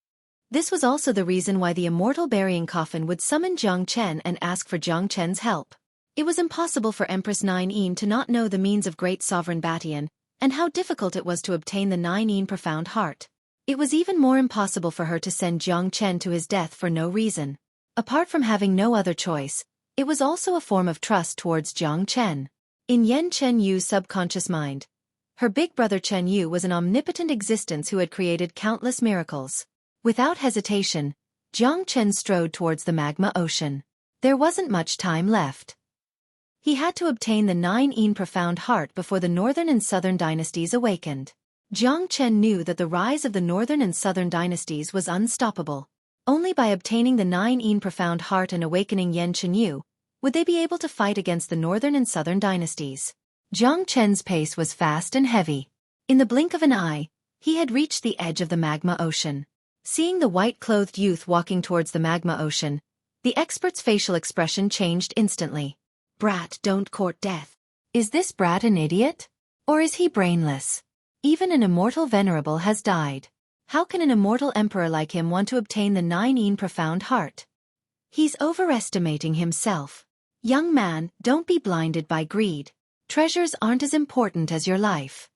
This was also the reason why the immortal burying coffin would summon Jiang Chen and ask for Jiang Chen's help. It was impossible for Empress Nine Yin to not know the means of great sovereign Batian, and how difficult it was to obtain the Nine Yin profound heart. It was even more impossible for her to send Jiang Chen to his death for no reason. Apart from having no other choice, it was also a form of trust towards Jiang Chen. In Yen Chen Yu's subconscious mind, her big brother Chen Yu was an omnipotent existence who had created countless miracles. Without hesitation, Jiang Chen strode towards the magma ocean. There wasn't much time left. He had to obtain the Nine Yin profound heart before the Northern and Southern dynasties awakened. Jiang Chen knew that the rise of the Northern and Southern dynasties was unstoppable. Only by obtaining the Nine Yin profound heart and awakening Yen Qinyu would they be able to fight against the Northern and Southern dynasties. Jiang Chen's pace was fast and heavy. In the blink of an eye, he had reached the edge of the magma ocean. Seeing the white-clothed youth walking towards the magma ocean, the expert's facial expression changed instantly. Brat, don't court death. Is this brat an idiot? Or is he brainless? Even an immortal venerable has died. How can an immortal emperor like him want to obtain the Nine Yin profound heart? He's overestimating himself. Young man, don't be blinded by greed. Treasures aren't as important as your life.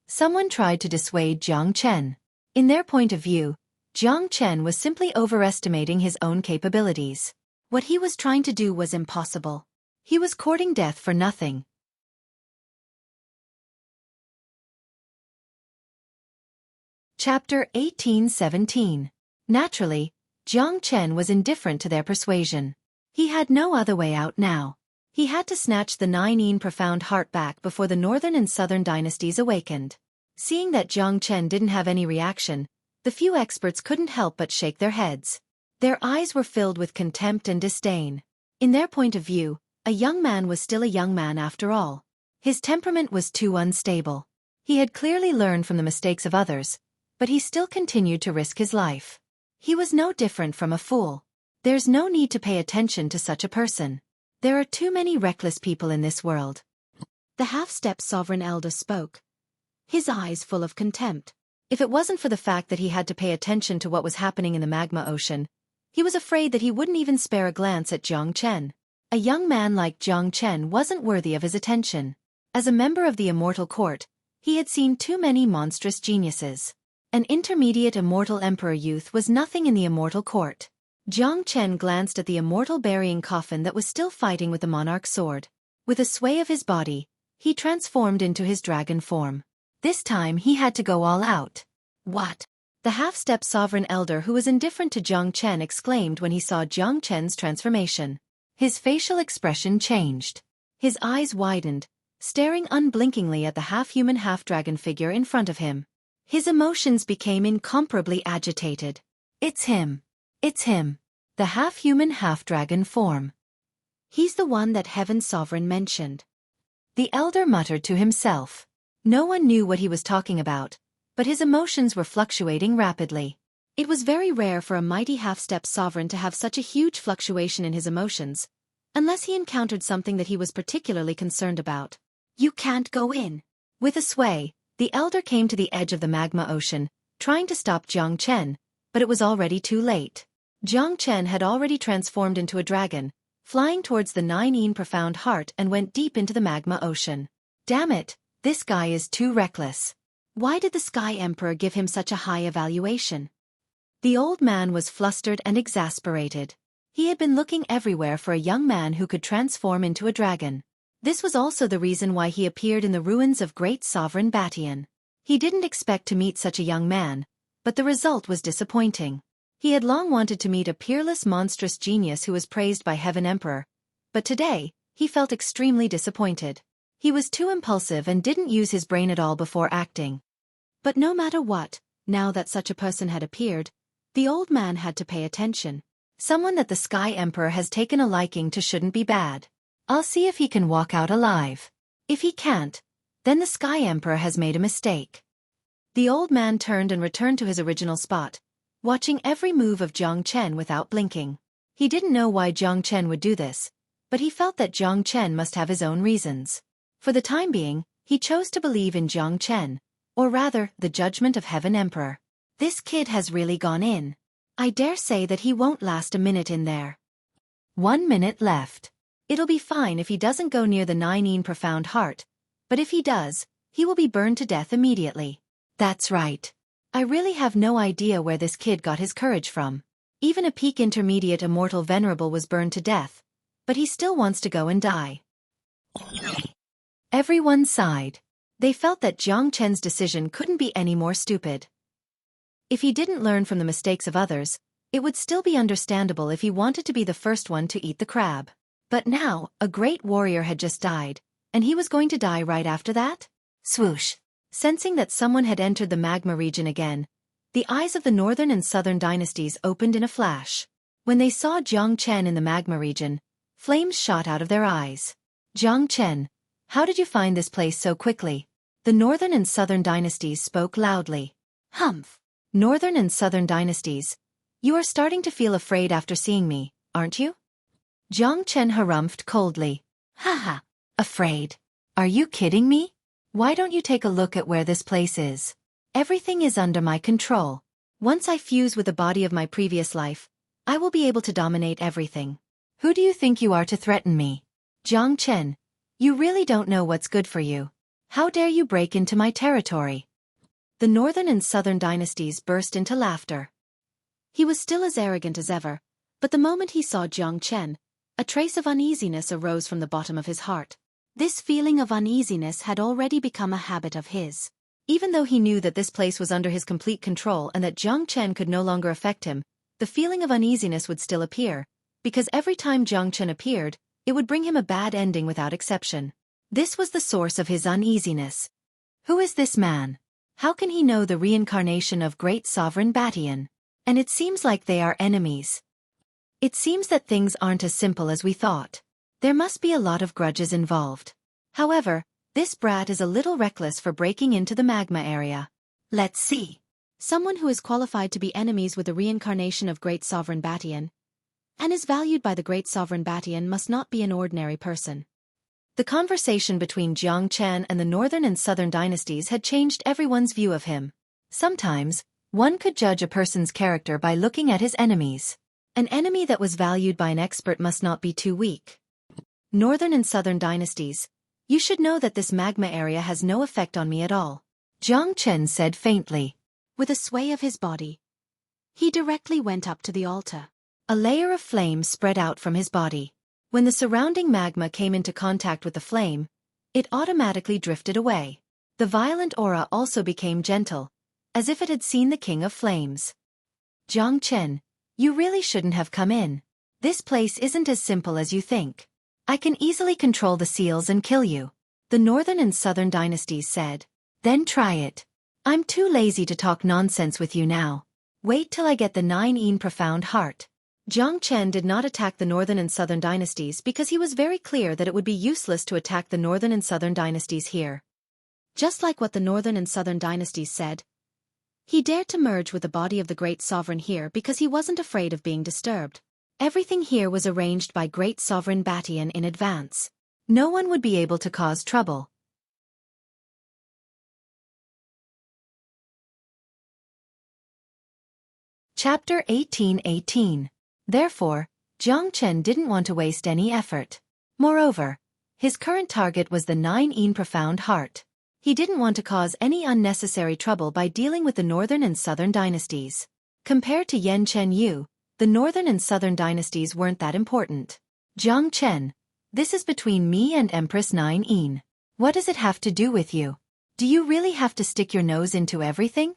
Someone tried to dissuade Jiang Chen. In their point of view, Jiang Chen was simply overestimating his own capabilities. What he was trying to do was impossible. He was courting death for nothing. Chapter 1817. Naturally, Jiang Chen was indifferent to their persuasion. He had no other way out now. He had to snatch the Nine Yin profound heart back before the Northern and Southern dynasties awakened. Seeing that Jiang Chen didn't have any reaction, the few experts couldn't help but shake their heads. Their eyes were filled with contempt and disdain. In their point of view, a young man was still a young man after all. His temperament was too unstable. He had clearly learned from the mistakes of others, but he still continued to risk his life. He was no different from a fool. There's no need to pay attention to such a person. There are too many reckless people in this world. The half-step sovereign elder spoke, his eyes full of contempt. If it wasn't for the fact that he had to pay attention to what was happening in the magma ocean, he was afraid that he wouldn't even spare a glance at Jiang Chen. A young man like Jiang Chen wasn't worthy of his attention. As a member of the immortal court, he had seen too many monstrous geniuses. An intermediate immortal emperor youth was nothing in the immortal court. Jiang Chen glanced at the immortal burying coffin that was still fighting with the monarch's sword. With a sway of his body, he transformed into his dragon form. This time he had to go all out. What? The half-step sovereign elder who was indifferent to Jiang Chen exclaimed when he saw Jiang Chen's transformation. His facial expression changed. His eyes widened, staring unblinkingly at the half-human half-dragon figure in front of him. His emotions became incomparably agitated. It's him. It's him. The half-human half-dragon form. He's the one that Heaven's sovereign mentioned. The elder muttered to himself. No one knew what he was talking about, but his emotions were fluctuating rapidly. It was very rare for a mighty half-step sovereign to have such a huge fluctuation in his emotions, unless he encountered something that he was particularly concerned about. You can't go in. With a sway, the elder came to the edge of the magma ocean, trying to stop Jiang Chen, but it was already too late. Jiang Chen had already transformed into a dragon, flying towards the Nine Profound Heart and went deep into the magma ocean. Damn it, this guy is too reckless. Why did the Sky Emperor give him such a high evaluation? The old man was flustered and exasperated. He had been looking everywhere for a young man who could transform into a dragon. This was also the reason why he appeared in the ruins of Great Sovereign Batian. He didn't expect to meet such a young man, but the result was disappointing. He had long wanted to meet a peerless monstrous genius who was praised by Heaven Emperor, but today, he felt extremely disappointed. He was too impulsive and didn't use his brain at all before acting. But no matter what, now that such a person had appeared, the old man had to pay attention. Someone that the Sky Emperor has taken a liking to shouldn't be bad. I'll see if he can walk out alive. If he can't, then the Sky Emperor has made a mistake. The old man turned and returned to his original spot, watching every move of Jiang Chen without blinking. He didn't know why Jiang Chen would do this, but he felt that Jiang Chen must have his own reasons. For the time being, he chose to believe in Jiang Chen, or rather, the judgment of Heaven Emperor. This kid has really gone in. I dare say that he won't last a minute in there. 1 minute left. It'll be fine if he doesn't go near the Nine Profound Heart, but if he does, he will be burned to death immediately. That's right. I really have no idea where this kid got his courage from. Even a peak intermediate immortal venerable was burned to death, but he still wants to go and die. Everyone sighed. They felt that Jiang Chen's decision couldn't be any more stupid. If he didn't learn from the mistakes of others, it would still be understandable if he wanted to be the first one to eat the crab. But now, a great warrior had just died, and he was going to die right after that? Swoosh. Sensing that someone had entered the magma region again, the eyes of the northern and southern dynasties opened in a flash. When they saw Jiang Chen in the magma region, flames shot out of their eyes. Jiang Chen, how did you find this place so quickly? The northern and southern dynasties spoke loudly. Humph. Northern and southern dynasties, you are starting to feel afraid after seeing me, aren't you? Jiang Chen harumphed coldly. Haha. Afraid? Are you kidding me? Why don't you take a look at where this place is? Everything is under my control. Once I fuse with the body of my previous life, I will be able to dominate everything. Who do you think you are to threaten me? Jiang Chen, you really don't know what's good for you. How dare you break into my territory? The northern and southern dynasties burst into laughter. He was still as arrogant as ever, but the moment he saw Jiang Chen, a trace of uneasiness arose from the bottom of his heart. This feeling of uneasiness had already become a habit of his. Even though he knew that this place was under his complete control and that Jiang Chen could no longer affect him, the feeling of uneasiness would still appear, because every time Jiang Chen appeared, it would bring him a bad ending without exception. This was the source of his uneasiness. Who is this man? How can he know the reincarnation of Great Sovereign Batian? And it seems like they are enemies. It seems that things aren't as simple as we thought. There must be a lot of grudges involved. However, this brat is a little reckless for breaking into the magma area. Let's see. someone who is qualified to be enemies with the reincarnation of Great Sovereign Batian, and is valued by the Great Sovereign Batian must not be an ordinary person. The conversation between Jiang Chen and the northern and southern dynasties had changed everyone's view of him. Sometimes, one could judge a person's character by looking at his enemies. An enemy that was valued by an expert must not be too weak. Northern and southern dynasties, you should know that this magma area has no effect on me at all, Jiang Chen said faintly. With a sway of his body, he directly went up to the altar. A layer of flame spread out from his body. When the surrounding magma came into contact with the flame, it automatically drifted away. The violent aura also became gentle, as if it had seen the King of Flames. Jiang Chen, you really shouldn't have come in. This place isn't as simple as you think. I can easily control the seals and kill you, the northern and southern dynasties said. Then try it. I'm too lazy to talk nonsense with you now. Wait till I get the 9 profound heart. Jiang Chen did not attack the northern and southern dynasties because he was very clear that it would be useless to attack the northern and southern dynasties here. Just like what the northern and southern dynasties said, he dared to merge with the body of the great sovereign here because he wasn't afraid of being disturbed. Everything here was arranged by Great Sovereign Batian in advance. No one would be able to cause trouble. Chapter 18:18. Therefore, Jiang Chen didn't want to waste any effort. Moreover, his current target was the 9 profound heart. He didn't want to cause any unnecessary trouble by dealing with the northern and southern dynasties. Compared to Yan Chen Yu, the northern and southern dynasties weren't that important. Jiang Chen, this is between me and Empress 9. What does it have to do with you? Do you really have to stick your nose into everything?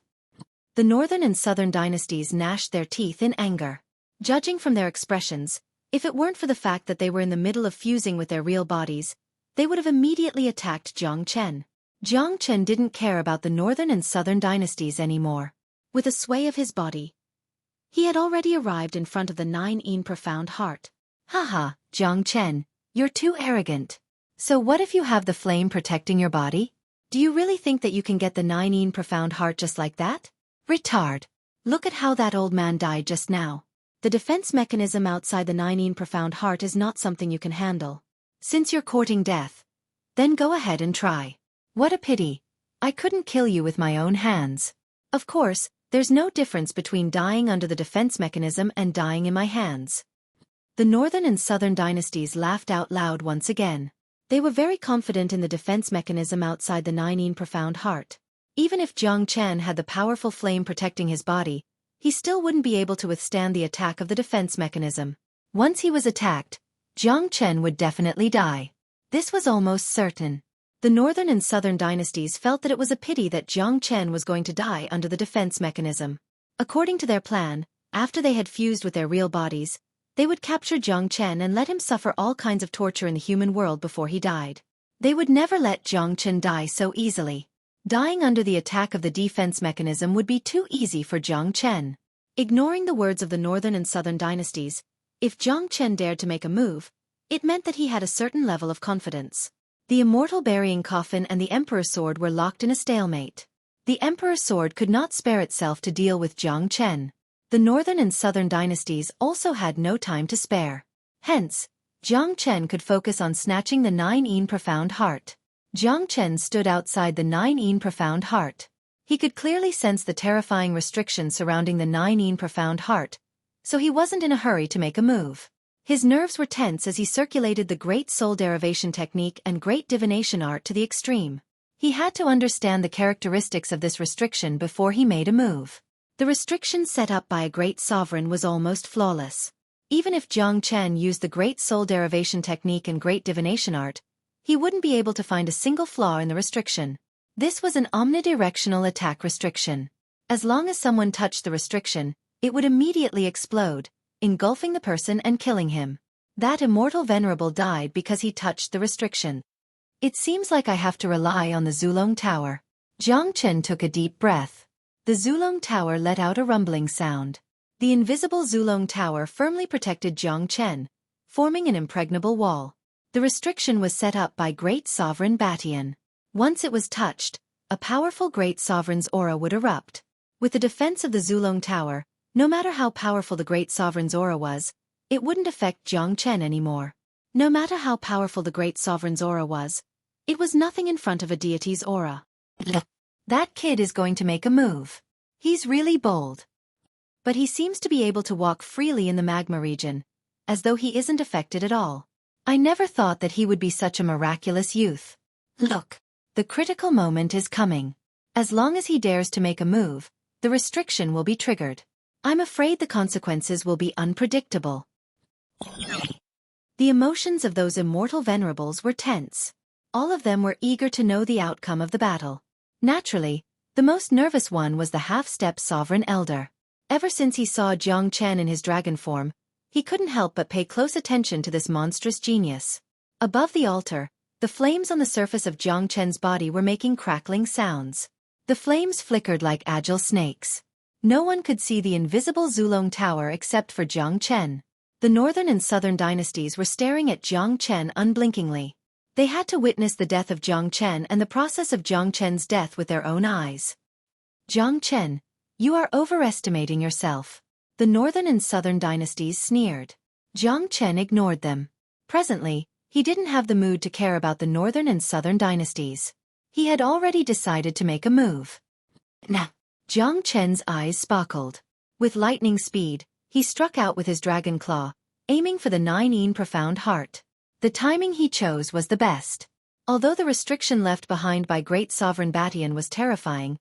The northern and southern dynasties gnashed their teeth in anger. Judging from their expressions, if it weren't for the fact that they were in the middle of fusing with their real bodies, they would have immediately attacked Jiang Chen. Jiang Chen didn't care about the northern and southern dynasties anymore. With a sway of his body, he had already arrived in front of the 9 profound heart. Haha, Jiang Chen, you're too arrogant. So what if you have the flame protecting your body? Do you really think that you can get the 9 profound heart just like that? Retard. Look at how that old man died just now. The defense mechanism outside the 9 profound heart is not something you can handle. Since you're courting death, then go ahead and try. What a pity. I couldn't kill you with my own hands. Of course, there's no difference between dying under the defense mechanism and dying in my hands. The northern and southern dynasties laughed out loud once again. They were very confident in the defense mechanism outside the 9 profound heart. Even if Jiang Chen had the powerful flame protecting his body, he still wouldn't be able to withstand the attack of the defense mechanism. Once he was attacked, Jiang Chen would definitely die. This was almost certain. The northern and southern dynasties felt that it was a pity that Jiang Chen was going to die under the defense mechanism. According to their plan, after they had fused with their real bodies, they would capture Jiang Chen and let him suffer all kinds of torture in the human world before he died. They would never let Jiang Chen die so easily. Dying under the attack of the defense mechanism would be too easy for Jiang Chen. Ignoring the words of the northern and southern dynasties, if Jiang Chen dared to make a move, it meant that he had a certain level of confidence. The immortal burying coffin and the Emperor's sword were locked in a stalemate. The Emperor's sword could not spare itself to deal with Jiang Chen. The northern and southern dynasties also had no time to spare. Hence, Jiang Chen could focus on snatching the 9 profound heart. Jiang Chen stood outside the 9 profound heart. He could clearly sense the terrifying restriction surrounding the 9 profound heart, so he wasn't in a hurry to make a move. His nerves were tense as he circulated the great soul derivation technique and great divination art to the extreme. He had to understand the characteristics of this restriction before he made a move. The restriction set up by a great sovereign was almost flawless. Even if Jiang Chen used the great soul derivation technique and great divination art, he wouldn't be able to find a single flaw in the restriction. This was an omnidirectional attack restriction. As long as someone touched the restriction, it would immediately explode, engulfing the person and killing him. That immortal venerable died because he touched the restriction. It seems like I have to rely on the Zulong Tower. Jiang Chen took a deep breath. The Zulong Tower let out a rumbling sound. The invisible Zulong Tower firmly protected Jiang Chen, forming an impregnable wall. The restriction was set up by Great Sovereign Batian. Once it was touched, a powerful Great Sovereign's aura would erupt. With the defense of the Zulong Tower, no matter how powerful the Great Sovereign's aura was, it wouldn't affect Jiang Chen anymore. No matter how powerful the Great Sovereign's aura was, it was nothing in front of a deity's aura. That kid is going to make a move. He's really bold. But he seems to be able to walk freely in the magma region, as though he isn't affected at all. I never thought that he would be such a miraculous youth. Look, the critical moment is coming. As long as he dares to make a move, the restriction will be triggered. I'm afraid the consequences will be unpredictable. The emotions of those immortal venerables were tense. All of them were eager to know the outcome of the battle. Naturally, the most nervous one was the half-step sovereign elder. Ever since he saw Jiang Chen in his dragon form, he couldn't help but pay close attention to this monstrous genius. Above the altar, the flames on the surface of Jiang Chen's body were making crackling sounds. The flames flickered like agile snakes. No one could see the invisible Zulong Tower except for Jiang Chen. The northern and southern dynasties were staring at Jiang Chen unblinkingly. They had to witness the death of Jiang Chen and the process of Jiang Chen's death with their own eyes. Jiang Chen, you are overestimating yourself. The northern and southern dynasties sneered. Jiang Chen ignored them. Presently, he didn't have the mood to care about the northern and southern dynasties. He had already decided to make a move. Now, Jiang Chen's eyes sparkled. With lightning speed, he struck out with his dragon claw, aiming for the nine profound heart. The timing he chose was the best. Although the restriction left behind by Great Sovereign Batian was terrifying,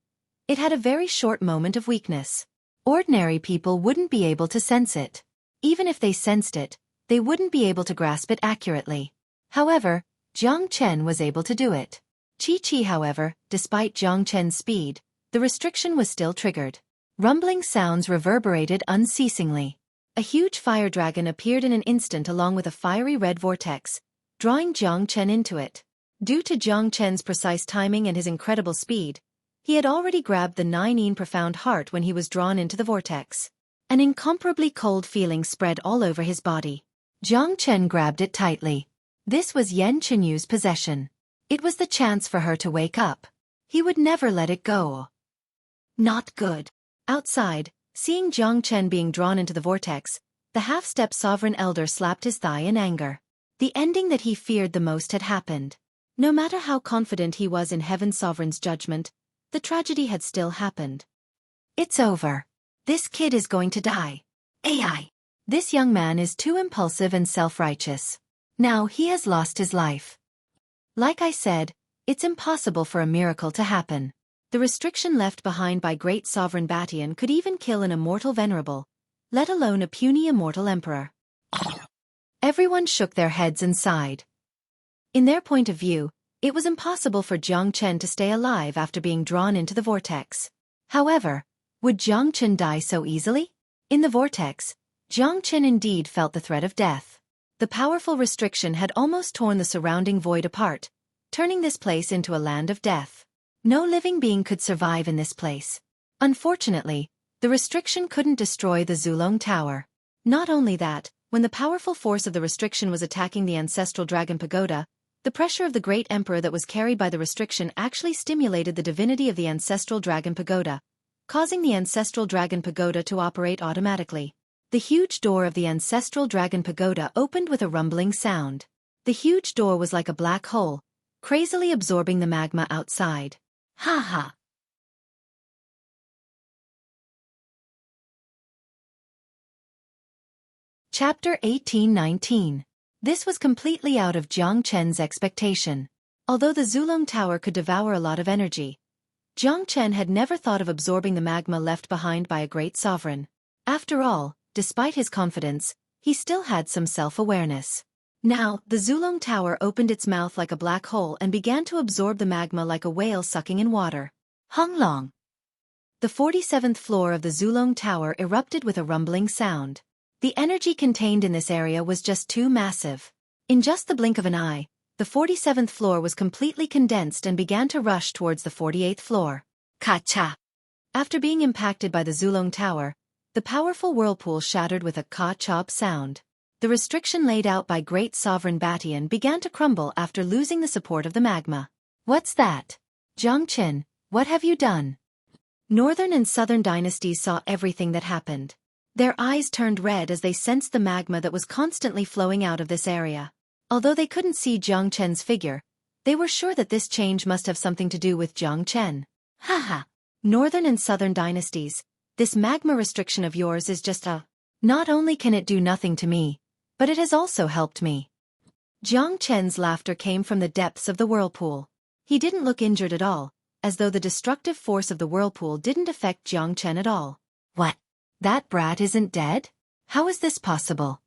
it had a very short moment of weakness. Ordinary people wouldn't be able to sense it. Even if they sensed it, they wouldn't be able to grasp it accurately. However, Jiang Chen was able to do it. Xueqi, however, despite Jiang Chen's speed, the restriction was still triggered. Rumbling sounds reverberated unceasingly. A huge fire dragon appeared in an instant along with a fiery red vortex, drawing Jiang Chen into it. Due to Jiang Chen's precise timing and his incredible speed, he had already grabbed the nine profound heart when he was drawn into the vortex. An incomparably cold feeling spread all over his body. Jiang Chen grabbed it tightly. This was Yan Qinyu's possession. It was the chance for her to wake up. He would never let it go. Not good. Outside, seeing Jiang Chen being drawn into the vortex, the half-step sovereign elder slapped his thigh in anger. The ending that he feared the most had happened. No matter how confident he was in Heaven's Sovereign's judgment, the tragedy had still happened. It's over. This kid is going to die. AI. This young man is too impulsive and self-righteous. Now he has lost his life. Like I said, it's impossible for a miracle to happen. The restriction left behind by Great Sovereign Batian could even kill an immortal venerable, let alone a puny immortal emperor. Everyone shook their heads and sighed. In their point of view, it was impossible for Jiang Chen to stay alive after being drawn into the vortex. However, would Jiang Chen die so easily? In the vortex, Jiang Chen indeed felt the threat of death. The powerful restriction had almost torn the surrounding void apart, turning this place into a land of death. No living being could survive in this place. Unfortunately, the restriction couldn't destroy the Zulong Tower. Not only that, when the powerful force of the restriction was attacking the ancestral dragon pagoda, the pressure of the great emperor that was carried by the restriction actually stimulated the divinity of the ancestral dragon pagoda, causing the ancestral dragon pagoda to operate automatically. The huge door of the ancestral dragon pagoda opened with a rumbling sound. The huge door was like a black hole, crazily absorbing the magma outside. Ha ha! Chapter 18-19. This was completely out of Jiang Chen's expectation. Although the Zulong Tower could devour a lot of energy, Jiang Chen had never thought of absorbing the magma left behind by a great sovereign. After all, despite his confidence, he still had some self-awareness. Now, the Zulong Tower opened its mouth like a black hole and began to absorb the magma like a whale sucking in water. Hung long. The 47th floor of the Zulong Tower erupted with a rumbling sound. The energy contained in this area was just too massive. In just the blink of an eye, the 47th floor was completely condensed and began to rush towards the 48th floor. Ka-cha! After being impacted by the Zulong Tower, the powerful whirlpool shattered with a ka-chop sound. The restriction laid out by Great Sovereign Batian began to crumble after losing the support of the magma. What's that? Jiang Chen, what have you done? Northern and Southern dynasties saw everything that happened. Their eyes turned red as they sensed the magma that was constantly flowing out of this area. Although they couldn't see Jiang Chen's figure, they were sure that this change must have something to do with Jiang Chen. Haha. Northern and Southern dynasties, this magma restriction of yours is just a... Not only can it do nothing to me, but it has also helped me. Jiang Chen's laughter came from the depths of the whirlpool. He didn't look injured at all, as though the destructive force of the whirlpool didn't affect Jiang Chen at all. What? That brat isn't dead? How is this possible?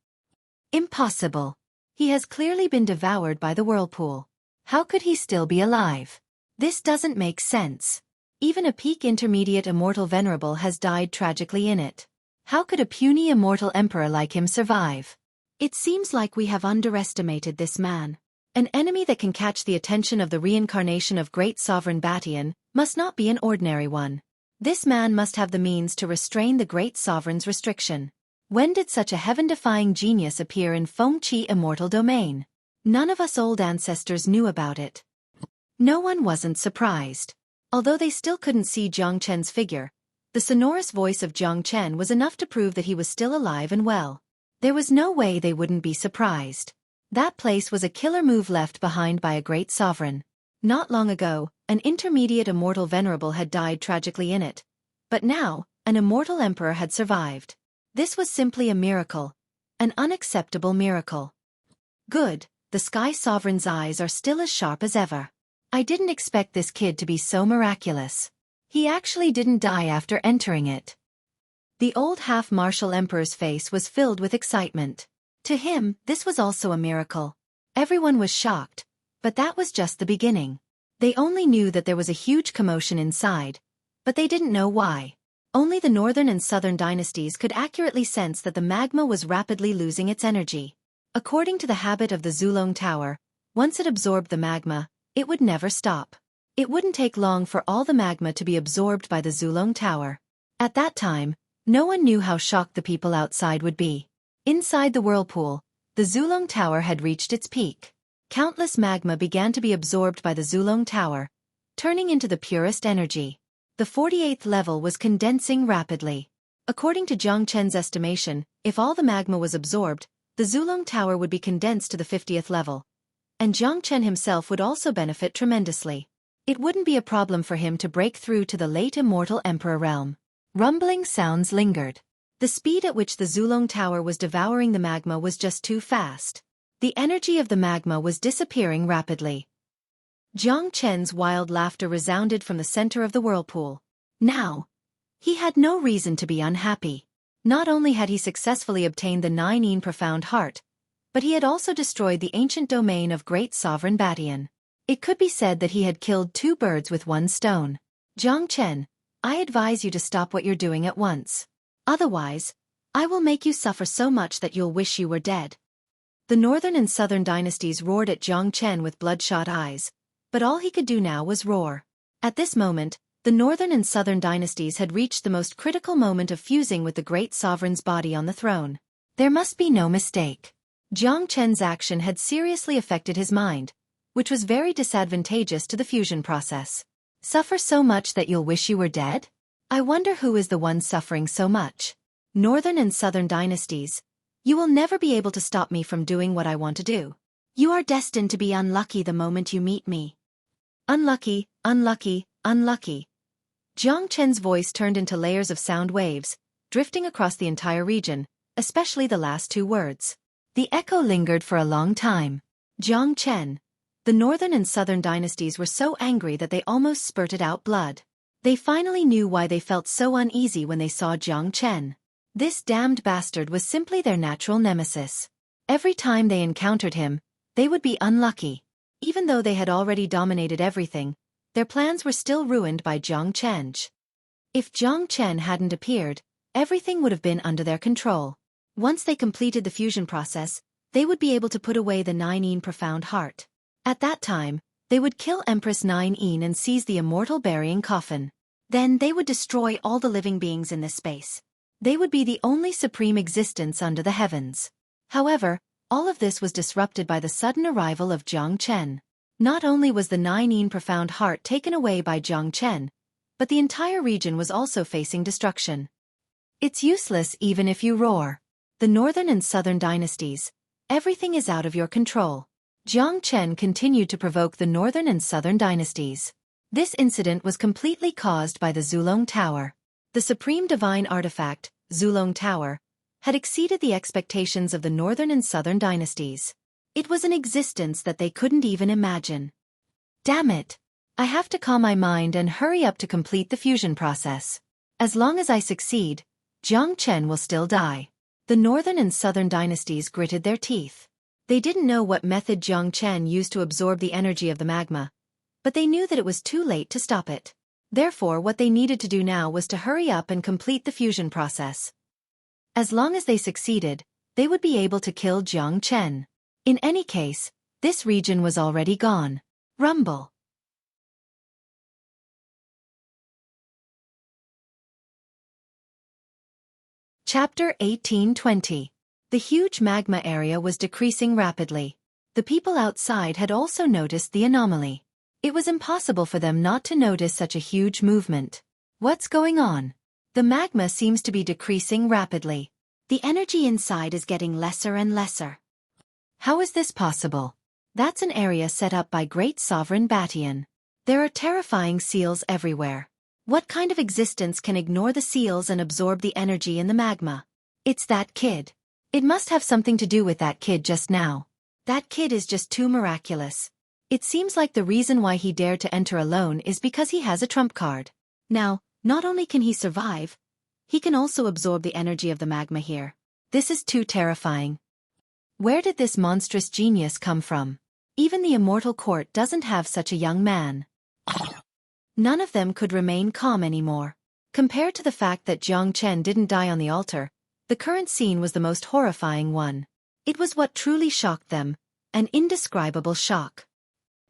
Impossible. He has clearly been devoured by the whirlpool. How could he still be alive? This doesn't make sense. Even a peak intermediate immortal venerable has died tragically in it. How could a puny immortal emperor like him survive? It seems like we have underestimated this man. An enemy that can catch the attention of the reincarnation of great sovereign Batian must not be an ordinary one. This man must have the means to restrain the great sovereign's restriction. When did such a heaven-defying genius appear in Fengqi immortal domain? None of us old ancestors knew about it. No one wasn't surprised. Although they still couldn't see Jiang Chen's figure, the sonorous voice of Jiang Chen was enough to prove that he was still alive and well. There was no way they wouldn't be surprised. That place was a killer move left behind by a great sovereign. Not long ago, an intermediate immortal venerable had died tragically in it. But now, an immortal emperor had survived. This was simply a miracle. An unacceptable miracle. Good, the Sky Sovereign's eyes are still as sharp as ever. I didn't expect this kid to be so miraculous. He actually didn't die after entering it. The old half-martial emperor's face was filled with excitement. To him, this was also a miracle. Everyone was shocked, but that was just the beginning. They only knew that there was a huge commotion inside, but they didn't know why. Only the Northern and Southern dynasties could accurately sense that the magma was rapidly losing its energy. According to the habit of the Zulong Tower, once it absorbed the magma, it would never stop. It wouldn't take long for all the magma to be absorbed by the Zulong Tower. At that time, no one knew how shocked the people outside would be. Inside the whirlpool, the Zulong Tower had reached its peak. Countless magma began to be absorbed by the Zulong Tower, turning into the purest energy. The 48th level was condensing rapidly. According to Jiang Chen's estimation, if all the magma was absorbed, the Zulong Tower would be condensed to the 50th level. And Jiang Chen himself would also benefit tremendously. It wouldn't be a problem for him to break through to the late immortal emperor realm. Rumbling sounds lingered. The speed at which the Zulong Tower was devouring the magma was just too fast. The energy of the magma was disappearing rapidly. Jiang Chen's wild laughter resounded from the center of the whirlpool. Now, he had no reason to be unhappy. Not only had he successfully obtained the 9 profound heart, but he had also destroyed the ancient domain of great sovereign Batian. It could be said that he had killed 2 birds with 1 stone. Jiang Chen, I advise you to stop what you're doing at once. Otherwise, I will make you suffer so much that you'll wish you were dead. The Northern and Southern dynasties roared at Jiang Chen with bloodshot eyes, but all he could do now was roar. At this moment, the Northern and Southern dynasties had reached the most critical moment of fusing with the great sovereign's body on the throne. There must be no mistake. Jiang Chen's action had seriously affected his mind, which was very disadvantageous to the fusion process. Suffer so much that you'll wish you were dead? I wonder who is the one suffering so much. Northern and Southern dynasties, you will never be able to stop me from doing what I want to do. You are destined to be unlucky the moment you meet me. Unlucky, unlucky, unlucky. Jiang Chen's voice turned into layers of sound waves, drifting across the entire region, especially the last 2 words. The echo lingered for a long time. Jiang Chen. The Northern and Southern dynasties were so angry that they almost spurted out blood. They finally knew why they felt so uneasy when they saw Jiang Chen. This damned bastard was simply their natural nemesis. Every time they encountered him, they would be unlucky. Even though they had already dominated everything, their plans were still ruined by Jiang Chen. If Jiang Chen hadn't appeared, everything would have been under their control. Once they completed the fusion process, they would be able to put away the 9 profound heart. At that time, they would kill Empress 9 and seize the immortal burying coffin. Then they would destroy all the living beings in this space. They would be the only supreme existence under the heavens. However, all of this was disrupted by the sudden arrival of Jiang Chen. Not only was the 9 profound heart taken away by Jiang Chen, but the entire region was also facing destruction. It's useless even if you roar. The northern and southern dynasties. Everything is out of your control. Jiang Chen continued to provoke the northern and southern dynasties. This incident was completely caused by the Zulong Tower. The supreme divine artifact, Zulong Tower, had exceeded the expectations of the northern and southern dynasties. It was an existence that they couldn't even imagine. Damn it! I have to calm my mind and hurry up to complete the fusion process. As long as I succeed, Jiang Chen will still die. The northern and southern dynasties gritted their teeth. They didn't know what method Jiang Chen used to absorb the energy of the magma, but they knew that it was too late to stop it. Therefore, what they needed to do now was to hurry up and complete the fusion process. As long as they succeeded, they would be able to kill Jiang Chen. In any case, this region was already gone. Rumble. Chapter 1820. The huge magma area was decreasing rapidly. The people outside had also noticed the anomaly. It was impossible for them not to notice such a huge movement. What's going on? The magma seems to be decreasing rapidly. The energy inside is getting lesser and lesser. How is this possible? That's an area set up by Great Sovereign Batian. There are terrifying seals everywhere. What kind of existence can ignore the seals and absorb the energy in the magma? It's that kid. It must have something to do with that kid just now. That kid is just too miraculous. It seems like the reason why he dared to enter alone is because he has a trump card. Now, not only can he survive, he can also absorb the energy of the magma here. This is too terrifying. Where did this monstrous genius come from? Even the immortal court doesn't have such a young man. None of them could remain calm anymore. Compared to the fact that Jiang Chen didn't die on the altar, the current scene was the most horrifying one. It was what truly shocked them, an indescribable shock.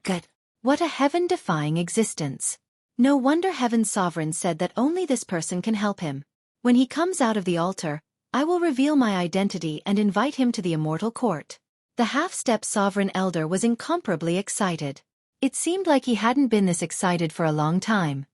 Good. What a heaven-defying existence. No wonder Heaven's sovereign said that only this person can help him. When he comes out of the altar, I will reveal my identity and invite him to the immortal court. The half-step sovereign elder was incomparably excited. It seemed like he hadn't been this excited for a long time.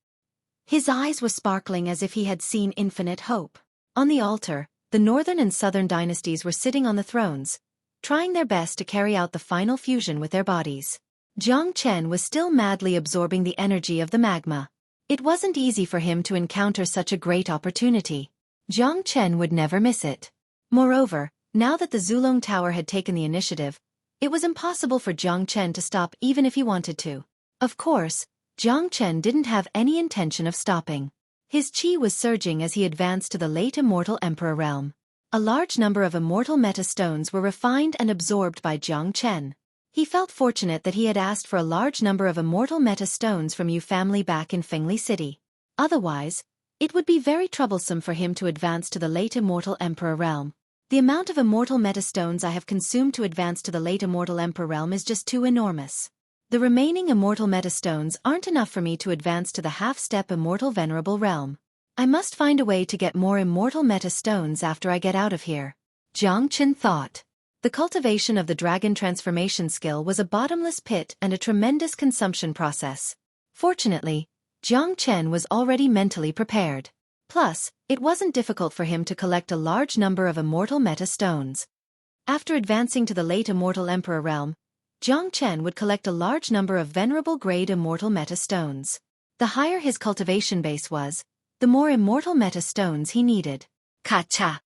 His eyes were sparkling as if he had seen infinite hope. On the altar, the northern and southern dynasties were sitting on the thrones, trying their best to carry out the final fusion with their bodies. Jiang Chen was still madly absorbing the energy of the magma. It wasn't easy for him to encounter such a great opportunity. Jiang Chen would never miss it. Moreover, now that the Zulong Tower had taken the initiative, it was impossible for Jiang Chen to stop even if he wanted to. Of course, Jiang Chen didn't have any intention of stopping. His chi was surging as he advanced to the late immortal emperor realm. A large number of immortal meta stones were refined and absorbed by Jiang Chen. He felt fortunate that he had asked for a large number of immortal meta stones from Yu family back in Fengli City. Otherwise, it would be very troublesome for him to advance to the late immortal emperor realm. The amount of immortal meta stones I have consumed to advance to the late immortal emperor realm is just too enormous. The remaining immortal meta stones aren't enough for me to advance to the half-step immortal venerable realm. I must find a way to get more immortal meta stones after I get out of here. Jiang Chen thought. The cultivation of the dragon transformation skill was a bottomless pit and a tremendous consumption process. Fortunately, Jiang Chen was already mentally prepared. Plus, it wasn't difficult for him to collect a large number of immortal meta stones. After advancing to the late immortal emperor realm, Jiang Chen would collect a large number of venerable grade immortal meta stones. The higher his cultivation base was, the more immortal meta stones he needed. Ka-cha!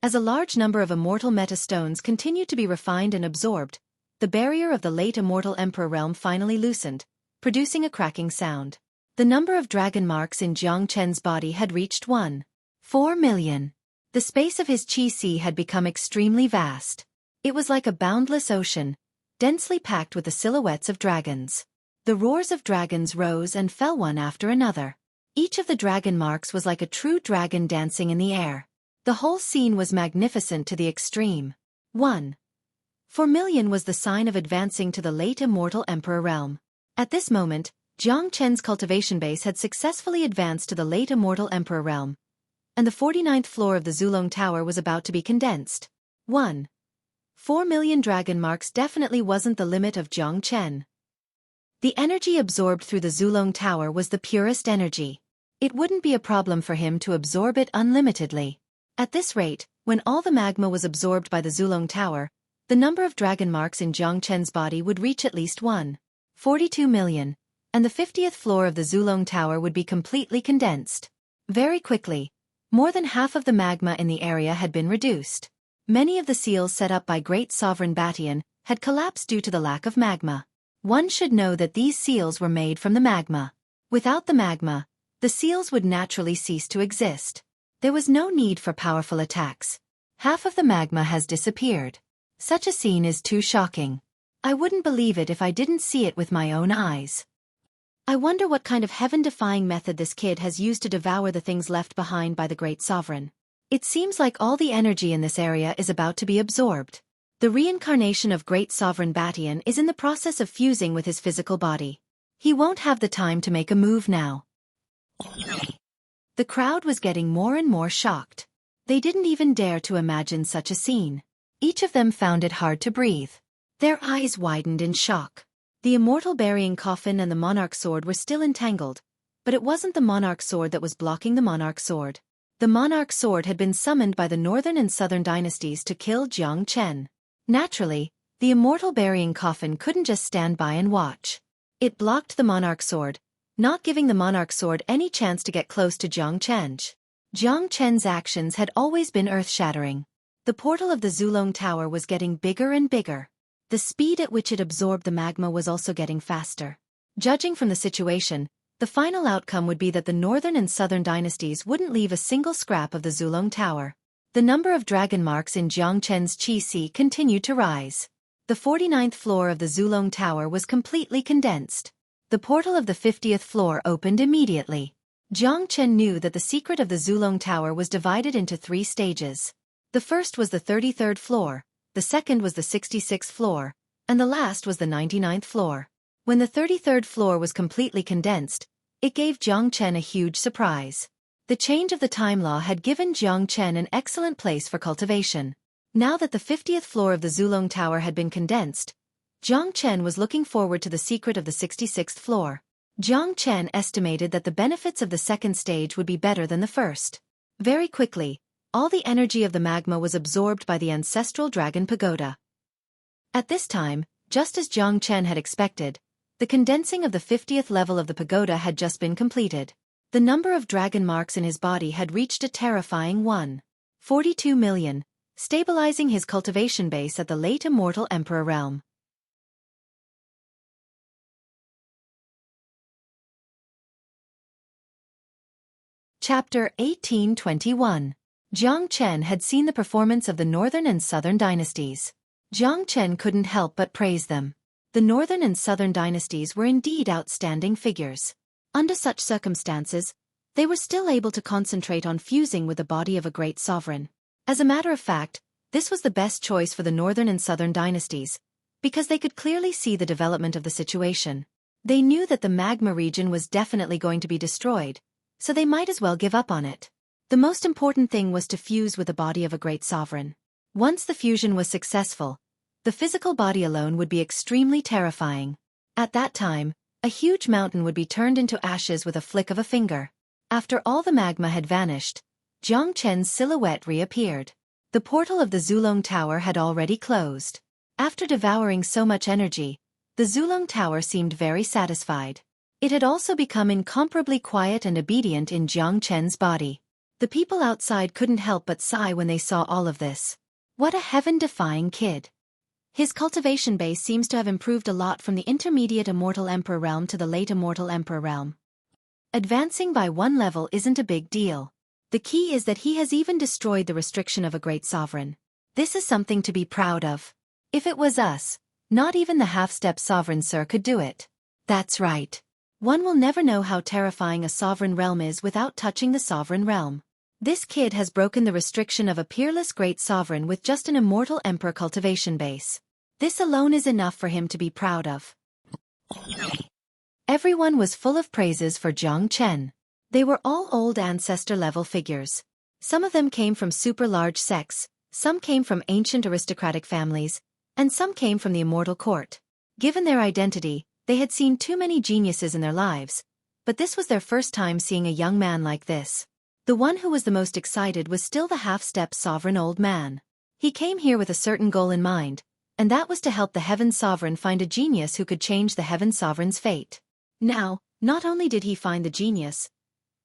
As a large number of immortal meta stones continued to be refined and absorbed, the barrier of the late immortal emperor realm finally loosened, producing a cracking sound. The number of dragon marks in Jiang Chen's body had reached 1.4 million. The space of his chi si had become extremely vast. It was like a boundless ocean, densely packed with the silhouettes of dragons. The roars of dragons rose and fell one after another. Each of the dragon marks was like a true dragon dancing in the air. The whole scene was magnificent to the extreme. 1.4 million was the sign of advancing to the late immortal emperor realm. At this moment, Jiang Chen's cultivation base had successfully advanced to the late immortal emperor realm, and the 49th floor of the Zulong Tower was about to be condensed. 1.4 million dragon marks definitely wasn't the limit of Jiang Chen. The energy absorbed through the Zulong Tower was the purest energy. It wouldn't be a problem for him to absorb it unlimitedly. At this rate, when all the magma was absorbed by the Zulong Tower, the number of dragon marks in Jiang Chen's body would reach at least 1.42 million, and the 50th floor of the Zulong Tower would be completely condensed. Very quickly, more than half of the magma in the area had been reduced. Many of the seals set up by Great Sovereign Batian had collapsed due to the lack of magma. One should know that these seals were made from the magma. Without the magma, the seals would naturally cease to exist. There was no need for powerful attacks. Half of the magma has disappeared. Such a scene is too shocking. I wouldn't believe it if I didn't see it with my own eyes. I wonder what kind of heaven-defying method this kid has used to devour the things left behind by the Great Sovereign. It seems like all the energy in this area is about to be absorbed. The reincarnation of Great Sovereign Batian is in the process of fusing with his physical body. He won't have the time to make a move now. The crowd was getting more and more shocked. They didn't even dare to imagine such a scene. Each of them found it hard to breathe. Their eyes widened in shock. The immortal burying coffin and the monarch sword were still entangled, but it wasn't the monarch sword that was blocking the monarch sword. The monarch sword had been summoned by the northern and southern dynasties to kill Jiang Chen. Naturally, the immortal burying coffin couldn't just stand by and watch. It blocked the monarch sword, not giving the monarch sword any chance to get close to Jiang Chen. Jiang Chen's actions had always been earth-shattering. The portal of the Zulong Tower was getting bigger and bigger. The speed at which it absorbed the magma was also getting faster. Judging from the situation, the final outcome would be that the northern and southern dynasties wouldn't leave a single scrap of the Zulong Tower. The number of dragon marks in Jiang Chen's Qi continued to rise. The 49th floor of the Zulong Tower was completely condensed. The portal of the 50th floor opened immediately. Jiang Chen knew that the secret of the Zulong Tower was divided into 3 stages. The first was the 33rd floor, the second was the 66th floor, and the last was the 99th floor. When the 33rd floor was completely condensed, it gave Jiang Chen a huge surprise. The change of the time law had given Jiang Chen an excellent place for cultivation. Now that the 50th floor of the Zulong Tower had been condensed, Jiang Chen was looking forward to the secret of the 66th floor. Jiang Chen estimated that the benefits of the second stage would be better than the first. Very quickly, all the energy of the magma was absorbed by the ancestral dragon pagoda. At this time, just as Jiang Chen had expected, the condensing of the 50th level of the pagoda had just been completed. The number of dragon marks in his body had reached a terrifying 1.42 million, stabilizing his cultivation base at the late immortal emperor realm. Chapter 1821. Jiang Chen had seen the performance of the northern and southern dynasties. Jiang Chen couldn't help but praise them. The northern and southern dynasties were indeed outstanding figures. Under such circumstances, they were still able to concentrate on fusing with the body of a great sovereign. As a matter of fact, this was the best choice for the northern and southern dynasties, because they could clearly see the development of the situation. They knew that the magma region was definitely going to be destroyed, so they might as well give up on it. The most important thing was to fuse with the body of a great sovereign. Once the fusion was successful, the physical body alone would be extremely terrifying. At that time, a huge mountain would be turned into ashes with a flick of a finger. After all the magma had vanished, Jiang Chen's silhouette reappeared. The portal of the Zulong Tower had already closed. After devouring so much energy, the Zulong Tower seemed very satisfied. It had also become incomparably quiet and obedient in Jiang Chen's body. The people outside couldn't help but sigh when they saw all of this. What a heaven-defying kid. His cultivation base seems to have improved a lot from the intermediate immortal emperor realm to the late immortal emperor realm. Advancing by 1 level isn't a big deal. The key is that he has even destroyed the restriction of a great sovereign. This is something to be proud of. If it was us, not even the half-step sovereign sir could do it. That's right. One will never know how terrifying a sovereign realm is without touching the sovereign realm. This kid has broken the restriction of a peerless great sovereign with just an immortal emperor cultivation base. This alone is enough for him to be proud of. Everyone was full of praises for Jiang Chen. They were all old ancestor-level figures. Some of them came from super-large sects, some came from ancient aristocratic families, and some came from the immortal court. Given their identity, they had seen too many geniuses in their lives, but this was their first time seeing a young man like this. The one who was the most excited was still the half-step sovereign old man. He came here with a certain goal in mind, and that was to help the Heaven Sovereign find a genius who could change the Heaven Sovereign's fate. Now, not only did he find the genius,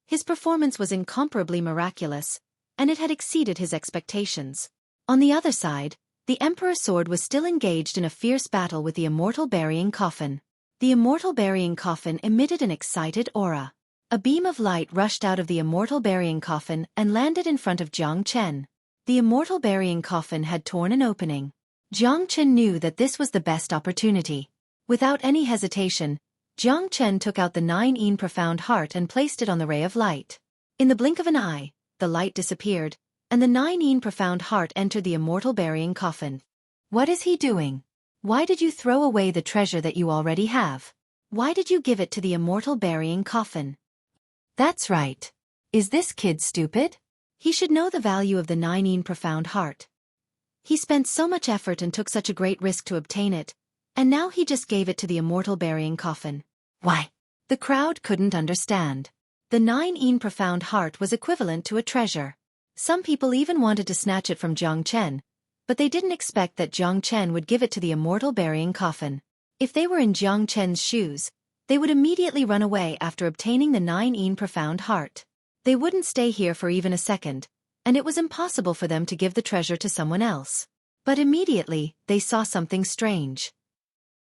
his performance was incomparably miraculous, and it had exceeded his expectations. On the other side, the Emperor's sword was still engaged in a fierce battle with the immortal burying coffin. The immortal burying coffin emitted an excited aura. A beam of light rushed out of the immortal burying coffin and landed in front of Jiang Chen. The immortal burying coffin had torn an opening. Jiang Chen knew that this was the best opportunity. Without any hesitation, Jiang Chen took out the 9 profound heart and placed it on the ray of light. In the blink of an eye, the light disappeared, and the 9 profound heart entered the immortal burying coffin. What is he doing? Why did you throw away the treasure that you already have? Why did you give it to the immortal burying coffin? That's right. Is this kid stupid? He should know the value of the 9 profound heart. He spent so much effort and took such a great risk to obtain it, and now he just gave it to the immortal burying coffin. Why? The crowd couldn't understand. The 9 profound heart was equivalent to a treasure. Some people even wanted to snatch it from Jiang Chen, but they didn't expect that Jiang Chen would give it to the immortal burying coffin. If they were in Jiang Chen's shoes, they would immediately run away after obtaining the 9 profound heart. They wouldn't stay here for even a second, and it was impossible for them to give the treasure to someone else. But immediately, they saw something strange.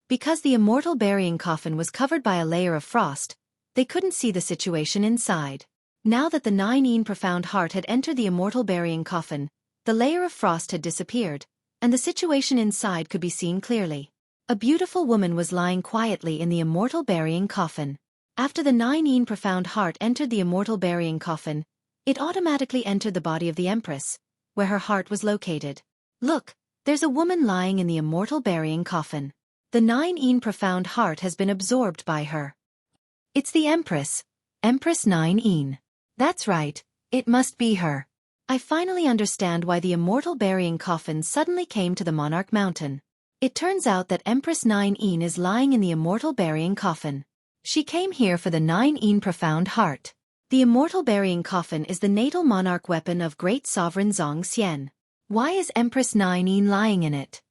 Because the immortal burying coffin was covered by a layer of frost, they couldn't see the situation inside. Now that the 9 profound heart had entered the immortal burying coffin, the layer of frost had disappeared, and the situation inside could be seen clearly. A beautiful woman was lying quietly in the immortal burying coffin. After the 9 profound heart entered the immortal burying coffin, it automatically entered the body of the Empress, where her heart was located. Look, there's a woman lying in the immortal burying coffin. The 9 profound heart has been absorbed by her. It's the Empress, Empress 9. That's right, it must be her. I finally understand why the immortal burying coffin suddenly came to the Monarch Mountain. It turns out that Empress 9 is lying in the immortal burying coffin. She came here for the 9 profound heart. The immortal burying coffin is the natal monarch weapon of great sovereign Zhang Xian. Why is Empress 9 lying in it?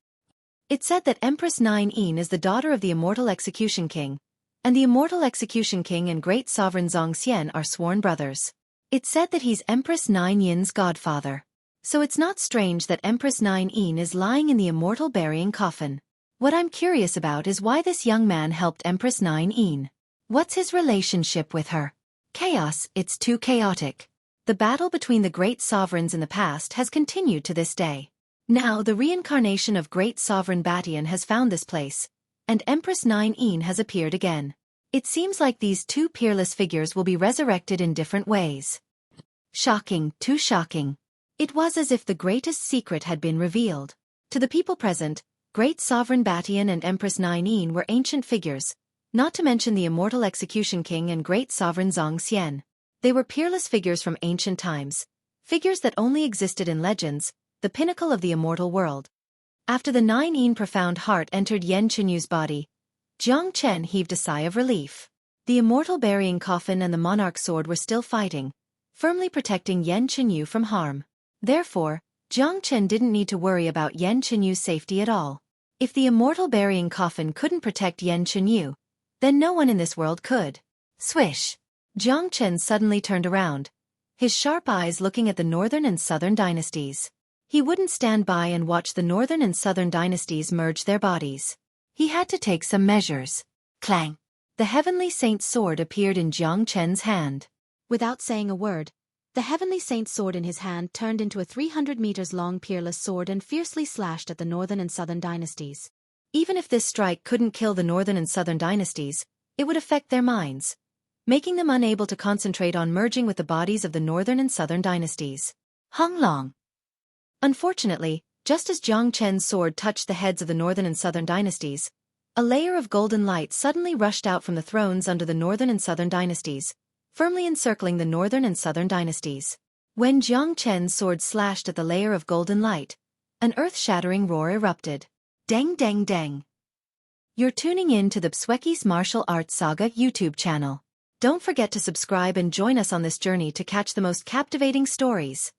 It said that Empress 9 is the daughter of the immortal execution king, and the immortal execution king and great sovereign Zhang Xian are sworn brothers. It said that he's Empress 9 Yin's godfather. So it's not strange that Empress 9 is lying in the immortal burying coffin. What I'm curious about is why this young man helped Empress 9. What's his relationship with her? Chaos, it's too chaotic. The battle between the great sovereigns in the past has continued to this day. Now the reincarnation of great sovereign Batian has found this place, and Empress 9 has appeared again. It seems like these two peerless figures will be resurrected in different ways. Shocking, too shocking. It was as if the greatest secret had been revealed. To the people present, great sovereign Batian and Empress 9 were ancient figures, not to mention the immortal execution king and great sovereign Zhang Xian. They were peerless figures from ancient times, figures that only existed in legends, the pinnacle of the immortal world. After the 9 profound heart entered Yan Chunyu's body, Jiang Chen heaved a sigh of relief. The immortal burying coffin and the monarch's sword were still fighting, firmly protecting Yan Chunyu from harm. Therefore, Jiang Chen didn't need to worry about Yan Chunyu's safety at all. If the immortal burying coffin couldn't protect Yan Chunyu, then no one in this world could. Swish! Jiang Chen suddenly turned around, his sharp eyes looking at the northern and southern dynasties. He wouldn't stand by and watch the northern and southern dynasties merge their bodies. He had to take some measures. Clang! The heavenly saint's sword appeared in Jiang Chen's hand. Without saying a word, the heavenly saint's sword in his hand turned into a 300 meters long peerless sword and fiercely slashed at the northern and southern dynasties. Even if this strike couldn't kill the northern and southern dynasties, it would affect their minds, making them unable to concentrate on merging with the bodies of the northern and southern dynasties. Hung Long. Unfortunately, just as Jiang Chen's sword touched the heads of the northern and southern dynasties, a layer of golden light suddenly rushed out from the thrones under the northern and southern dynasties, firmly encircling the northern and southern dynasties. When Jiang Chen's sword slashed at the layer of golden light, an earth-shattering roar erupted. Deng deng deng. You're tuning in to the Xueqi's Martial Arts Saga YouTube channel. Don't forget to subscribe and join us on this journey to catch the most captivating stories.